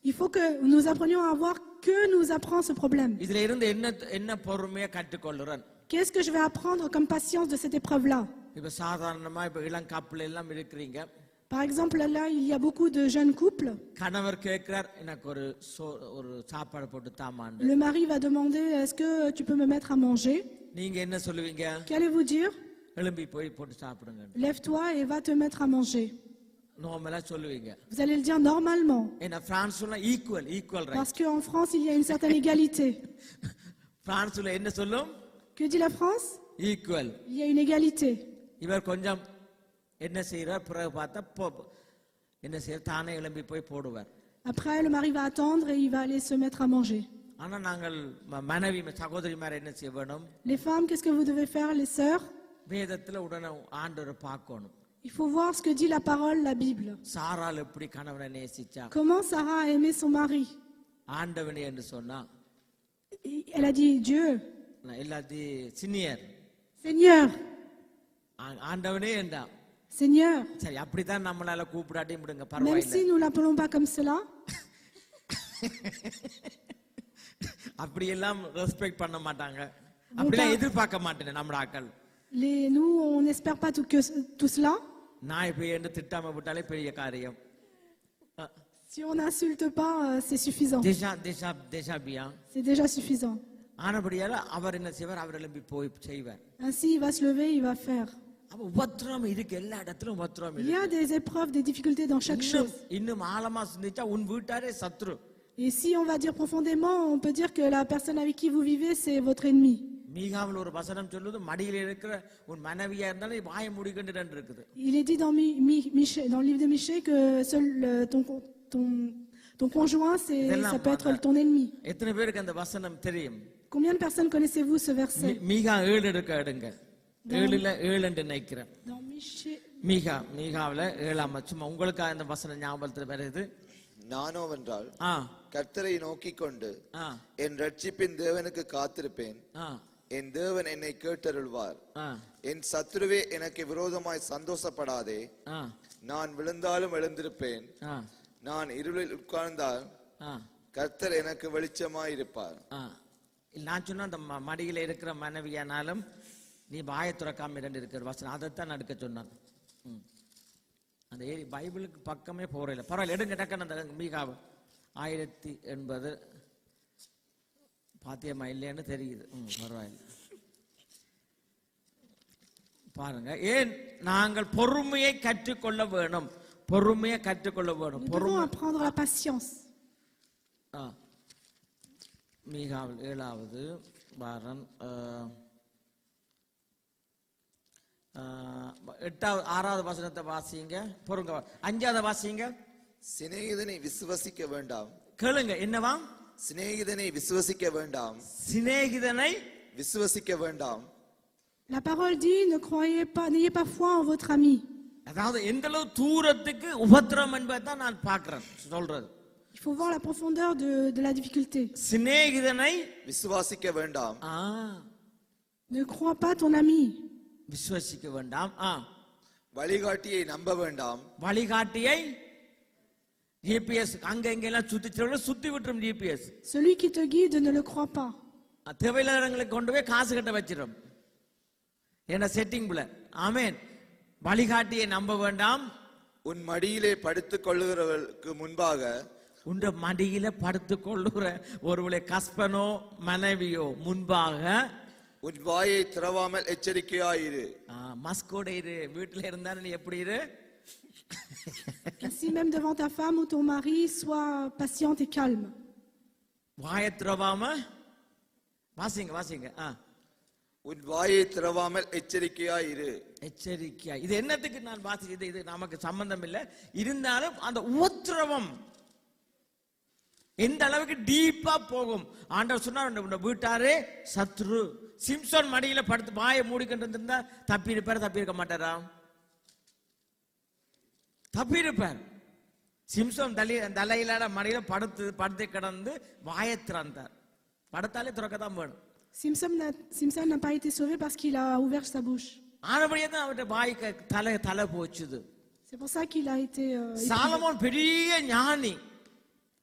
Il faut que nous apprenions à voir que nous apprend ce problème. இதுல இருந்து என்ன பொறுமையா கற்றுக்கொள்றேன்? Qu'est-ce que je vais apprendre comme patience de cette épreuve-là? இப்ப சாதாரணமா இப்ப இளம் கப்பல் எல்லாம் இருக்கிறீங்க. Par exemple, là, il y a beaucoup de jeunes couples. கணவர் கேட்கிறார், எனக்கு ஒரு சாப்பாடு போட்டு தாமான்னு. Le mari va demander, est-ce que tu peux me mettre à manger? நீங்க என்ன சொல்லுவீங்க? Qu'allez-vous dire? எழும்பி போய் போட்டு சாப்பிடுங்க. Lève-toi et va te mettre à manger. நார்மலா சொல்லுவீங்க. Vous allez le dire normalement. ஏன்னா பிரான்ஸ்ல equal right. Parce qu'en France, il y a une certaine égalité. பிரான்ஸ்ல என்ன சொல்லும்? Que dit la France? Equal. Il y a une égalité. இவர் கொஞ்சம் என்ன செய்யறார்? பிறகு பார்த்தா என்ன செய்ய தானே எழும்பி போய் போடுவார். Après, le mari va attendre et il va aller se mettre à manger. ஆனா நாங்கள் மனைவி சகோதரிமார் என்ன செய்ய வேணும்? Les femmes, qu'est-ce que vous devez faire, les sœurs? வேதத்துல உடனே ஆண்டவரை பார்க்கணும். Il faut voir ce que dit la parole, la Bible. சாராள் எப்படி கணவனை நேசிச்சா? Comment Sarah a aimé son mari? ஆண்டவனே என்று சொன்னா, Elle a dit Dieu. எல்லாத்தையும் சீனியர். Seigneur. ஆண்டவனே என்றா. Seigneur. சரி, அப்படித்தான் நம்மளால கூப்பிடாட்டி விடுங்க, Même பரவாயில்லை. si nous l'appelons pas comme cela. அப்படி எல்லாம் ரெஸ்பெக்ட் பண்ண மாட்டாங்க. அப்படிலாம் எதிர்பார்க்க மாட்டேன் நம்ம ஆட்கள். Nous, on n'espère pas tout cela. நான் இப்ப என்ன திட்டாம விட்டாலே பெரிய காரியம். Si on n'insulte pas, c'est suffisant. déjà bien. C'est déjà suffisant. ஆனபடியால அவர் என்ன செய்வார்? அவர் எழும்பி போய் செய்வார். Ainsi, il va se lever, il va faire. அப்ப உபத்திரம் இருக்கு, எல்லா இடத்திலும் உபத்திரம் Il y a des épreuves, des difficultés dans chaque chose. இன்னும் ஆழமா சிந்திச்சா உன் வீட்டாரே சத்ரு. Et si on va dire profondément, on peut dire que la personne avec qui vous vivez, c'est votre ennemi. மீகாவில் ஒரு வசனம் சொல்லுது, மடியில இருக்கிற உன் மனைவியா இருந்தாலும் வாய மூடிக்கொண்டு இருக்குது. Il est dit dans le livre de Michée que seul ton conjoint, ça peut être ton ennemi. எத்தனை பேருக்கு அந்த வசனம் தெரியும்? Combien de personnes connaissez-vous ce verset? மீகா 7 எடுங்க. 7ல 7 என்று நினைக்கிறேன். Dans Michée. மீகாவுல 7 சும்மா உங்களுக்கு அந்த வசனம் ஞாபகத்துல வருது. நானோவென்றால் கர்த்தரை நோக்கிக் கொண்டு என் ரட்சிப்பின் தேவனுக்கு காத்திருப்பேன். என் தேவன் என்னை கேட்டருள்வார். என் சத்துருவே எனக்கு விரோதமாய் சந்தோஷப்படாதே. நான் விழுந்தாலும் எழுந்திருப்பேன். நான் இருளில் உட்கார்ந்தால் கர்த்தர் எனக்கு வெளிச்சமாய் இருப்பார். நான் சொன்ன அந்த மடியில இருக்கிற மனைவியானாலும் நீ வாயை துறக்காம இரண்டு இருக்கிற வசனம் அதைத்தான் நடுக்க சொன்னான். அந்த பைபிளுக்கு பக்கமே போறதில்லை. பரவாயில்ல, எடுங்க டக்குன்னு அந்த மீகாவை 1080 பாத்தியமா இல்லைன்னு தெரியுது. பரவாயில்ல, பாருங்க. ஏன் நாங்கள் பொறுமையை கற்றுக்கொள்ள வேணும், பொறுமையை கற்றுக்கொள்ள வேணும். மீகாவில் 7வது வாரம் 6வது வசனத்தை வாசிங்க. பொறுங்க, 5வது வாசிங்க. சிநேகிதனை விசுவசிக்க வேண்டாம். கேளுங்க, என்னவா? சிநேகிதனை விசுவசிக்க வேண்டாம். சிநேகிதனை விசுவசிக்க வேண்டாம். La parole dit, ne croyez pas, n'ayez pas foi en votre ami. அதாவது எந்த அளவு தூரத்துக்கு உபத்திரம் என்பதை தான் நான் பார்க்கிறேன் சொல்றது. Il faut voir la profondeur de la difficulté. சிநேகிதனை விசுவாசிக்க வேண்டாம். Ne crois pas ton ami. விசுவாசிக்க வேண்டாம். வழிகாட்டியை நம்ப வேண்டாம். வழிகாட்டியை ஜிபிஎஸ் அங்க எங்க எல்லாம் சுத்தி விட்டுரும் GPS. Celui qui te guide ne le crois pas. தேவையில்லாதவங்களுக்கு கொண்டு போய் காசு கட்ட வச்சிடும் என்ன செட்டிங்ல. ஆமென். வழிகாட்டியை நம்ப வேண்டாம். உன் மடியிலே படுத்துக் கொள்ளுகிறவர்களுக்கு முன்பாக, உன் மடியில படுத்துக் கொள்ளுகிற ஒருவளை கஸ்பனோ மனைவியோ முன்பாக உன் வாயை திறவாமல் எச்சரிக்கையாயிரு. மஸ்கோட இரு. வீட்டுல இருந்தா நீ எப்படி இரு? Ainsi même devant ta femme ou ton mari, sois patiente et calme. வாயை திறவாம வாசிங்க வாசிங்க. உன் வாயை திறவாமல் எச்சரிக்கையாயிரு. எச்சரிக்கையா. இது என்னத்துக்கு நான் வாசிச்சது? இது நமக்கு சம்பந்தம் இல்லை. இருந்தாலும் அந்த உத்திரவம் எந்த அளவுக்கு டீப்பா போகும். ஆண்டவர் சொன்னார், வீட்டாரே சத்ரு. சிம்சன் மடியில படுத்து வாயை மூடிக்கிட்டு இருந்தா தப்பி இருப்பார். தப்பி இருக்க மாட்டாரா? தப்பி இருப்பார். சிம்சன் தலையில மடியில படுத்து கிடந்து வாயை திறந்தார். படுத்தாலே திறக்கத்தான் வேணும். Simson n'a pas été sauvé parce qu'il a ouvert sa bouche. ஆனபடியே தான் அவருடைய வாய்க்கு தலை போச்சுது. C'est pour ça qu'il a été. Solomon பெரிய ஞானி.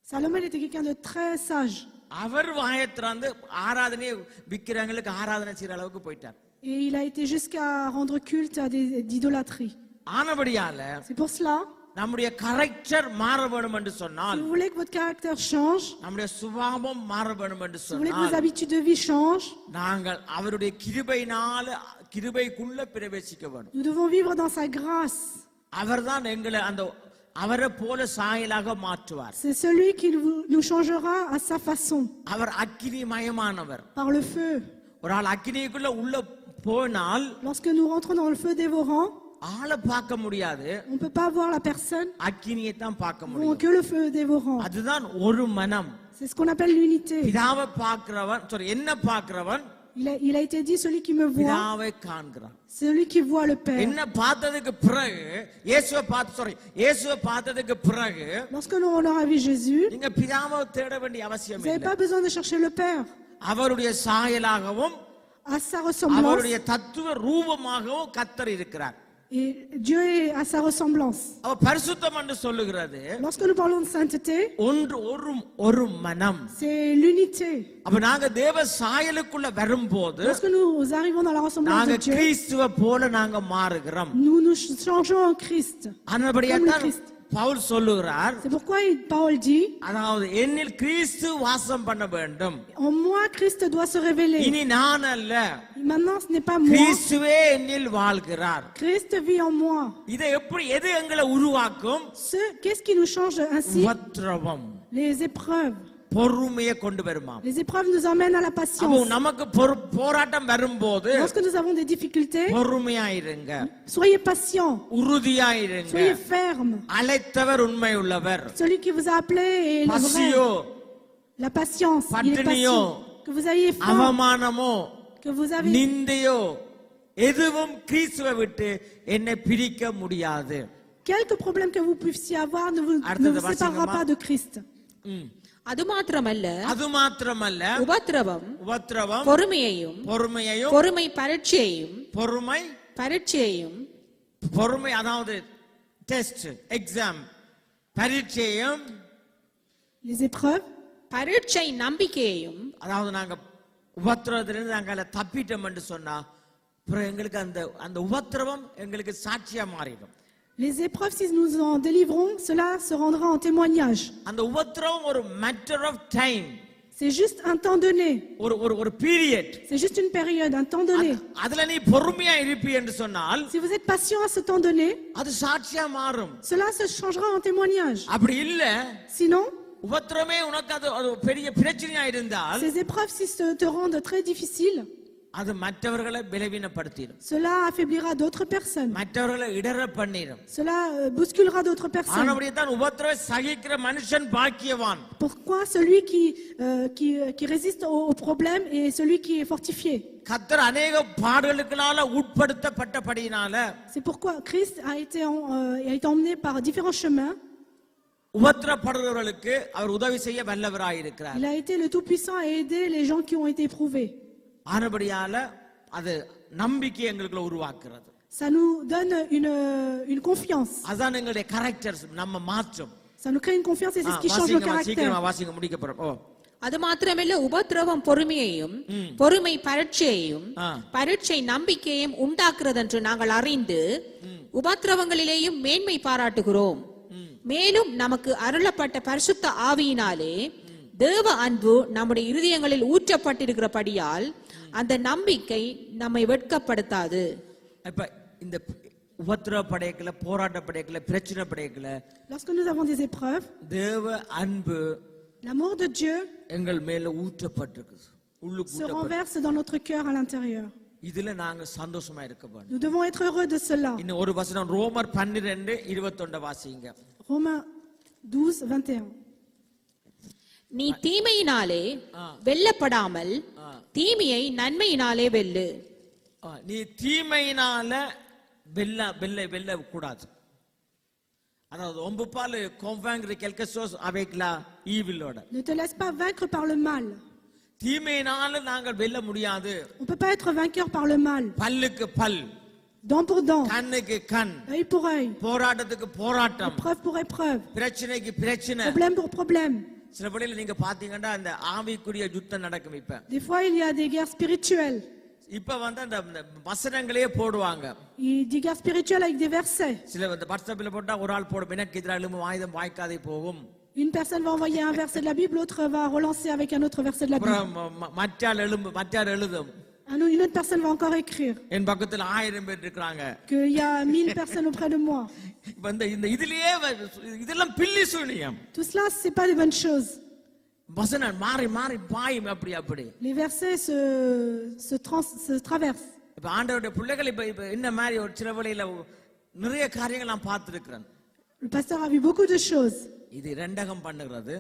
Salomon était quelqu'un de très sage. அவர் வாயை திறந்து ஆராதனை விக்கிரங்களுக்கு ஆராதனை செய்யற அளவுக்கு போயிட்டார். Et il a été jusqu'à rendre culte à d'idolâtrie. ஆனபடியால C'est pour cela. நம்முடைய கரெக்டர் மாற வேண்டும் என்று சொன்னால், si vous voulez que votre caractère change, நம்முடைய சுபாவம் மாற வேண்டும் என்று si vous voulez que vos சொன்னால், habitudes de vie changent, நாங்கள் அவருடைய கிருபையினால கிருபைக்குள்ள பிரவேசிக்க வேண்டும். nous devons vivre dans sa grâce. அவர்தான் எங்களை அந்த அவரை போல சாயலாக மாற்றுவார். C'est celui qui nous changera à sa façon. அவர் அக்கினிமயமானவர். Par le feu. ஒரு ஆள் அக்கினிக்குள்ள உள்ள போனால், lorsque nous rentrons dans le feu dévorant, ஆளை பார்க்க முடியாது. on peut pas voir la personne. அக்கினியை தான் பார்க்க On முடியும். que le feu dévorant. அதுதான் ஒரு மனம். C'est ce qu'on appelle l'unité. பிதாவை பார்க்கிறவன் என்ன பார்க்கிறவன்? Il a été dit, celui qui me voit, பிதாவை காண்கிறான். celui qui voit le Père. என்ன பார்த்ததுக்கு பிறகு இயேசுவை பார்த்ததுக்கு பிறகு Lorsque nous on aura vu Jésus, நீங்க பிதாவை தேட வேண்டிய அவசியம் vous n'avez இல்லை. pas besoin de chercher le Père. அவருடைய சாயலாகவும் À sa ressemblance. அவருடைய தத்துவ ரூபமாகவும் கர்த்தர் இருக்கிறார். Et Dieu est à sa ressemblance. அவர் பரிசுத்தம் என்று சொல்லுகிறது. Lorsque nous parlons de sainteté, ஒரு மனம். c'est l'unité. அப்ப நாங்க தேவ சாயலுக்குள்ள வரும்போது, Lorsque nous arrivons dans la ressemblance நாங்க de Dieu, கிறிஸ்துவை போல நாங்க மாறுகிறோம். nous changeons en Christ. ஆனபடியால் பவுல் சொல்லுகிறார், C'est pourquoi Paul dit, அதாவது என்னில் கிறிஸ்து வாசம் பண்ண வேண்டும். en moi Christ doit se révéler. இனி நான் அல்ல, Maintenant ce n'est pas moi. கிறிஸ்துவே என்னில் வாழ்கிறார். Christ vit en moi. இதை எது எங்களை உருவாக்கும்? Qu'est-ce qui nous change ainsi? உபத்திரவம், Les épreuves. பொறுமையை கொண்டு வருமாம். Les épreuves nous emmènent à la அப்போ patience. நமக்கு போராட்டம் வரும்போது Lorsque nous avons des difficultés, பொறுமையாயிருங்க, soyez patients, உறுதியாயிருங்க. soyez fermes. அழைத்தவர் உண்மை உள்ளவர். Celui qui vous a appelé est le பசியோ, vrai. La patience, il est பட்டினியோ, patient. Que vous ayez faim, அவமானமோ, que vous avez நிந்தையோ, எதுவும் கிறிஸ்துவை விட்டு என்னை பிரிக்க முடியாது. quelques problèmes que vous puissiez avoir ne vous séparera pas de Christ. அது மாத்திரமல்ல உபத்திரவம் பொறுமையையும் பொறுமை பரீட்சையையும் பொறுமை அதாவது டெஸ்ட் எக்ஸாம் பரீட்சையும் les épreuves, பரீட்சை நம்பிக்கையையும் அதாவது நாங்க உபத்திரவத்திலிருந்து நாங்க தப்பிட்டோம் என்று சொன்னா அப்புறம் எங்களுக்கு அந்த உபத்திரவம் எங்களுக்கு சாட்சியா மாறிடும். les épreuves, si nous en délivrons, cela se rendra en témoignage. அந்த உபத்திரவம் ஒரு matter of time. C'est juste un temps donné. ஒரு period. C'est juste une période, un temps donné. அதுல நீ பொறுமையா இருப்பீ என்று சொன்னால் Si vous êtes patient à ce temps donné, அது சாட்சியா மாறும். cela se changera en témoignage. அப்படி இல்ல Sinon, உபத்திரமே உனக்கு அது பெரிய பிரச்சனையா இருந்தால் ces épreuves, si te rendent très difficiles, அது மற்றவர்களை பலவீனப்படுத்திடும். cela affaiblira d'autres personnes. மற்றவர்களை இடற பண்ணிடும். Cela bousculera d'autres personnes. ஆனபடியே தான் உபத்திரவை சகிக்கிற மனுஷன் பாக்கியவான். Pourquoi celui qui résiste aux problèmes est celui qui est fortifié? கர்த்தர் अनेक பாடுகளுக்குனால உட்படுத்தப்பட்டபடியினால C'est pourquoi Christ a été emmené par différents chemins. உபத்திரப்படுகிறவர்களுக்கு அவர் உதவி செய்ய வல்லவராய் இருக்கிறார். Il a été le tout-puissant à aider les gens qui ont été éprouvés. ஆனபடியால அது நம்பிக்கை எங்களுக்குள்ள உருவாக்குறது. Ça nous donne une confiance. அதான் எங்களுடைய கரெக்டர்ஸ் நம்ம மாற்றும். Ça nous crée une confiance et c'est ce qui change nos caractères. சீக்கிரமா வாசிங்க முடிக்க போறோம். அது மாத்திரமல்ல உபத்திரவம் பொறுமையையும் பொறுமை பரீட்சையையும் பரீட்சை நம்பிக்கையையும் உண்டாக்குறது என்று நாங்கள் அறிந்து உபத்திரவங்களிலேயும் மேன்மை பாராட்டுகிறோம். மேலும் நமக்கு அருளப்பட்ட பரிசுத்த ஆவியினாலே தேவ அன்பு நம்முடைய இருதயங்களில் ஊற்றப்பட்டிருக்கிறபடியால் அந்த நம்பிக்கை நம்மை வெட்கப்படுத்தாது. இப்ப இந்த உபத்திரவ படையக்கல போராட்ட படையக்கல பிரச்சனை படையக்கல Lorsque nous avons des épreuves, தேவ அன்பு l'amour de Dieu எங்கள் மேல ஊற்றப்பட்டிருக்கு. se renverse dans notre cœur à l'intérieur. இதுல நாங்க சந்தோஷமா இருக்க வேண்டும். Nous devons être heureux de cela. இன்னும் ஒரு வசனம் ரோமர் 12:21 வாசிங்க. Romains 12:21. நீ தீமையினாலே வெல்லப்படாமல் தீமையை நன்மையினாலே வெல்லு. நீ தீமையினால வெல்ல கூடாது. அதாவது ஒம்புபால் convaincre quelque chose avec la evilோட. Ne te laisse pas vaincre par le mal. தீமையினால நாங்கள் வெல்ல முடியாது. On peut pas être vainqueur par le mal. பல்லுக்கு பல், dent pour dent, கண்ணுக்கு கண், œil pour œil, போராட்டத்துக்கு போராட்டம், épreuve pour épreuve, பிரச்சனைக்கு பிரச்சனை, problème pour problème. சில வேளையில நீங்க பாத்தீங்கன்னா அந்த ஆவிக்குரிய யுத்தம் நடக்கும். இப்ப Des fois il y a des guerres spirituelles. இப்ப வந்து அந்த வசனங்களே போடுவாங்க. Il dit guerre spirituelle avec des versets. சில இந்த வாட்ஸ்அப்ல போட்டா ஒரு ஆள் போடும் எனக்கு எதிராக எழும்பும் ஆயுதம் வாய்க்காதே போகும். Une personne va envoyer un verset de la Bible, l'autre va relancer avec un autre verset de la Bible. மற்றாள் எழுதும். Une autre personne va encore écrire. என் பக்கத்துல 1000 பேர் இருக்காங்க. Qu'il y a 1000 personnes auprès de moi. இந்த இதுலயே இதெல்லாம் பில்லி சூனியம். Tout cela c'est pas des bonnes choses. வசனம் மாறி மாறி பாயும் அப்படி. Les versets se traversent. இப்ப ஆண்டவருடைய பிள்ளைகள் இப்ப இந்த மாதிரி ஒரு சில வேளையில நிறைய காரியங்கள் நான் பார்த்திருக்கிறேன். Le pasteur a vu beaucoup de choses. இது ரெண்டகம் பண்றது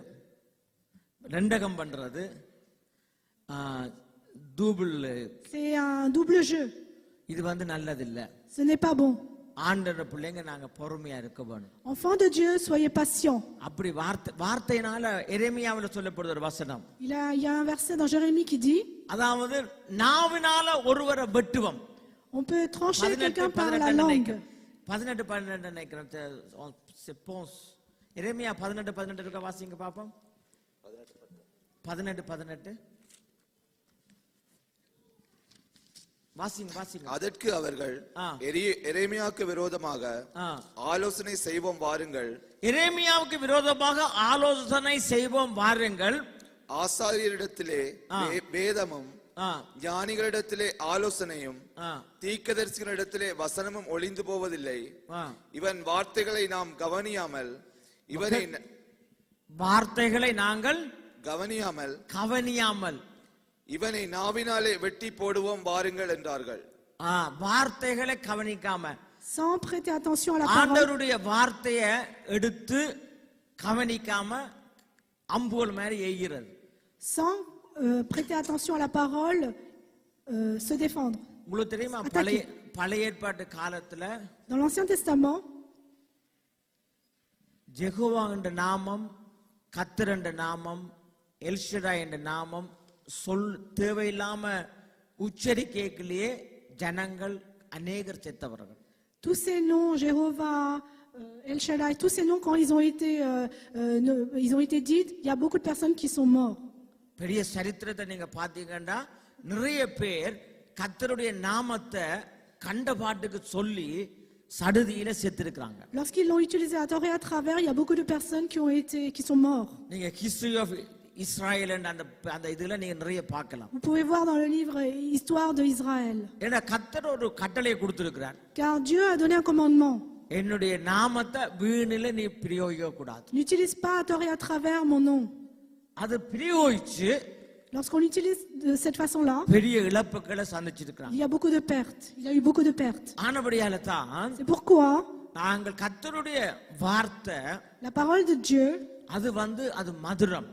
double. C'est un double jeu. இது வந்து நல்லது இல்ல. Ce n'est pas bon. ஆண்டவருடைய பிள்ளைங்க நாங்க பொறுமையா இருக்க வேணும். Enfants de Dieu, soyez patients. அப்படி வார்த்தையினால எரேமியாவுல சொல்லப்படுற ஒரு வசனம். Il y a un verset dans Jérémie qui dit, அதாவது நாவினால ஒருவரை வெட்டுவோம். on peut trancher quelqu'un par la langue. 18 நினைக்கிறேன். எரேமியா 18 இருக்க வாசிங்க பாப்போம். 18 வாசிங்க. அதற்கு அவர்கள் எரேமியாவுக்கு விரோதமாக ஆலோசனை செய்வோம் வாருங்கள். எரேமியாவுக்கு விரோதமாக ஆலோசனை செய்வோம் வாருங்கள். ஆசாரியரிடத்திலே வேதமும் ஞானிகளிடத்திலே ஆலோசனையும் தீர்க்கதரிசிகளிடத்திலே வசனமும் ஒளிந்து போவதில்லை. இவன் வார்த்தைகளை நாம் கவனியாமல் வார்த்தைகளை நாங்கள் கவனியாமல் இவனை நாவினாலே வெட்டி போடுவோம் வாருங்கள் என்றார்கள். வார்த்தைகளை கவனிக்காம sans prêter attention à la parole. ஆண்டவருடைய வார்த்தையை எடுத்து கவனிக்காம அம்புகள் மாதிரி எய்கிறது. Sans prêter attention à la parole, se défendre. உங்களுக்கு தெரியுமா பழைய ஏற்பாட்டு காலத்துல dans l'Ancien Testament யெகோவா என்ற நாமம் கர்த்தர் என்ற நாமம், எல்ஷடாய் என்ற நாமம் சொல் தேவையில்லாம உச்சரிக்கையிலேயே ஜனங்கள் அநேகர் செத்தவர்கள். Tous ces noms, Jéhovah, El Shaddai, tous ces noms, quand ils ont été dits, il y a beaucoup de personnes qui sont mortes. பெரிய சரித்திரத்தை நீங்க பாத்தீங்கன்னா நிறைய பேர் கர்த்தருடைய நாமத்தை கண்ட பாட்டுக்கு சொல்லி சடுதியில செத்துருக்காங்க. Lorsqu'ils l'ont utilisé à tort et à travers, il y a beaucoup de personnes qui sont mortes. நீங்க ஹிஸ்டரி ஆஃப் இஸ்ராயல் அந்த இதுல நீங்க நிறைய பார்க்கலாம். Vous pouvez voir dans le livre Histoire d'Israël. ஏன்னா கர்த்தர் ஒரு கட்டளையை கொடுத்திருக்கிறார். Car Dieu a donné un commandement. என்னுடைய நாமத்தை வீணில நீ பிரயோகிக்க கூடாது. N'utilise pas à tort et à travers mon nom. அது பிரயோகிச்சு Lorsqu'on l'utilise de cette façon-là, பெரிய இழப்புகளை சந்திச்சிருக்காங்க. il y a beaucoup de pertes. Il y a eu beaucoup de pertes. ஆனபடியால தான் C'est pourquoi நாங்கள் கர்த்தருடைய வார்த்தை la parole de Dieu, அது மதுரம்,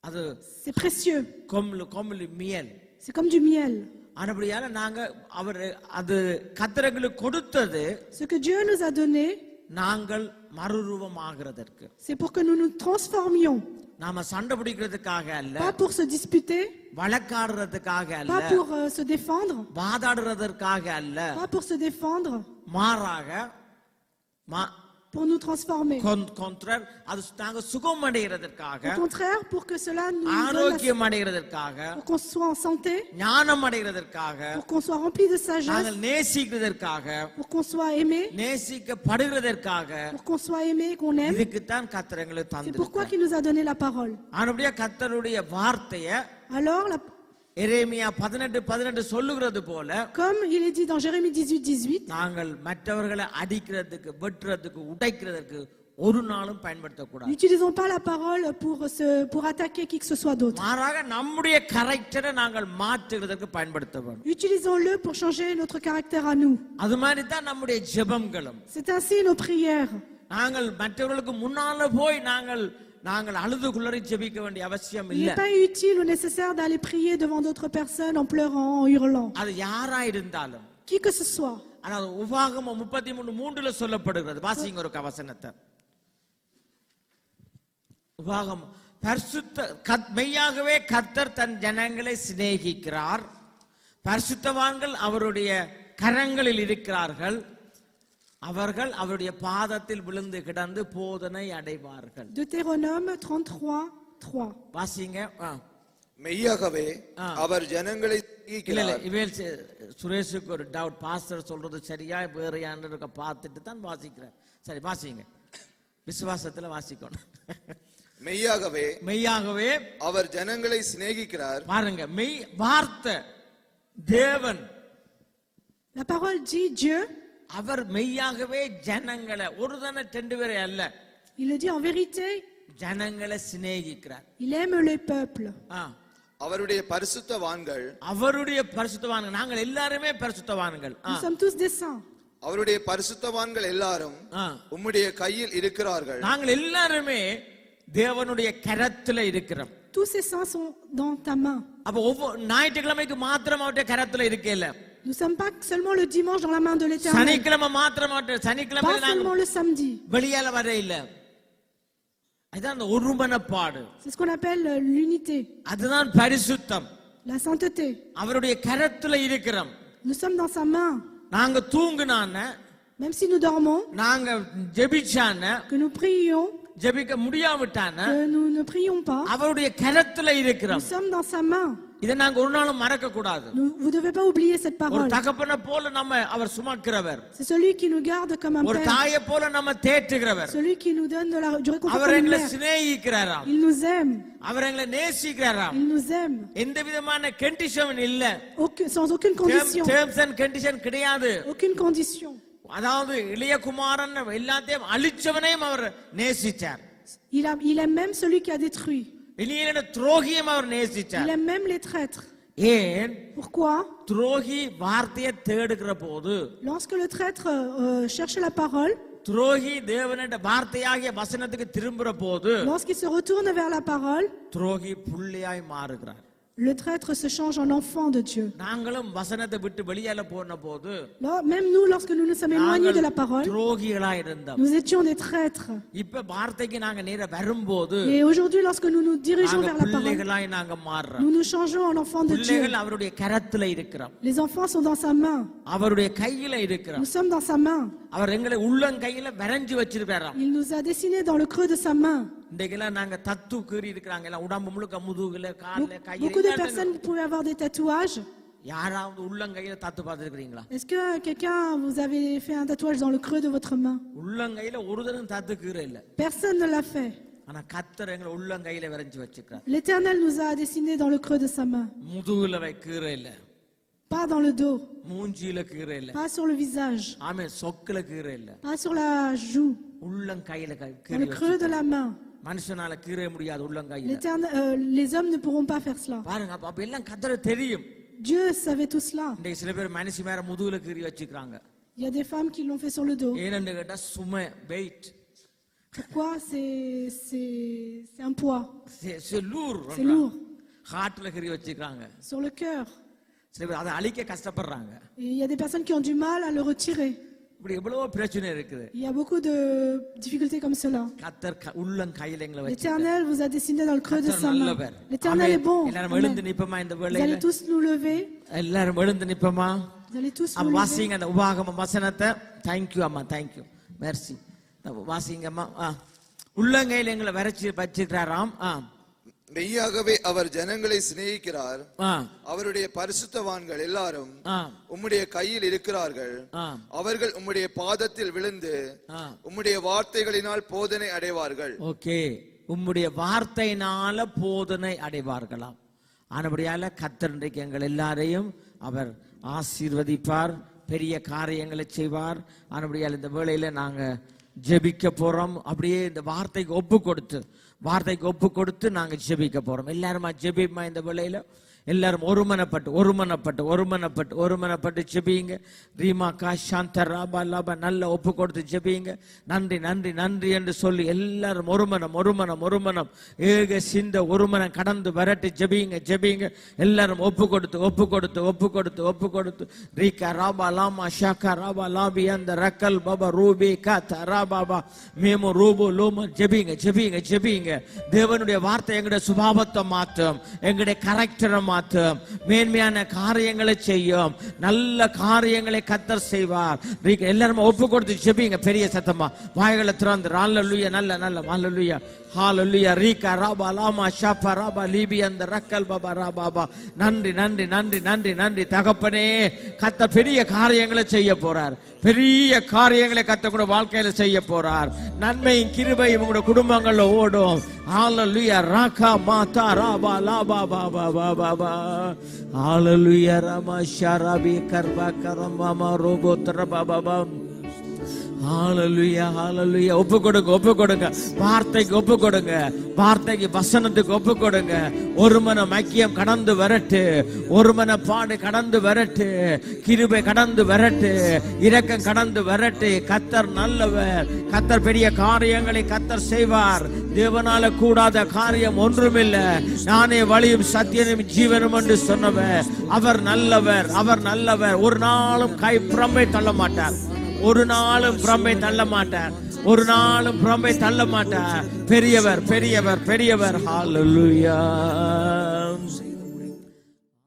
அது c'est précieux. கொம்புலி மியல். C'est comme du miel. ஆனபடியால நாங்க அவர் அது கர்த்தருக்கு கொடுத்தது Ce que Dieu nous a donné, நாங்கள் மறுரூபமாகிறதற்கு. c'est pour que nous nous transformions. நாம சண்டை பிடிக்கிறதுக்காக அல்ல, Pas pour se disputer, வழக்காடுறதுக்காக அல்ல, pas pour se défendre, வாதாடுறதற்காக அல்ல, pas pour se défendre, மாறாக pour nous transformer. அது நாங்க சுகம் அடைகிறதற்காக, Au contraire, pour que cela nous donne ஆரோக்கியம் அடைகிறதற்காக, pour qu'on soit en santé, ஞானம் அடைகிறதற்காக, pour qu'on soit rempli de sagesse, நாங்கள் நேசிக்கிறதற்காக, pour qu'on soit aimé, நேசிக்கப்படுகிறதற்காக, pour qu'on soit aimé, qu'on aime. இதுக்குத்தான் கர்த்தர் எங்களுக்கு C'est pourquoi தந்திருக்கிறார். qu'il nous a donné la parole. ஆனபடியா கர்த்தருடைய வார்த்தையை Alors, எரேமியா 18:18 சொல்லுகிறது போல, comme il est dit dans Jérémie 18:18, நாங்கள் மற்றவர்களை அடிக்கிறதுக்கு, வெட்டுறதுக்கு, உடைக்கிறதுக்கு ஒரு நாளும் பயன்படுத்தக்கூடாது. n'utilisons pas la parole pour attaquer qui que ce soit d'autre. மாறாக நம்முடைய கரெக்டரை நாங்கள் மாற்றுகிறதுக்கு பயன்படுத்த வேண்டும். Utilisons-le pour changer notre caractère à nous. அது மாதிரி தான் நம்முடைய ஜெபங்களும். C'est ainsi nos prières. நாங்கள் மற்றவர்களுக்கு முன்னால போய் நாங்கள் அழுது குளறி ஜெபிக்க வேண்டிய அவசியம் Il இல்ல. n'est pas utile ou nécessaire d'aller prier devant d'autres personnes en pleurant, en hurlant. அது யாரா இருந்தாலும். Qui que ce soit. ஆனால் உபாகமம் 33:3 சொல்லப்படுகிறது. வாசிங்க ஒரு வசனத்தை. உபாகமம் மெய்யாகவே கர்த்தர் தன் ஜனங்களை சிநேகிக்கிறார், பரிசுத்தவான்கள் அவருடைய கரங்களில் இருக்கிறார்கள், அவர்கள் அவருடைய பாதத்தில் விழுந்து கிடந்து போதனை அடைவார்கள். Deutéronome 33:3. வாசிங்க. மெய்யாகவே அவர் ஜனங்களை சிநேகிக்கிறார். இவேல் சுரேஷுக்கு ஒரு டவுட், பாஸ்டர் சொல்றது சரியா வேற யாருன்னு பார்த்துட்டு தான் வாசிக்கிறார். சரி வாசிங்க, விசுவாசத்துல வாசிக்கணும். மெய்யாகவே அவர் ஜனங்களை சிநேகிக்கிறார். பாருங்க, மெய் வார்த்தை தேவன். La parole dit Dieu. அவர் மெய்யாகவே ஜனங்களை, ஒரு தான ரெண்டு பேரை அல்ல, Il le dit en vérité. ஜனங்களை சிநேகிக்கிறார். Il aime les peuples. அவருடைய பரிசுத்தவான்கள், நாங்கள் எல்லாருமே பரிசுத்தவான்கள். Nous sommes tous des saints. அவருடைய பரிசுத்தவான்கள் எல்லாரும் உம்முடைய கையில் இருக்கிறார்கள். நாங்கள் எல்லாருமே தேவனுடைய கரத்துல இருக்கிறோம். Tous ces saints sont dans ta main. அப்ப ஒவ்வொரு ஞாயிற்றுக்கிழமைக்கு மாத்திரம் அவருடைய கரத்துல இருக்கேல. Nous sommes pas seulement le dimanche dans la main de l'Éternel. சனிக்கிழமை மாத்திரம் சனிக்கிழமை Pas seulement le samedi. வெளியால வர இல்ல. அதுதான் ஒருமனப்பாடு. C'est ce qu'on appelle l'unité. அதுதான் பரிசுத்தம். La sainteté. அவருடைய கரத்துல இருக்கிறோம். Nous sommes dans sa main. நாங்க தூங்குனான, même si nous dormons, நாங்க ஜெபிச்சான, que nous prions, ஜெபிக்க முடியாவிட்டான, que nous ne prions pas, அவருடைய கரத்துல இருக்கிறோம். nous sommes dans sa main. இதை நாங்க ஒரு நாளும் மறக்க கூடாது. Vous devez pas oublier cette parole. ஒரு தகப்பனை போல நம்ம அவர் சுமக்கிறவர். C'est celui qui nous garde comme un ஒரு père. தாயை போல நம்ம தேற்றுகிறவர். Celui qui nous donne du réconfort அவர் comme une எங்களை mère. சிநேகிக்கிறாராம். Il nous aime. அவர் எங்களை நேசிக்கிறாராம். Il nous aime. எந்த விதமான கண்டிஷன் இல்ல. Sans aucune condition. Terms and condition கிடையாது. Aucune condition. அதாவது இளைய குமாரன் எல்லாத்தையும் அழிச்சவனையும் அவர் நேசிச்சார். Il aime même celui qui a détruit. வெளியில துரோகியும் அவர் Il நேசிச்சார். aime même les traîtres. ஏன்? Pourquoi? துரோகி வார்த்தையை தேடுகிற போது, Lorsque le traître cherche la parole, துரோகி தேவனுடைய வார்த்தையாகிய வசனத்துக்கு திரும்புற போது, lorsqu'il se retourne vers la parole, துரோகி புள்ளியாய் மாறுகிறார். le traître se change en enfant de Dieu. நாங்களும் வசனத்தை விட்டு வெளியால போன போது Même nous, lorsque nous nous sommes éloignés de la parole, துரோகிகளா இருந்தோம். nous étions des traîtres. இப்ப வார்த்தைக்கு நாங்க நேரா வரும்போது Et aujourd'hui, lorsque nous nous dirigeons vers la parole, பிள்ளைகளாய் நாங்க மாறுறோம். nous nous changeons en enfants de Dieu. பிள்ளைகள் அவருடைய கரத்துல இருக்கிறோம். Les enfants sont dans sa main. அவருடைய கையில இருக்கிறோம். Nous sommes dans sa main. அவர் எங்களை உள்ளங்கையில வரைஞ்சு வச்சிருக்காராம். Il nous a dessinés dans le creux de sa main. இன்றைக்கெல்லாம் நாங்க தத்து கீறி இருக்கிறாங்க எல்லாம் உடம்பு முழுக்க முதுகுல கால்ல கையில. Beaucoup de personnes, vous pouvez avoir des tatouages. யாராவது உள்ளங்கையில தத்து பார்த்திருக்கீங்களா? Est-ce que quelqu'un, vous avez fait un tatouage dans le creux de votre main? உள்ளங்கையில ஒரு தரம் தத்து கீற இல்ல. Personne ne l'a fait. ஆனா கர்த்தர் எங்களை உள்ளங்கையில வரைஞ்சு வச்சிருக்கார். L'Éternel nous a dessinés dans le creux de sa main. முதுகுல கீற இல்ல. Pas dans le dos. மூஞ்சில கீற இல்ல. Pas sur le visage. ஆமே சொக்கல கீற இல்ல. Pas sur la joue. உள்ளங்கையில Dans கீற. le creux de la main. மனுஷனால கீற முடியாது உள்ளங்கையில. Les hommes ne pourront pas faire cela. பாருங்க அப்ப எல்லாம் கர்த்தருக்கு தெரியும். Dieu savait tout cela. இன்றைக்கு சில பேர் மனுஷி மேல முதுகுல கீறி வச்சிருக்காங்க. Il y a des femmes qui l'ont fait sur le dos. ஏனென்று கேட்டா சுமை wait. Pourquoi? C'est un poids. C'est lourd. C'est lourd. ஹார்ட்ல கீறி வச்சிருக்காங்க. Sur le cœur. சில பேர் அதை அழிக்க கஷ்டப்படுறாங்க. Et il y a des personnes qui ont du mal à le retirer. இப்படி எவ்வளவு பிரச்சனை இருக்குது. Il y a beaucoup de difficultés comme cela. கர்த்தர் உள்ளங்கையில எங்களை வச்சிருக்கார். L'Éternel vous a dessiné dans le creux de sa main. L'Éternel est bon. எல்லாரும் எழுந்து நிப்போமா இந்த Vous வேளையில? allez tous nous lever. எல்லாரும் எழுந்து நிப்போமா? Vous allez tous அப்ப nous lever. வாசிங்க அந்த உபாகம வசனத்தை. Thank you அம்மா, thank you. Merci. வாசிங்கம்மா. உள்ளங்கையில எங்களை வச்சிருக்காராம். மெய்யாகவே அவர் ஜனங்களை சிநேகிக்கிறார். அவருடைய பரிசுத்தவான்கள் எல்லாரும் உம்முடைய கையில் இருக்கிறார்கள். அவர்கள் உம்முடைய பாதத்தில் விழுந்து உம்முடைய வார்த்தைகளினால் போதனை அடைவார்கள். ஓகே, உம்முடைய வார்த்தையினால போதனை அடைவார்களாம். ஆனபடியால கர்த்தர் இன்றைக்கு எங்கள் எல்லாரையும் அவர் ஆசீர்வதிப்பார், பெரிய காரியங்களை செய்வார். ஆனபடியால் இந்த வேளையில நாங்க ஜெபிக்க போறோம். அப்படியே இந்த வார்த்தைக்கு ஒப்பு கொடுத்து நாங்க ஜெபிக்க போறோம். எல்லாருமா ஜெபிமா இந்த வேளையில எல்லாரும் ஒருமனப்பட்டு ஜெபிங்க. ரீமாக்கா சாந்த ராபா லாபா நல்ல ஒப்பு கொடுத்து ஜெபிங்க. நன்றி நன்றி நன்றி என்று சொல்லி எல்லாரும் ஒருமனம் ஏக சிந்த ஒருமனம் கடந்து வரட்டு ஜெபிங்க. எல்லாரும் ஒப்பு கொடுத்து ரீகா ராபா லாமா ஷாக்கா ராபா லாபி அந்த ரக்கல் பாபா ரூபி காத்தா ராபாபா மேமோ ரூபோ லோமோ ஜெபிங்க. தேவனுடைய வார்த்தை எங்களுடைய சுபாவத்தை மாற்றும், எங்களுடைய கரெக்டரை மாற்றும், மேன்மையான காரியங்களை செய்யும், நல்ல காரியங்களை கர்த்தர் செய்வார். எல்லாரும் ஒப்பு கொடுத்து ஜெபிங்க பெரிய சத்தமா வாய்களை திறந்து. ஹல்லேலூயா, நல்ல ஹல்லேலூயா, ஹalleluya. ரீகா ராபா லாமா ஷாபா ராபா லீபி அந்த ரக்கல் பாபா ராபாபா. நன்றி தகப்பனே. கர்த்தர் பெரிய காரியங்களை செய்ய போறார். பெரிய காரியங்களை கர்த்தர் கூட வாழ்க்கையில செய்ய போறார். நன்மையும் கிருபையும் உங்களுடைய குடும்பங்கள்ல ஓடும். ஹalleluya. ராகா மாதா ராபா லாபா பாபா பாபா. ஹalleluya. ரமா ஷராபி கர்பா கரமா ரோபோ தரபா பாபா. ஹalleluya. ஒப்பு கொடுங்க. வார்த்தைக்கு ஒப்பு கொடுங்க. வார்த்தைக்கு வசனத்துக்கு ஒப்பு கொடுங்க. ஒரு மனம் ஐக்கியம் கடந்து வரட்டு, ஒரு மன பாடு கடந்து வரட்டு, கிருபை கடந்து வரட்டு, இரக்கம் கடந்து வரட்டு. கர்த்தர் நல்லவர். கர்த்தர் பெரிய காரியங்களை கர்த்தர் செய்வார். தேவனால கூடாத காரியம் ஒன்றுமில்லை. நானே வழியும் சத்தியனும் ஜீவனும் என்று சொன்னவர். அவர் நல்லவர். ஒரு நாளும் கை பிரம்பை தள்ள மாட்டார். ஒரு நாளும் பிரம்பை தள்ள மாட்டார். பெரியவர். ஹalleluya.